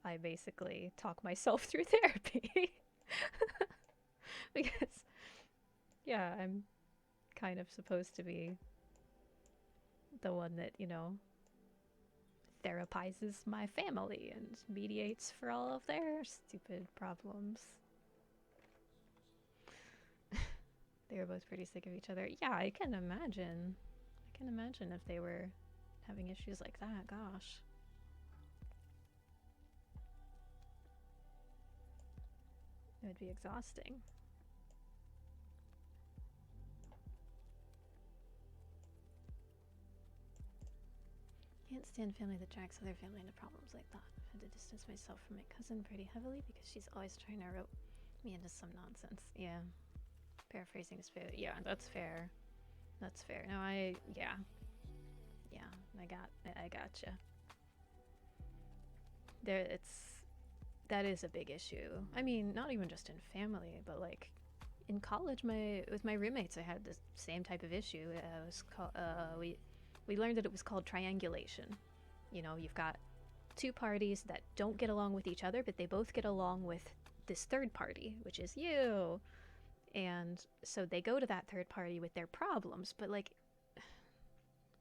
I basically talk myself through therapy. Because, yeah, I'm kind of supposed to be the one that, you know, therapizes my family and mediates for all of their stupid problems. They were both pretty sick of each other. Yeah, I can imagine. I can imagine if they were having issues like that, gosh. It would be exhausting. Can't stand family that drags other family into problems like that. I've had to distance myself from my cousin pretty heavily because she's always trying to rope me into some nonsense. Yeah. Paraphrasing is fair. Yeah, that's fair. That's fair. No, yeah. Yeah, I gotcha. That is a big issue. I mean, not even just in family, but like in college, with my roommates, I had the same type of issue. It was called, we learned that it was called triangulation. You know, you've got two parties that don't get along with each other, but they both get along with this third party, which is you. And so they go to that third party with their problems, but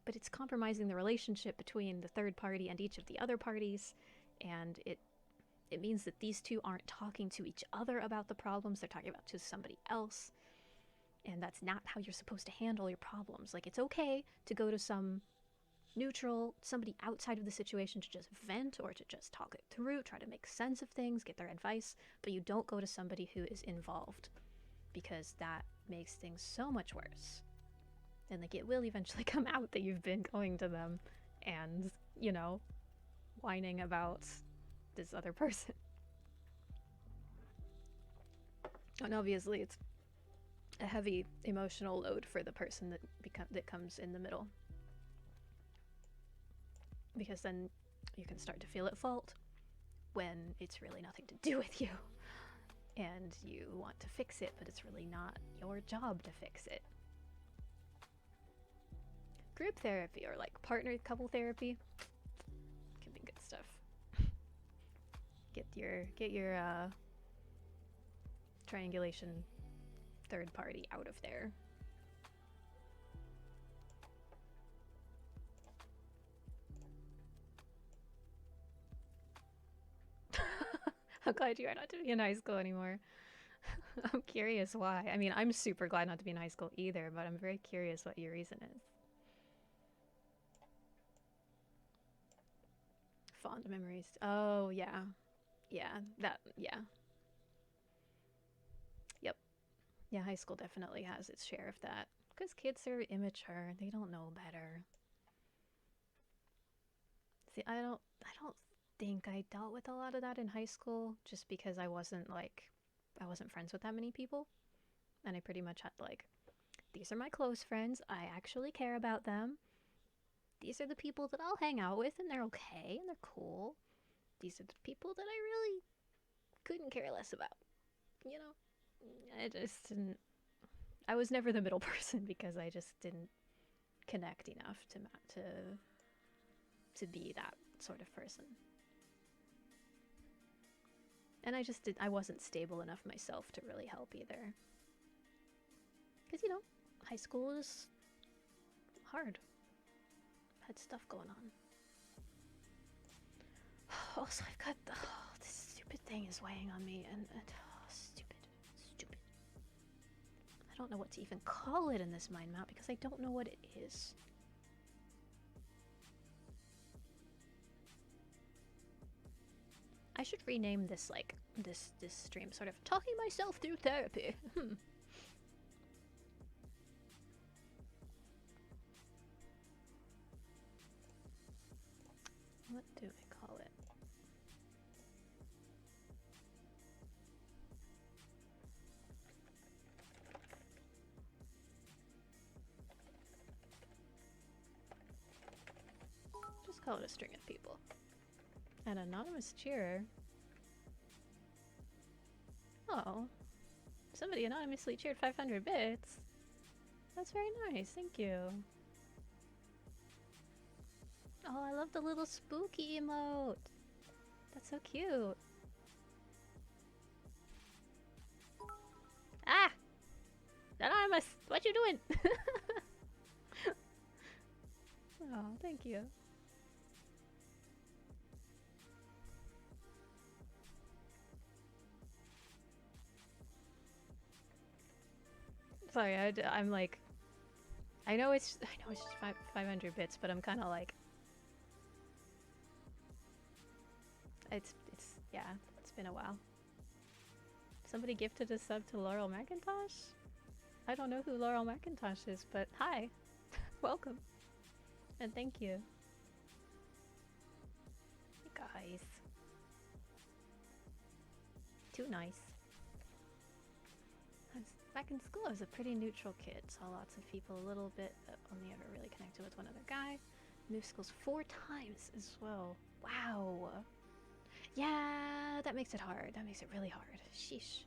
it's compromising the relationship between the third party and each of the other parties, and it means that these two aren't talking to each other about the problems, they're talking about to somebody else, and that's not how you're supposed to handle your problems. Like, it's okay to go to some neutral, somebody outside of the situation to just vent or to just talk it through, try to make sense of things, get their advice, but you don't go to somebody who is involved, because that makes things so much worse. And like, it will eventually come out that you've been going to them and, you know, whining about this other person. And obviously it's a heavy emotional load for the person that comes in the middle, because then you can start to feel at fault when it's really nothing to do with you, and you want to fix it, but it's really not your job to fix it. Group therapy or like partner couple therapy can be good stuff. Get your triangulation third party out of there. I'm glad you are not to be in high school anymore. I'm curious why. I mean, I'm super glad not to be in high school either, but I'm very curious what your reason is. Fond memories. Oh, yeah. Yeah, yeah. Yep. Yeah, high school definitely has its share of that. Because kids are immature, they don't know better. See, I don't think I dealt with a lot of that in high school just because I wasn't friends with that many people. And I pretty much had like, these are my close friends. I actually care about them. These are the people that I'll hang out with and they're okay and they're cool. These are the people that I really couldn't care less about. You know? I just didn't. I was never the middle person because I just didn't connect enough to be that sort of person. And I wasn't stable enough myself to really help either. Because, high school is hard. Had stuff going on. Also, I've got this stupid thing is weighing on me, and stupid. I don't know what to even call it in this mind map because I don't know what it is. I should rename this this stream sort of talking myself through therapy. What do I call it? Just call it a string of people. An anonymous cheerer. Oh, somebody anonymously cheered 500 bits. That's very nice, thank you. Oh, I love the little spooky emote. That's so cute. Ah! Anonymous! What you doing? Oh, thank you. Sorry, I'm like, I know it's just 500 bits, but I'm kind of like, yeah, it's been a while. Somebody gifted a sub to Laurel McIntosh? I don't know who Laurel McIntosh is, but hi, welcome, and thank you. You guys, too nice. Back in school, I was a pretty neutral kid. Saw lots of people a little bit, but only ever really connected with one other guy. Moved schools 4 times as well. Wow. Yeah, that makes it hard. That makes it really hard. Sheesh.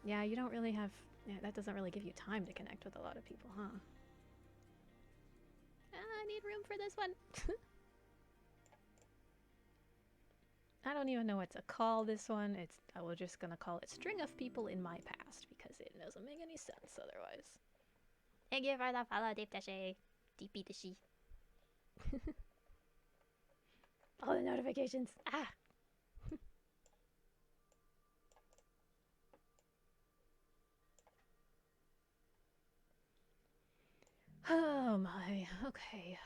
Yeah, you don't really have... Yeah, that doesn't really give you time to connect with a lot of people, huh? I need room for this one. I don't even know what to call this one. I was just gonna call it String of People in My Past because it doesn't make any sense otherwise. Thank you for the follow, Deep Dashi. Deepy Dashi. All the notifications. Ah! Oh my. Okay.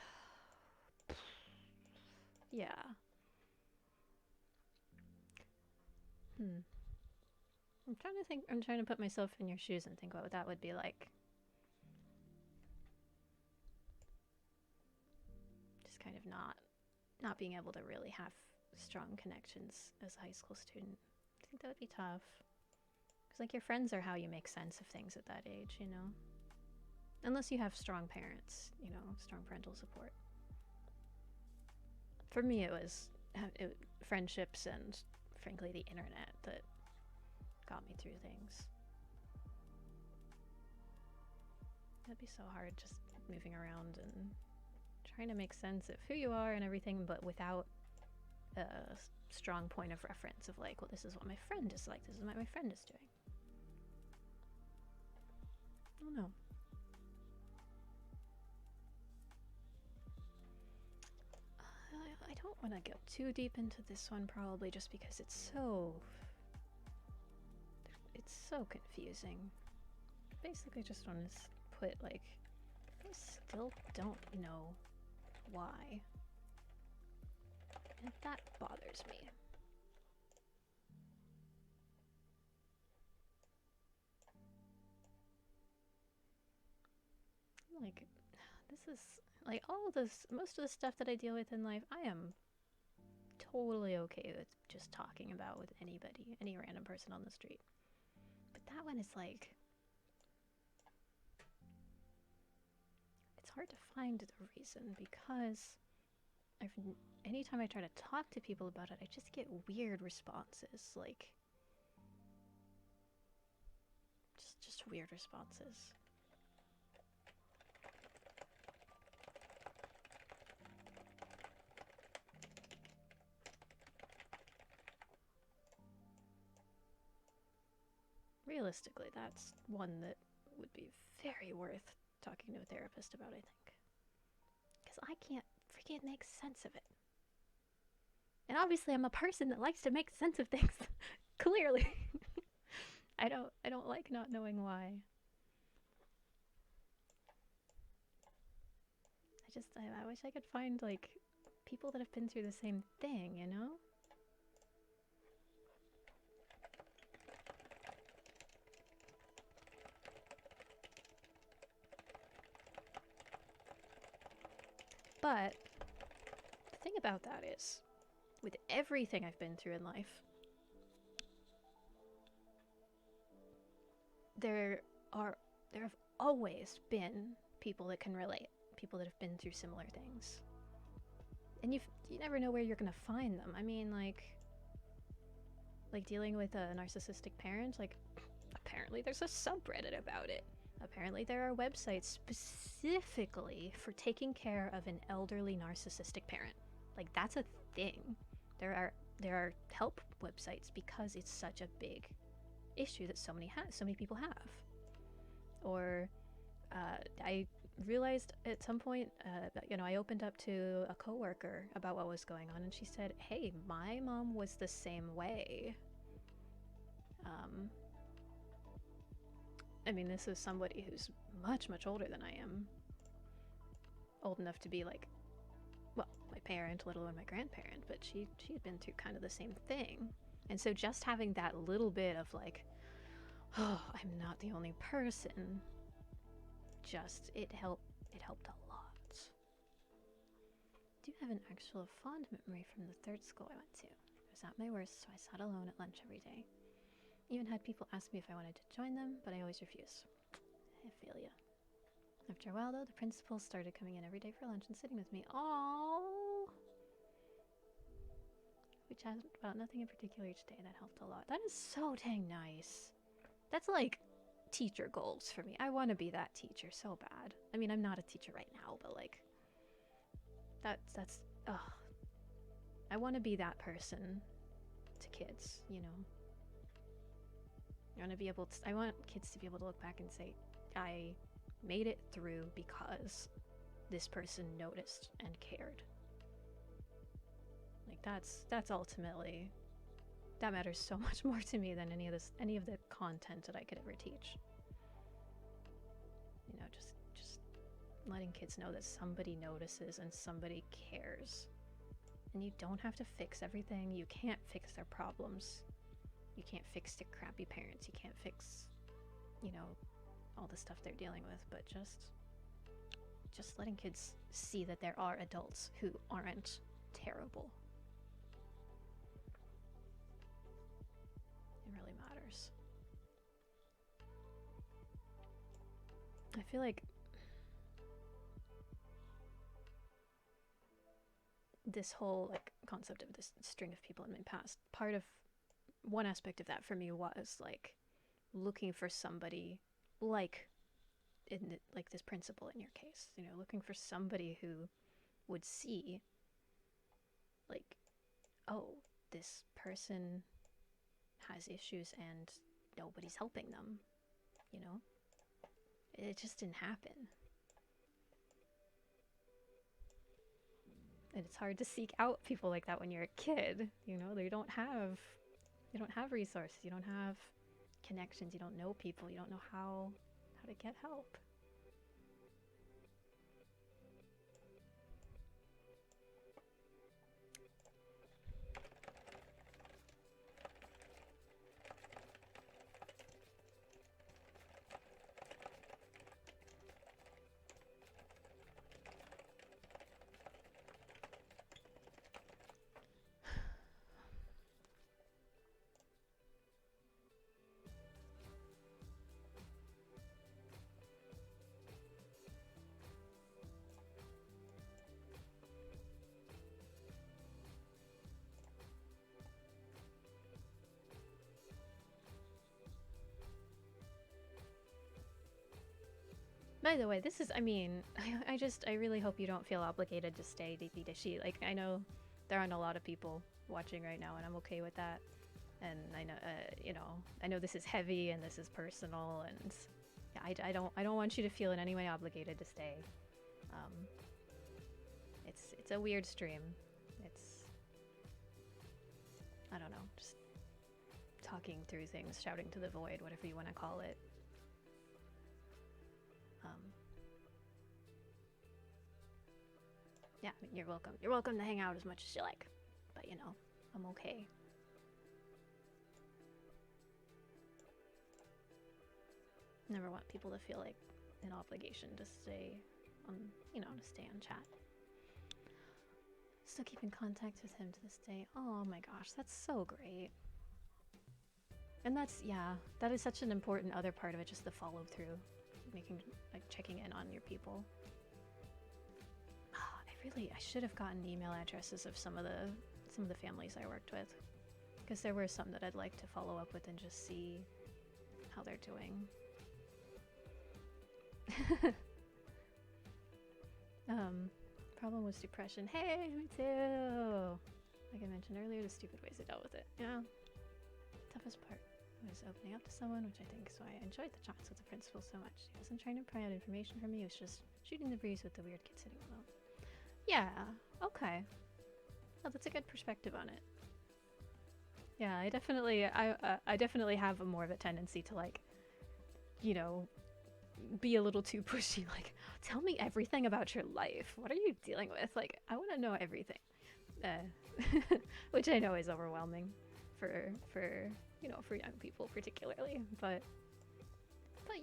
Yeah. I'm trying to put myself in your shoes and think what that would be like. Just kind of not being able to really have strong connections as a high school student. I think that would be tough. Because, like, your friends are how you make sense of things at that age, you know? Unless you have strong parents, you know, strong parental support. For me, it was friendships and, frankly, the internet that got me through things. That'd be so hard just moving around and trying to make sense of who you are and everything, but without a strong point of reference of like, well, this is what my friend is like, this is what my friend is doing. I don't know. I don't want to go too deep into this one probably just because it's so confusing. Basically just want to put like, I still don't know why. And that bothers me. Like, this this is like all this, most of the stuff that I deal with in life, I am totally okay with just talking about with anybody, any random person on the street. But that one is like, it's hard to find the reason because anytime I try to talk to people about it, I just get weird responses, like just weird responses. Realistically, that's one that would be very worth talking to a therapist about, I think. Because I can't freaking make sense of it. And obviously I'm a person that likes to make sense of things. Clearly. I don't like not knowing why. I wish I could find like people that have been through the same thing, you know? But the thing about that is, with everything I've been through in life, there have always been people that can relate, people that have been through similar things. And you never know where you're gonna find them. I mean, like dealing with a narcissistic parent, like apparently there's a subreddit about it. Apparently there are websites specifically for taking care of an elderly narcissistic parent. Like that's a thing. There are help websites because it's such a big issue that so many people have. Or I realized at some point, I opened up to a coworker about what was going on, and she said, "Hey, my mom was the same way." I mean, this is somebody who's much, much older than I am. Old enough to be like, well, my parent, let alone my grandparent, but she had been through kind of the same thing. And so just having that little bit of like, oh, I'm not the only person, it helped a lot. I do have an actual fond memory from the third school I went to. I was at my worst, so I sat alone at lunch every day. Even had people ask me if I wanted to join them, but I always refused. I feel ya. After a while, though, the principal started coming in every day for lunch and sitting with me. Aww! We chatted about nothing in particular each day. That helped a lot. That is so dang nice. That's like teacher goals for me. I want to be that teacher so bad. I mean, I'm not a teacher right now, but like, that's I want to be that person to kids, you know? I want kids to be able to look back and say, I made it through because this person noticed and cared. Like that's ultimately, that matters so much more to me than any of the content that I could ever teach. You know, just letting kids know that somebody notices and somebody cares. And you don't have to fix everything. You can't fix their problems. You can't fix the crappy parents. You can't fix, all the stuff they're dealing with. But just letting kids see that there are adults who aren't terrible. It really matters. I feel like this whole concept of this string of people in my past, one aspect of that for me was looking for somebody like this principal in your case, looking for somebody who would see oh, this person has issues and nobody's helping them, it just didn't happen. And it's hard to seek out people like that when you're a kid. They don't have resources, you don't have connections, you don't know people, you don't know how to get help. By the way, this is, I mean, I really hope you don't feel obligated to stay deepy dishy. Like, I know there aren't a lot of people watching right now, and I'm okay with that. And I know, you know, I know this is heavy and this is personal, and yeah, I don't want you to feel in any way obligated to stay. It's a weird stream. It's, I don't know, just talking through things, shouting to the void, whatever you want to call it. Yeah, I mean, you're welcome. You're welcome to hang out as much as you like, but you know, I'm okay. Never want people to feel like an obligation to stay on, you know, to stay on chat. Still keep in contact with him to this day. Oh my gosh, that's so great. And that's, yeah, that is such an important other part of it, just the follow through, making, like, checking in on your people. I should have gotten email addresses of some of the families I worked with, because there were some that I'd like to follow up with and just see how they're doing. Problem was depression. Hey, me too. Like I mentioned earlier, the stupid ways I dealt with it. Yeah. Toughest part was opening up to someone, which I think is why I enjoyed the chats with the principal so much. He wasn't trying to pry out information from me, he was just shooting the breeze with the weird kid sitting alone. Yeah, okay. Oh, that's a good perspective on it. Yeah, I definitely have more of a tendency to, like, you know, be a little too pushy, like, tell me everything about your life. What are you dealing with? Like, I want to know everything. Which I know is overwhelming for you know, for young people particularly, but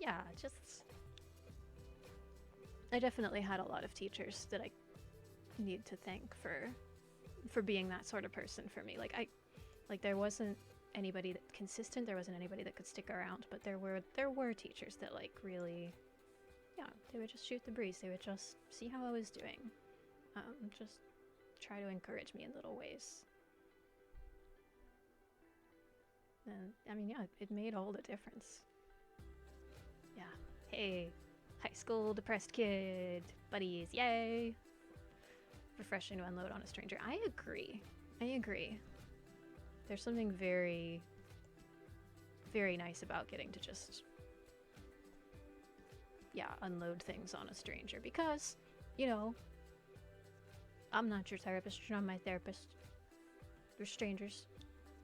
yeah, just I definitely had a lot of teachers that I need to thank for being that sort of person for me. Like there wasn't anybody that consistent, there wasn't anybody that could stick around, but there were teachers that, like, really, yeah, they would just shoot the breeze. They would just see how I was doing, just try to encourage me in little ways. And I mean, yeah, it made all the difference. Yeah. Hey, high school depressed kid buddies, yay. Refreshing to unload on a stranger. I agree. There's something very, very nice about getting to just, yeah, unload things on a stranger, because, you know, I'm not your therapist, you're not my therapist. We're strangers.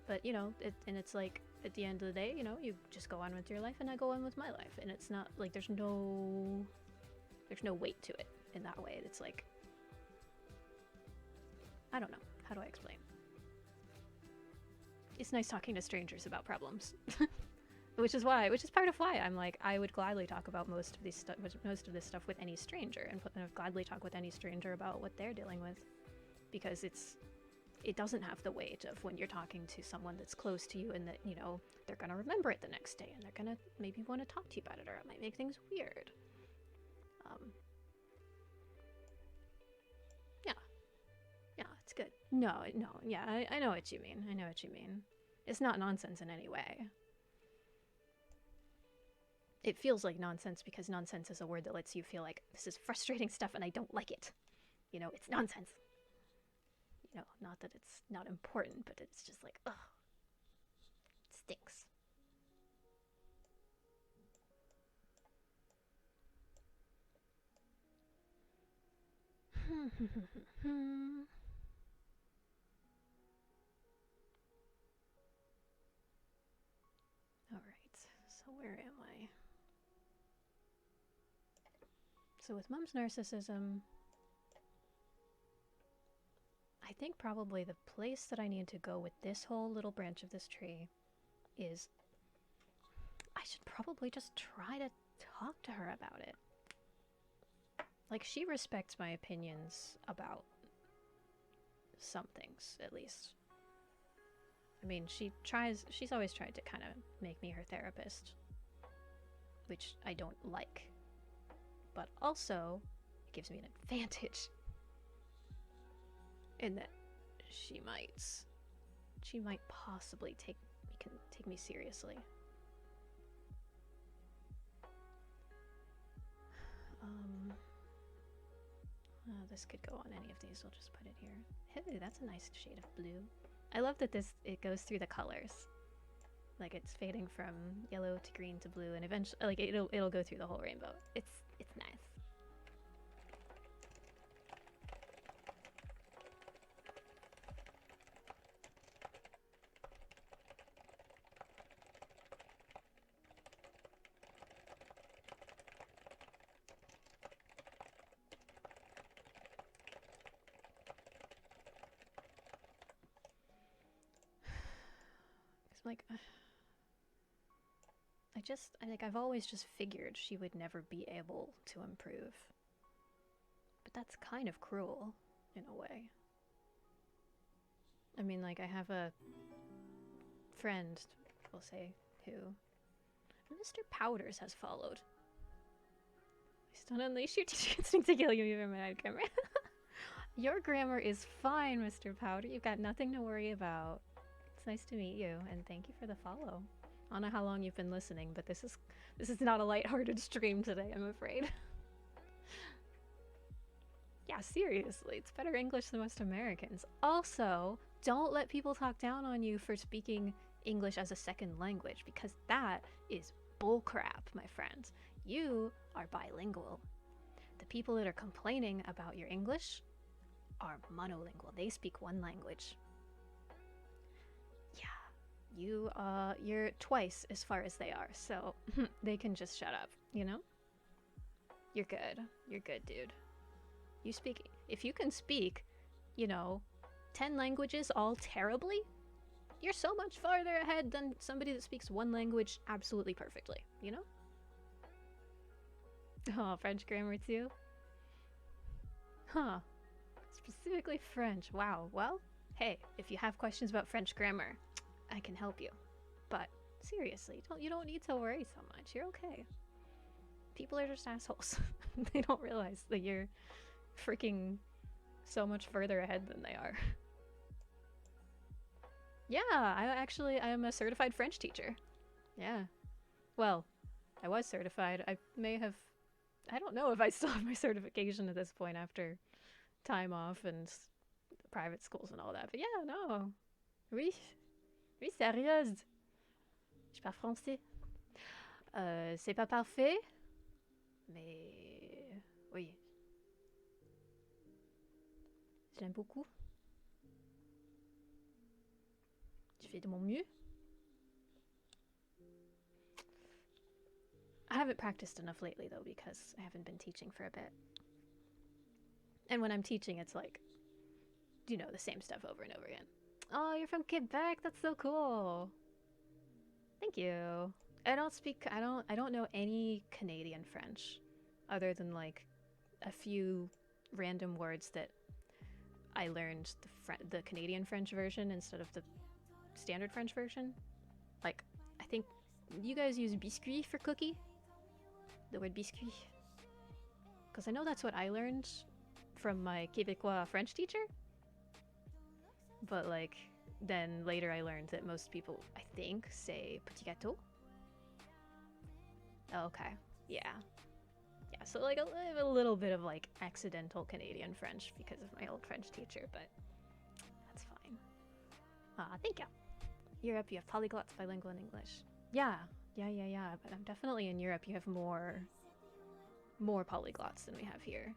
But, you know, it's like, at the end of the day, you know, you just go on with your life and I go on with my life. And it's not, like, there's no weight to it in that way. It's like, I don't know. How do I explain? It's nice talking to strangers about problems. which is part of why I'm like, I would gladly talk about most of this stuff with any stranger, and gladly talk with any stranger about what they're dealing with, because it doesn't have the weight of when you're talking to someone that's close to you, and that, you know, they're gonna remember it the next day and they're gonna maybe want to talk to you about it, or it might make things weird. Yeah, it's good. No, yeah, I know what you mean. It's not nonsense in any way. It feels like nonsense because nonsense is a word that lets you feel like, this is frustrating stuff and I don't like it. You know, it's nonsense. You know, not that it's not important, but it's just like, ugh. It stinks. Alright, so where am I? So with Mom's narcissism, I think probably the place that I need to go with this whole little branch of this tree is, I should probably just try to talk to her about it. Like, she respects my opinions about some things, at least. I mean, she's always tried to kind of make me her therapist, which I don't like. But also, it gives me an advantage in that she might possibly take me seriously. Oh, this could go on any of these. I'll just put it here. Hey, that's a nice shade of blue. I love that it goes through the colors. Like it's fading from yellow to green to blue, and eventually, like it'll go through the whole rainbow. It's nice. Like, I've always just figured she would never be able to improve. But that's kind of cruel, in a way. I mean, like, I have a friend, we'll say, who Mr. Powders has followed. Please don't unleash your teacher instinct to kill you even my grammar. Your grammar is fine, Mr. Powder. You've got nothing to worry about. It's nice to meet you, and thank you for the follow. I don't know how long you've been listening, but this is not a lighthearted stream today, I'm afraid. Yeah, seriously, it's better English than most Americans. Also, don't let people talk down on you for speaking English as a second language, because that is bullcrap, my friends. You are bilingual. The people that are complaining about your English are monolingual. They speak one language. You're twice as far as they are, so they can just shut up, you know? You're good. You're good, dude. If you can speak, 10 languages all terribly, you're so much farther ahead than somebody that speaks one language absolutely perfectly, you know? Oh, French grammar too? Huh. Specifically French. Wow. Well, hey, if you have questions about French grammar, I can help you. But seriously, you don't need to worry so much. You're okay. People are just assholes. They don't realize that you're freaking so much further ahead than they are. Yeah, I am a certified French teacher. Yeah. Well, I was certified. I don't know if I still have my certification at this point after time off and private schools and all that. But yeah, no. Oui. Oui, sérieuse. Je parle français. C'est pas parfait, mais oui. Je l'aime beaucoup. Je fais de mon mieux. I haven't practiced enough lately, though, because I haven't been teaching for a bit. And when I'm teaching, it's like, the same stuff over and over again. Oh, you're from Quebec. That's so cool. Thank you. I don't know any Canadian French other than like a few random words that I learned the Canadian French version instead of the standard French version. Like, I think you guys use biscuit for cookie? The word biscuit? Because I know that's what I learned from my Québécois French teacher. But like, then later I learned that most people, I think, say petit gâteau. Oh, okay. Yeah. Yeah, so like a little bit of like accidental Canadian French because of my old French teacher, but that's fine. Thank you. Europe, you have polyglots, bilingual, and English. Yeah. But I'm definitely in Europe. You have more polyglots than we have here.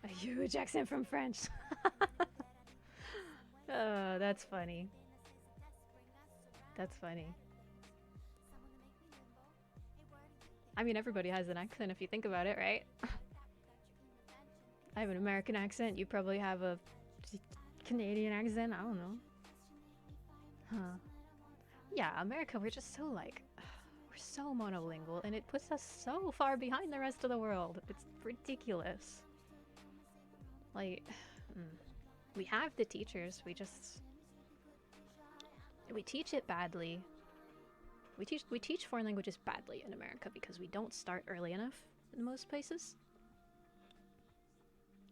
A huge accent from French. Oh, that's funny. That's funny. I mean, everybody has an accent if you think about it, right? I have an American accent. You probably have a Canadian accent. I don't know. Huh. Yeah, America, we're just so like, we're so monolingual, and it puts us so far behind the rest of the world. It's ridiculous. Like, we have the teachers, we teach it badly. We teach foreign languages badly in America because we don't start early enough in most places.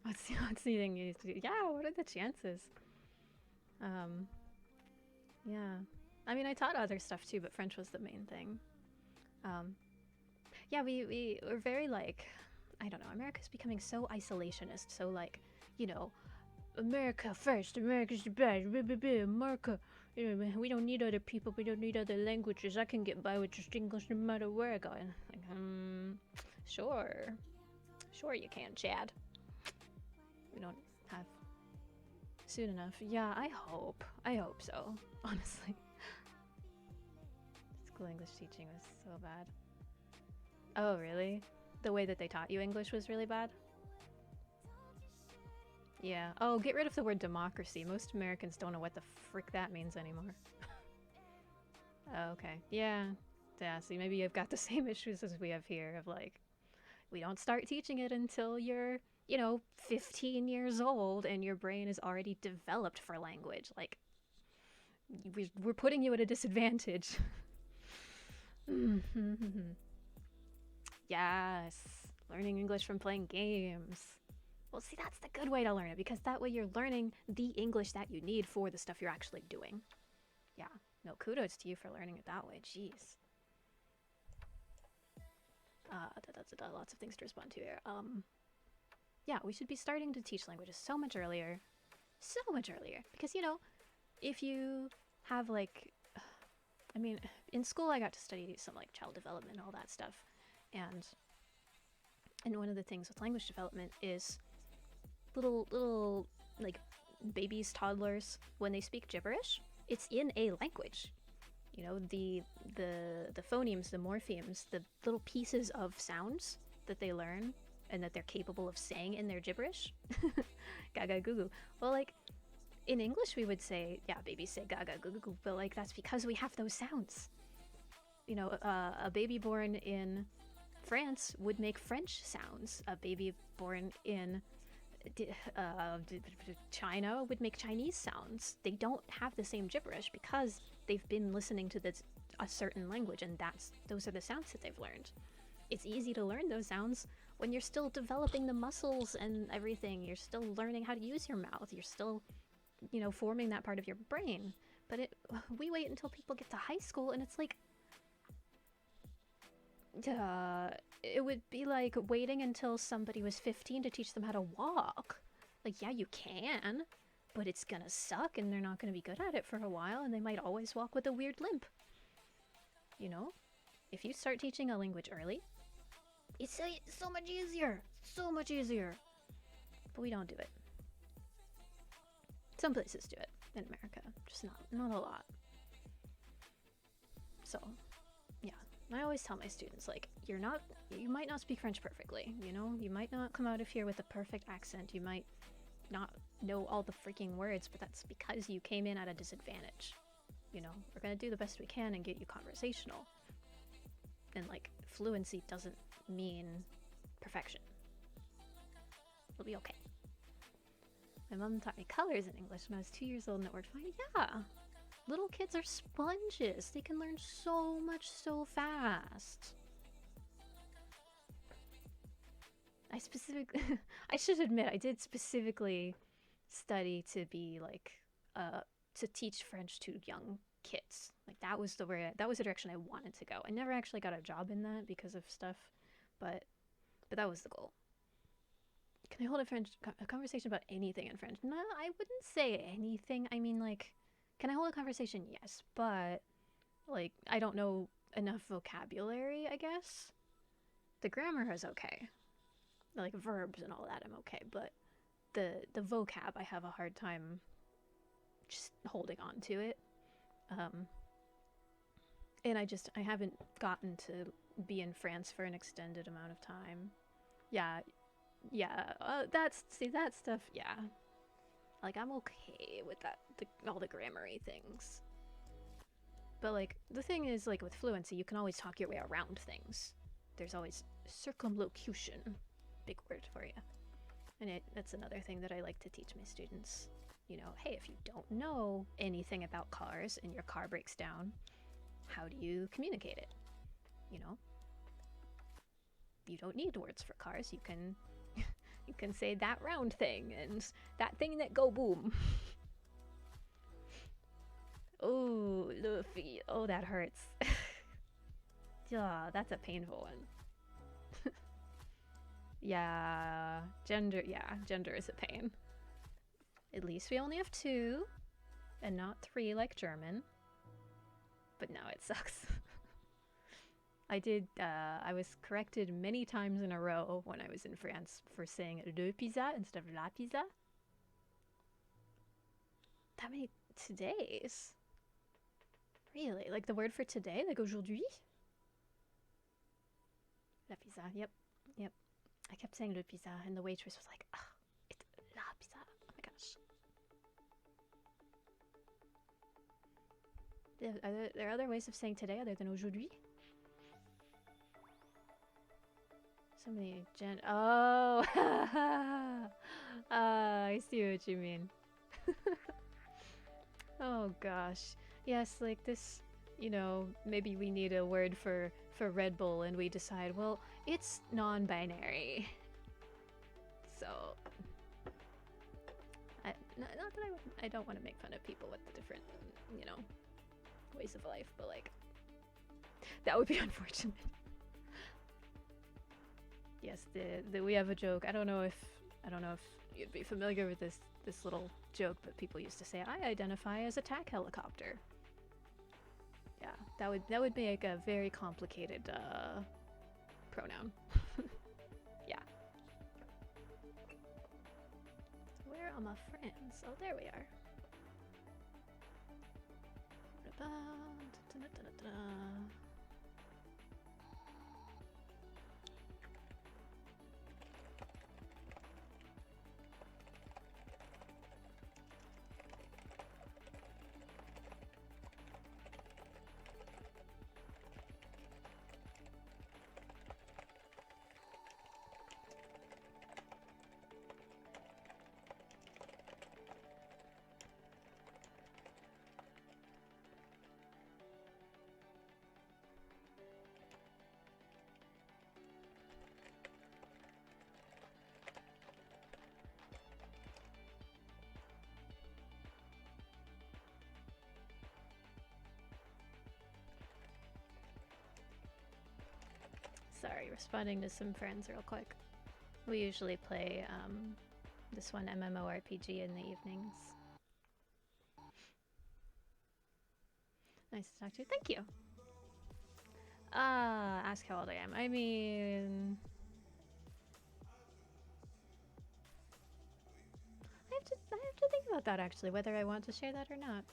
What's the thing you used to do? Yeah, what are the chances? Yeah. I mean, I taught other stuff too, but French was the main thing. Yeah, we're very like, I don't know, America's becoming so isolationist, so like, you know, America first, America's the best, America. We don't need other people, we don't need other languages. I can get by with just English no matter where I go. And like, sure. Sure you can, Chad. We don't have soon enough. Yeah, I hope. I hope so, honestly. School English teaching was so bad. Oh, really? The way that they taught you English was really bad? Yeah. Oh, get rid of the word democracy. Most Americans don't know what the frick that means anymore. Oh, okay. Yeah. Yeah, see, maybe you've got the same issues as we have here of like, we don't start teaching it until you're, 15 years old and your brain is already developed for language. Like, we're putting you at a disadvantage. Yes. Learning English from playing games. Well, see, that's the good way to learn it, because that way you're learning the English that you need for the stuff you're actually doing. Yeah. No, kudos to you for learning it that way. Jeez. Lots of things to respond to here. Yeah, we should be starting to teach languages so much earlier. So much earlier. Because, if you have, like... I mean, in school I got to study some, like, child development and all that stuff. And one of the things with language development is little like, babies, toddlers, when they speak gibberish, it's in a language. The phonemes, the morphemes, the little pieces of sounds that they learn and that they're capable of saying in their gibberish. Gaga goo goo. Well, like, in English we would say, yeah, babies say gaga goo goo goo, but like, that's because we have those sounds. A baby born in France would make French sounds. A baby born in China would make Chinese sounds. They don't have the same gibberish because they've been listening to a certain language, and those are the sounds that they've learned. It's easy to learn those sounds when you're still developing the muscles and everything. You're still learning how to use your mouth. You're still, forming that part of your brain. But we wait until people get to high school, and it's like, it would be like waiting until somebody was 15 to teach them how to walk. Like, yeah, you can, but it's gonna suck and they're not gonna be good at it for a while, and they might always walk with a weird limp. If you start teaching a language early, it's so much easier. So much easier. But we don't do it. Some places do it in America, just not a lot. So, yeah. I always tell my students, like, you might not speak French perfectly, you might not come out of here with a perfect accent, you might not know all the freaking words, but that's because you came in at a disadvantage. We're gonna do the best we can and get you conversational. And, like, fluency doesn't mean perfection. It'll be okay. My mom taught me colors in English when I was 2 years old and it worked fine. Yeah! Little kids are sponges. They can learn so much so fast. I should admit, I did specifically study to be like, to teach French to young kids. Like, that was the direction I wanted to go. I never actually got a job in that because of stuff, but that was the goal. Can I hold a conversation about anything in French? No, I wouldn't say anything. I mean, like, can I hold a conversation? Yes, but, like, I don't know enough vocabulary, I guess. The grammar is okay. Like, verbs and all that, I'm okay, but the vocab, I have a hard time just holding on to it. And I haven't gotten to be in France for an extended amount of time. Yeah, that stuff, yeah. Like, I'm okay with that, all the grammar-y things. But, like, the thing is, like, with fluency, you can always talk your way around things. There's always circumlocution. Big word for you. And that's another thing that I like to teach my students. Hey, if you don't know anything about cars and your car breaks down, how do you communicate it? You don't need words for cars. You can say that round thing and that thing that go boom. Oh, Luffy. Oh, that hurts. Yeah, that's a painful one. Yeah, gender is a pain. At least we only have 2 and not 3 like German. But no, it sucks. I was corrected many times in a row when I was in France for saying le pizza instead of la pizza. That many todays? Really? Like the word for today? Like aujourd'hui? La pizza, yep. I kept saying le pizza and the waitress was like, ah, it's la pizza. Oh my gosh. Are there other ways of saying today other than aujourd'hui? Somebody oh, I see what you mean. Oh gosh, yes, like this. You know, maybe we need a word for Red Bull, and we decide, well, it's non-binary. So, not that I don't want to make fun of people with the different, you know, ways of life, but like, that would be unfortunate. Yes, we have a joke. I don't know if you'd be familiar with this little joke, but people used to say, I identify as a TAC helicopter. Yeah, that would make a very complicated pronoun. Yeah. So where are my friends? Oh, there we are. Sorry, responding to some friends real quick. We usually play this one MMORPG in the evenings. Nice to talk to you. Thank you. Ask how old I am. I mean, I have to think about that actually, whether I want to share that or not.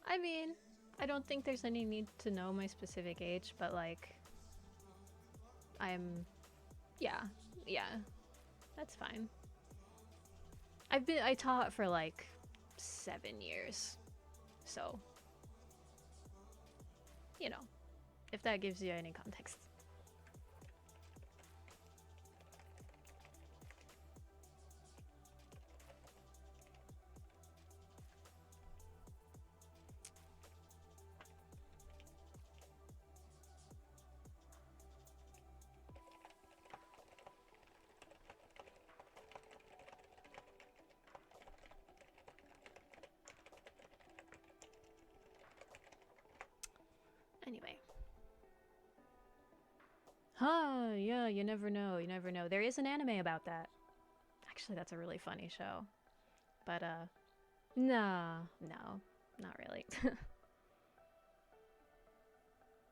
I mean, I don't think there's any need to know my specific age, but like, yeah, that's fine. I taught for like 7 years, so, you know, if that gives you any context. Anyway. Huh, yeah, you never know, you never know. There is an anime about that. Actually, that's a really funny show. But, no, not really.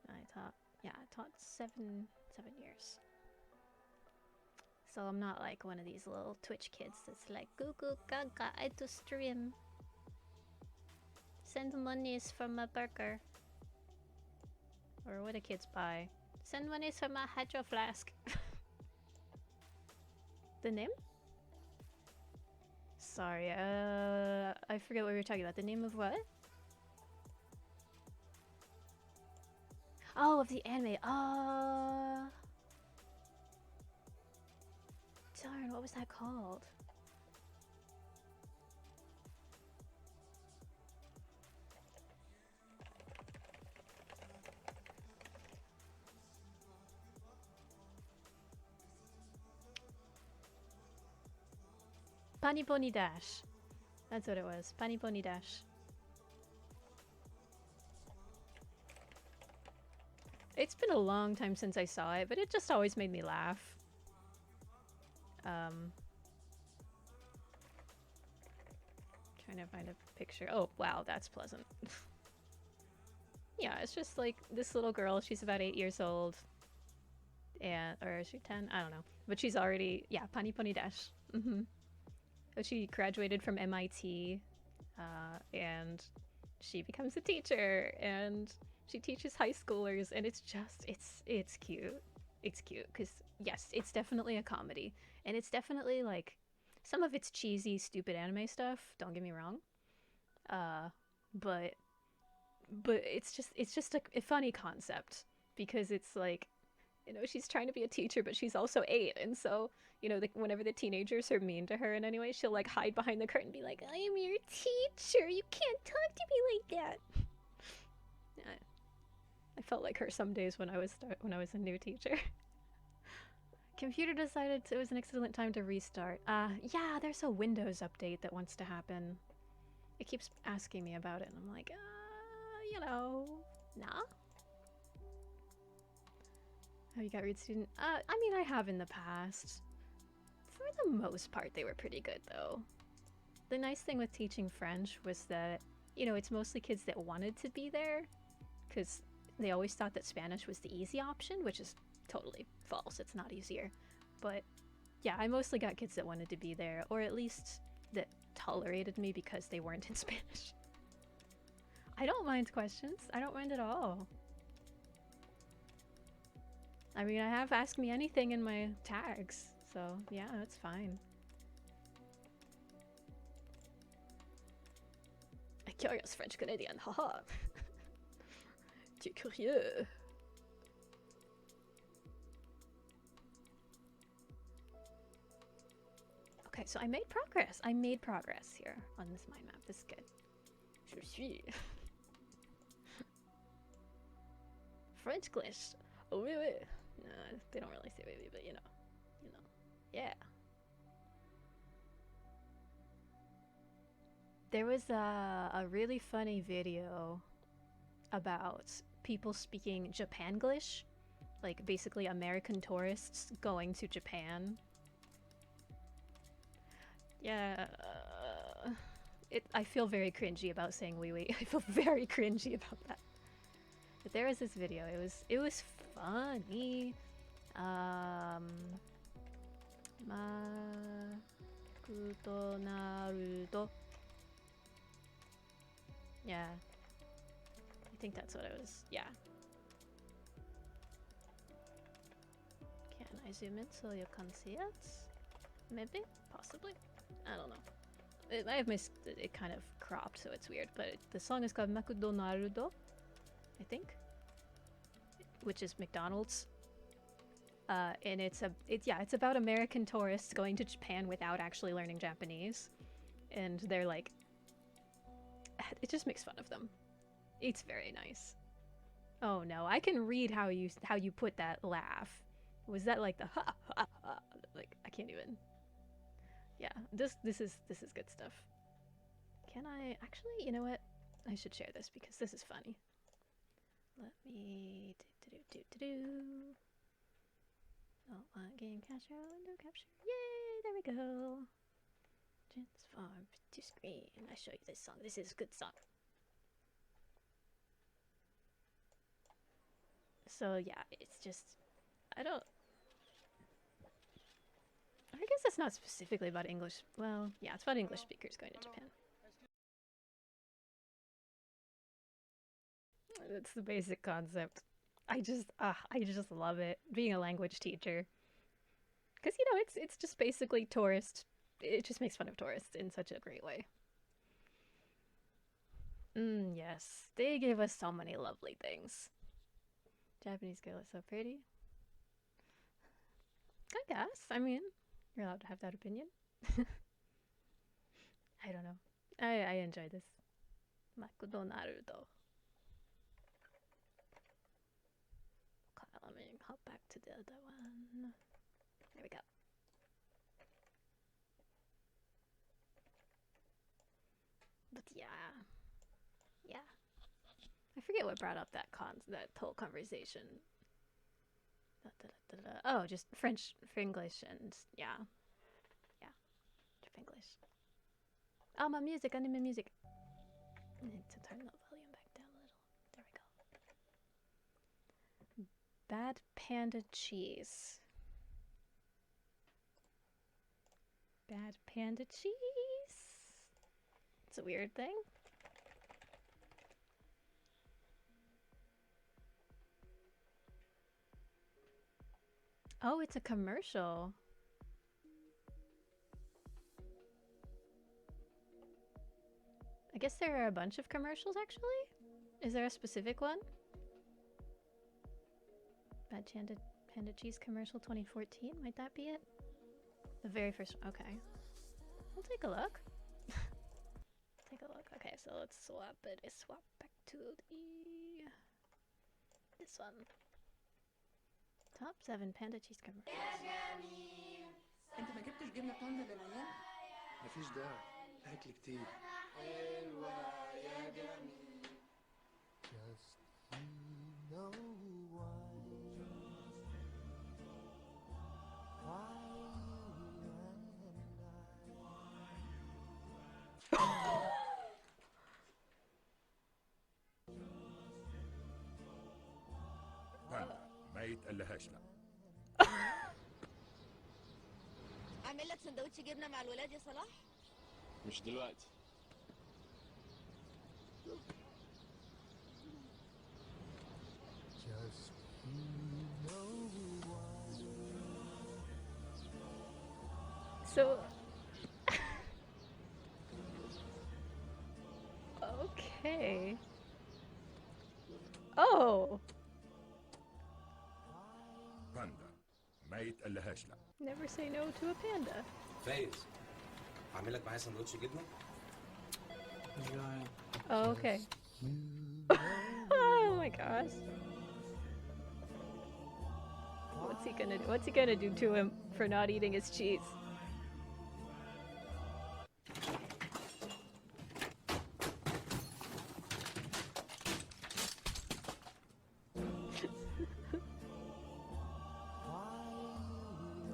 I taught 7 years. So I'm not like one of these little Twitch kids that's like, goo goo gaga, I do stream. Send monies for my burger. Or what do kids buy? Send monies for my hydro flask. The name? Sorry, I forget what we were talking about. The name of what? Oh, of the anime. Darn, what was that called? Bunny Pony Dash. That's what it was. Bunny Pony Dash. it's been a long time since I saw it, but it just always made me laugh. Trying to find a picture. Oh, wow, that's pleasant. Yeah, it's just like this little girl. She's about 8 years old. And, or is she 10? I don't know. But she's already, yeah, Pani Pony Dash. She graduated from MIT, and she becomes a teacher, and she teaches high schoolers, and it's just, it's cute. It's cute, because, yes, it's definitely a comedy. And it's definitely, like, some of it's cheesy, stupid anime stuff, don't get me wrong. But it's just a funny concept, because it's like, you know, she's trying to be a teacher, but she's also 8, and so, you know, whenever the teenagers are mean to her in any way, she'll like hide behind the curtain and be like, I am your teacher, you can't talk to me like that. I felt like her some days when I was a new teacher. Computer decided it was an excellent time to restart. Yeah, there's a Windows update that wants to happen. It keeps asking me about it, and I'm like, you know, nah. Have you got Read Student? I mean, I have in the past. For the most part, they were pretty good, though. The nice thing with teaching French was that, you know, it's mostly kids that wanted to be there, because they always thought that Spanish was the easy option, which is totally false. It's not easier. But, yeah, I mostly got kids that wanted to be there, or at least that tolerated me because they weren't in Spanish. I don't mind questions. I don't mind at all. I mean, I have Ask Me Anything in my tags, so yeah, that's fine. A curious French Canadian, haha. Tu es curieux. Okay, so I made progress. I made progress here on this mind map. This is good. Je suis. French glitch. Oh, oui, oui. No, they don't really say baby, but you know, yeah. There was a really funny video about people speaking Japanglish, like basically American tourists going to Japan. Yeah, I feel very cringy about saying wee wee. I feel very cringy about that. But there was this video. It was funny. McDonald's. Yeah. I think that's what it was. Yeah. Can I zoom in so you can see it? Maybe? Possibly? I don't know. I have missed it kind of cropped, so it's weird. But the song is called McDonald's, I think, which is McDonald's. And it's about American tourists going to Japan without actually learning Japanese, and they're like, it just makes fun of them. It's very nice. Oh no, I can read how you put that laugh. Was that like the ha ha ha? Like, I can't even. Yeah, this is good stuff. Can I actually? You know what? I should share this because this is funny. Let me do. Oh, game capture, window capture. Yay! There we go. Transform to screen. I show you this song. This is a good song. So yeah, it's just, I guess it's not specifically about English. Well, yeah, it's about English speakers going to Japan. That's the basic concept. I just love it. Being a language teacher. Because, you know, it's just basically tourist. It just makes fun of tourists in such a great way. Yes. They gave us so many lovely things. Japanese girl is so pretty. I guess. I mean, you're allowed to have that opinion. I don't know. I enjoy this. McDonald's. Okay, let me hop back to the other one. There we go. But yeah. I forget what brought up that whole conversation. Oh, just French, Fringlish, and yeah, yeah, Finglish. Oh, my music! I need my music. I need to turn the volume back down a little. There we go. Bad panda cheese. Bad panda cheese. It's a weird thing. Oh, it's a commercial. I guess there are a bunch of commercials, actually. Is there a specific one? Bad Panda Cheese commercial 2014? Might that be it? The very first one. Okay. We'll take a look. Take a look. Okay, so let's swap it. Swap back to this one. Top 7 Panda Cheese commercials. انت ما جبتش جبنه باندا للعيال؟ مفيش داعي، اكل كتير. حلوه يا جميل. Just you know why ما يتقلهاش لا. اعمل لك سندوتش جبنه مع الولاد يا صلاح؟ مش دلوقتي. Just you know why. So okay. Oh. باندا ما يتقلهاش لا. Never say no to a panda. فايز اعمل لك معايا سندوتش جبنه؟ مش جعان. Oh, okay. Oh my gosh. What's he gonna do to him for not eating his cheese?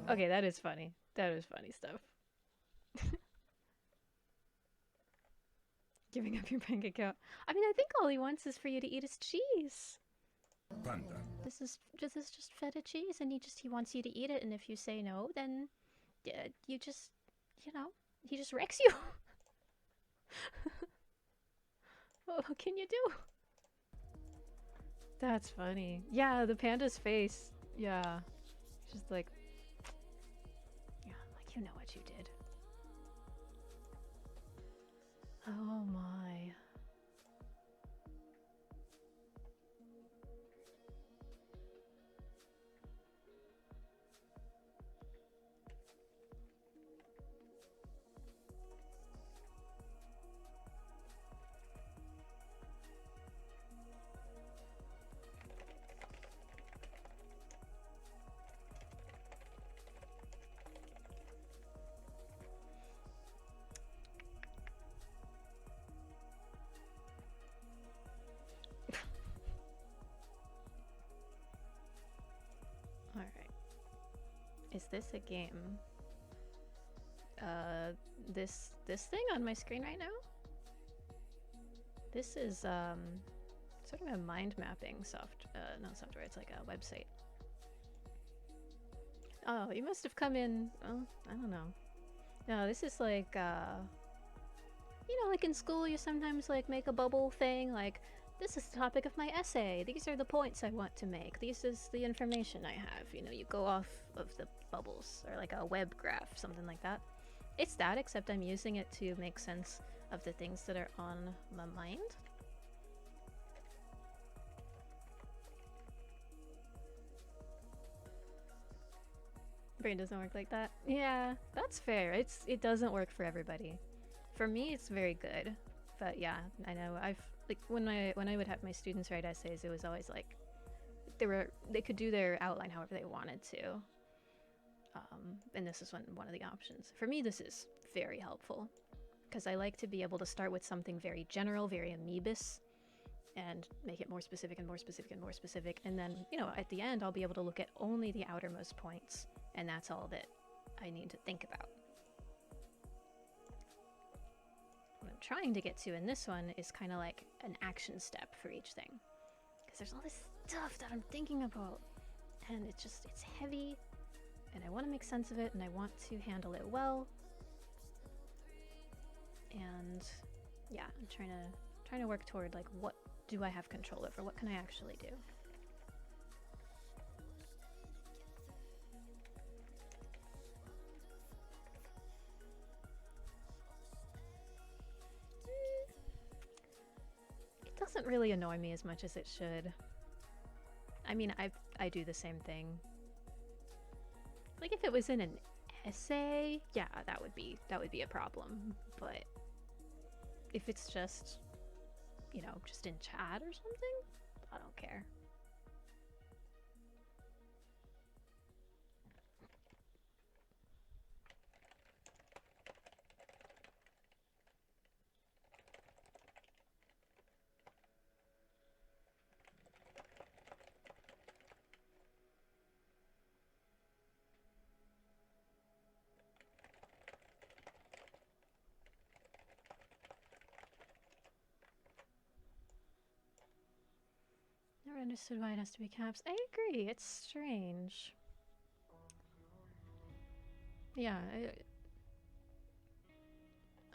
Okay, that is funny. That is funny stuff. Giving up your bank account. I mean, I think all he wants is for you to eat his cheese. باندا This is just feta cheese, and he wants you to eat it. And if you say no, then you just, he just wrecks you. What can you do? That's funny. Yeah, the panda's face. Yeah, just like, yeah, like you know what you did. Oh my. Alright. Is this a game? This thing on my screen right now? This is sort of a mind mapping not software, it's like a website. Oh, you must have come in, well, I don't know. No, this is like like in school you sometimes like make a bubble thing, like this is the topic of my essay. These are the points I want to make. This is the information I have. You go off of the bubbles, or like a web graph, something like that. It's that, except I'm using it to make sense of the things that are on my mind. Brain doesn't work like that. Yeah, that's fair. It doesn't work for everybody. For me, it's very good. But yeah, I know when I would have my students write essays, it was always like they could do their outline however they wanted to. And this is one of the options. For me, this is very helpful because I like to be able to start with something very general, very amoebus, and make it more specific and more specific and more specific. And then, you know, at the end, I'll be able to look at only the outermost points, and that's all that I need to think about. What I'm trying to get to in this one is kind of like an action step for each thing. Because there's all this stuff that I'm thinking about, and it's heavy, and I want to make sense of it, and I want to handle it well. And yeah, I'm trying to work toward like, what do I have control over? What can I actually do? It doesn't really annoy me as much as it should. I mean, I do the same thing. Like if it was in an essay, yeah, that would be a problem. But if it's just, you know, just in chat or something, I don't care. Never understood why it has to be caps. I agree, it's strange. Yeah,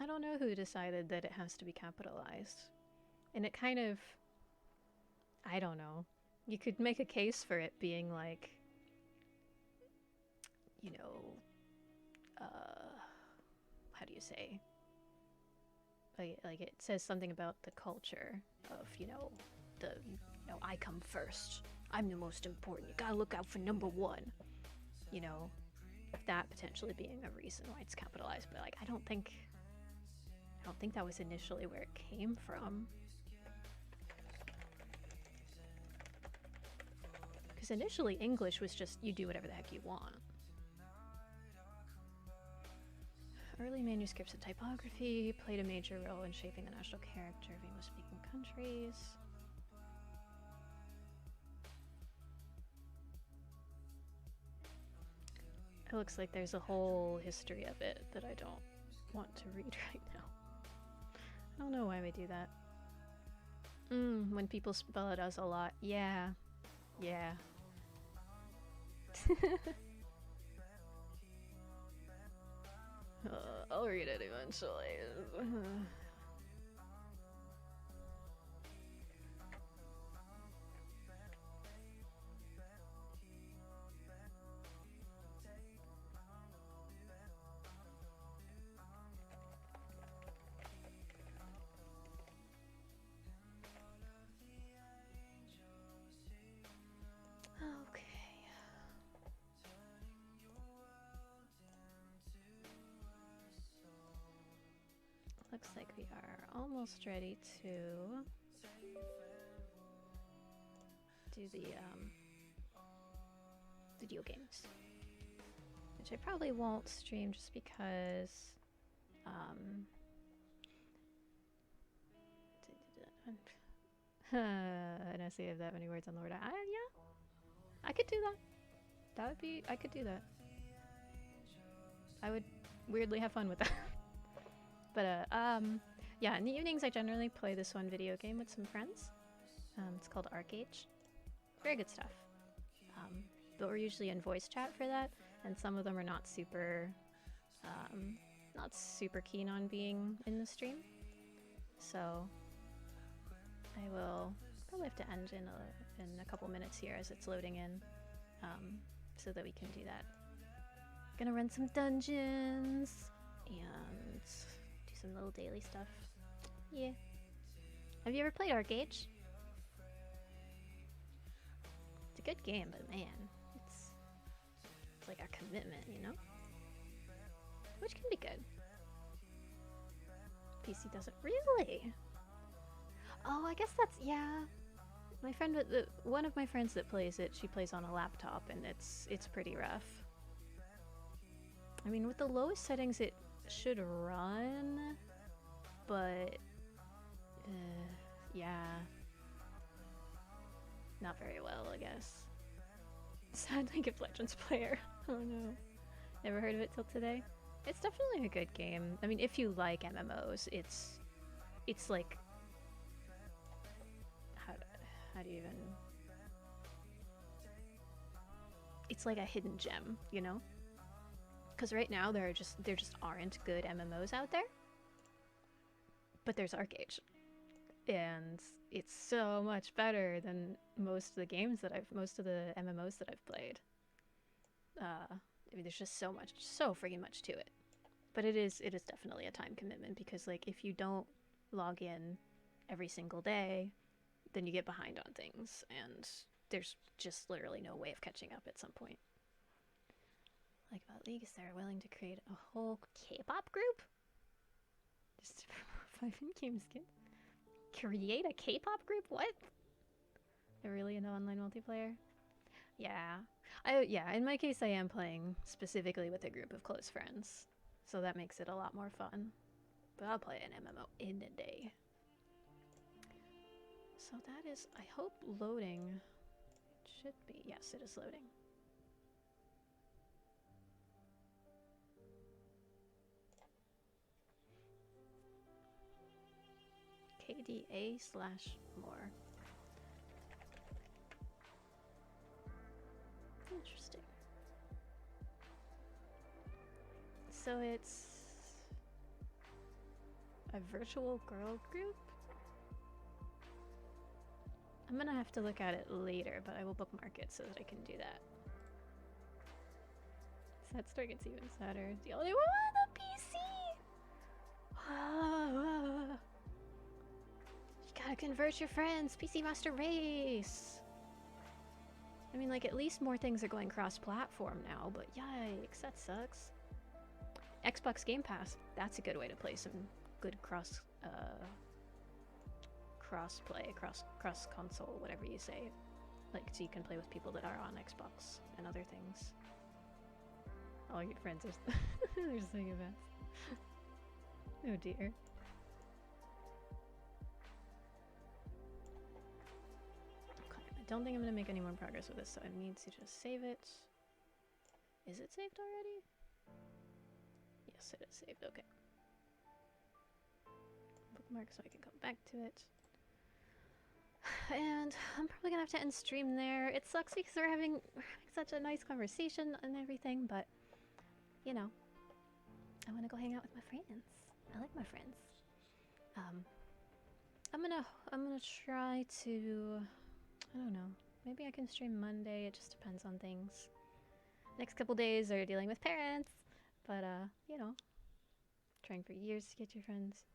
I don't know who decided that it has to be capitalized. And it kind of, I don't know. You could make a case for it being like, you know, how do you say? Like it says something about the culture of, you know, I come first. I'm the most important. You gotta look out for number one. You know, that potentially being a reason why it's capitalized, but like I don't think that was initially where it came from. Because initially English was just you do whatever the heck you want. Early manuscripts of typography played a major role in shaping the national character of English-speaking countries. It looks like there's a whole history of it that I don't want to read right now. I don't know why we do that. When people spell it as a lot. Yeah. Yeah. I'll read it eventually. Looks like we are almost ready to do the video games, which I probably won't stream just because I don't see if that many words on the word. Yeah, I could do that. I could do that. I would weirdly have fun with that. But yeah, in the evenings I generally play this one video game with some friends. It's called Arcade. Very good stuff. But we're usually in voice chat for that, and some of them are not super keen on being in the stream. So I will probably have to end in a couple minutes here as it's loading in, so that we can do that. Gonna run some dungeons and do some little daily stuff. Yeah. Have you ever played Arcade? It's a good game, but man, it's like a commitment, you know? Which can be good. PC doesn't really. Oh, I guess that's, yeah. My friend, one of my friends that plays it, she plays on a laptop, and it's pretty rough. I mean, with the lowest settings, it should run, but yeah, not very well, I guess. Sad League of Legends player. Oh no. Never heard of it till today. It's definitely a good game. I mean, if you like MMOs, it's like how do you even? It's like a hidden gem, you know? Because right now there just aren't good MMOs out there. But there's Arcade, and it's so much better than most of the MMOs that I've played. I mean, there's just so freaking much to it. But it is definitely a time commitment, because like if you don't log in every single day, then you get behind on things, and there's just literally no way of catching up at some point. Like about League is they're willing to create a whole K-pop group? Just 5 in-game skins? Create a K-pop group? What? They're really into online multiplayer? Yeah. In my case I am playing specifically with a group of close friends, so that makes it a lot more fun. But I'll play an MMO in a day. So that is, I hope, loading. It should be. Yes, it is loading. KDA/more. Interesting. So it's a virtual girl group? I'm gonna have to look at it later, but I will bookmark it so that I can do that. Sad story gets even sadder. The only one on the PC! You gotta convert your friends! PC Master Race! I mean, like, at least more things are going cross-platform now, but yikes, that sucks. Xbox Game Pass, that's a good way to play some good cross-play, cross-console, whatever you say. Like, so you can play with people that are on Xbox and other things. All your friends are they're so your best. Oh dear. Okay, I don't think I'm gonna make any more progress with this, so I need to just save it. Is it saved already? Yes, it is saved. Okay. Bookmark so I can come back to it. And I'm probably gonna have to end stream there. It sucks because we're having such a nice conversation and everything, but you know, I want to go hang out with my friends. I like my friends. I'm gonna try to, I don't know, maybe I can stream Monday. It just depends on things. Next couple days are dealing with parents, but you know, trying for years to get your friends.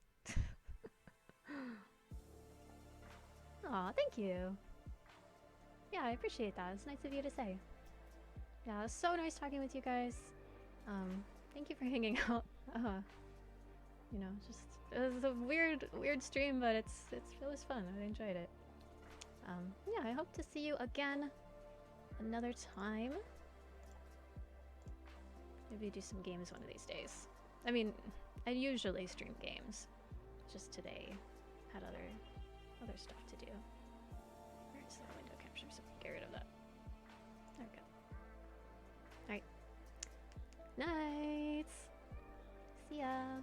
Aw, thank you. Yeah, I appreciate that. It's nice of you to say. Yeah, it was so nice talking with you guys. Thank you for hanging out. You know, just it was a weird stream, but it was fun. I enjoyed it. Yeah, I hope to see you again another time. Maybe do some games one of these days. I mean, I usually stream games. Just today had other stuff to do. Where's the window capture so we can get rid of that? There we go. Alright. Night. See ya.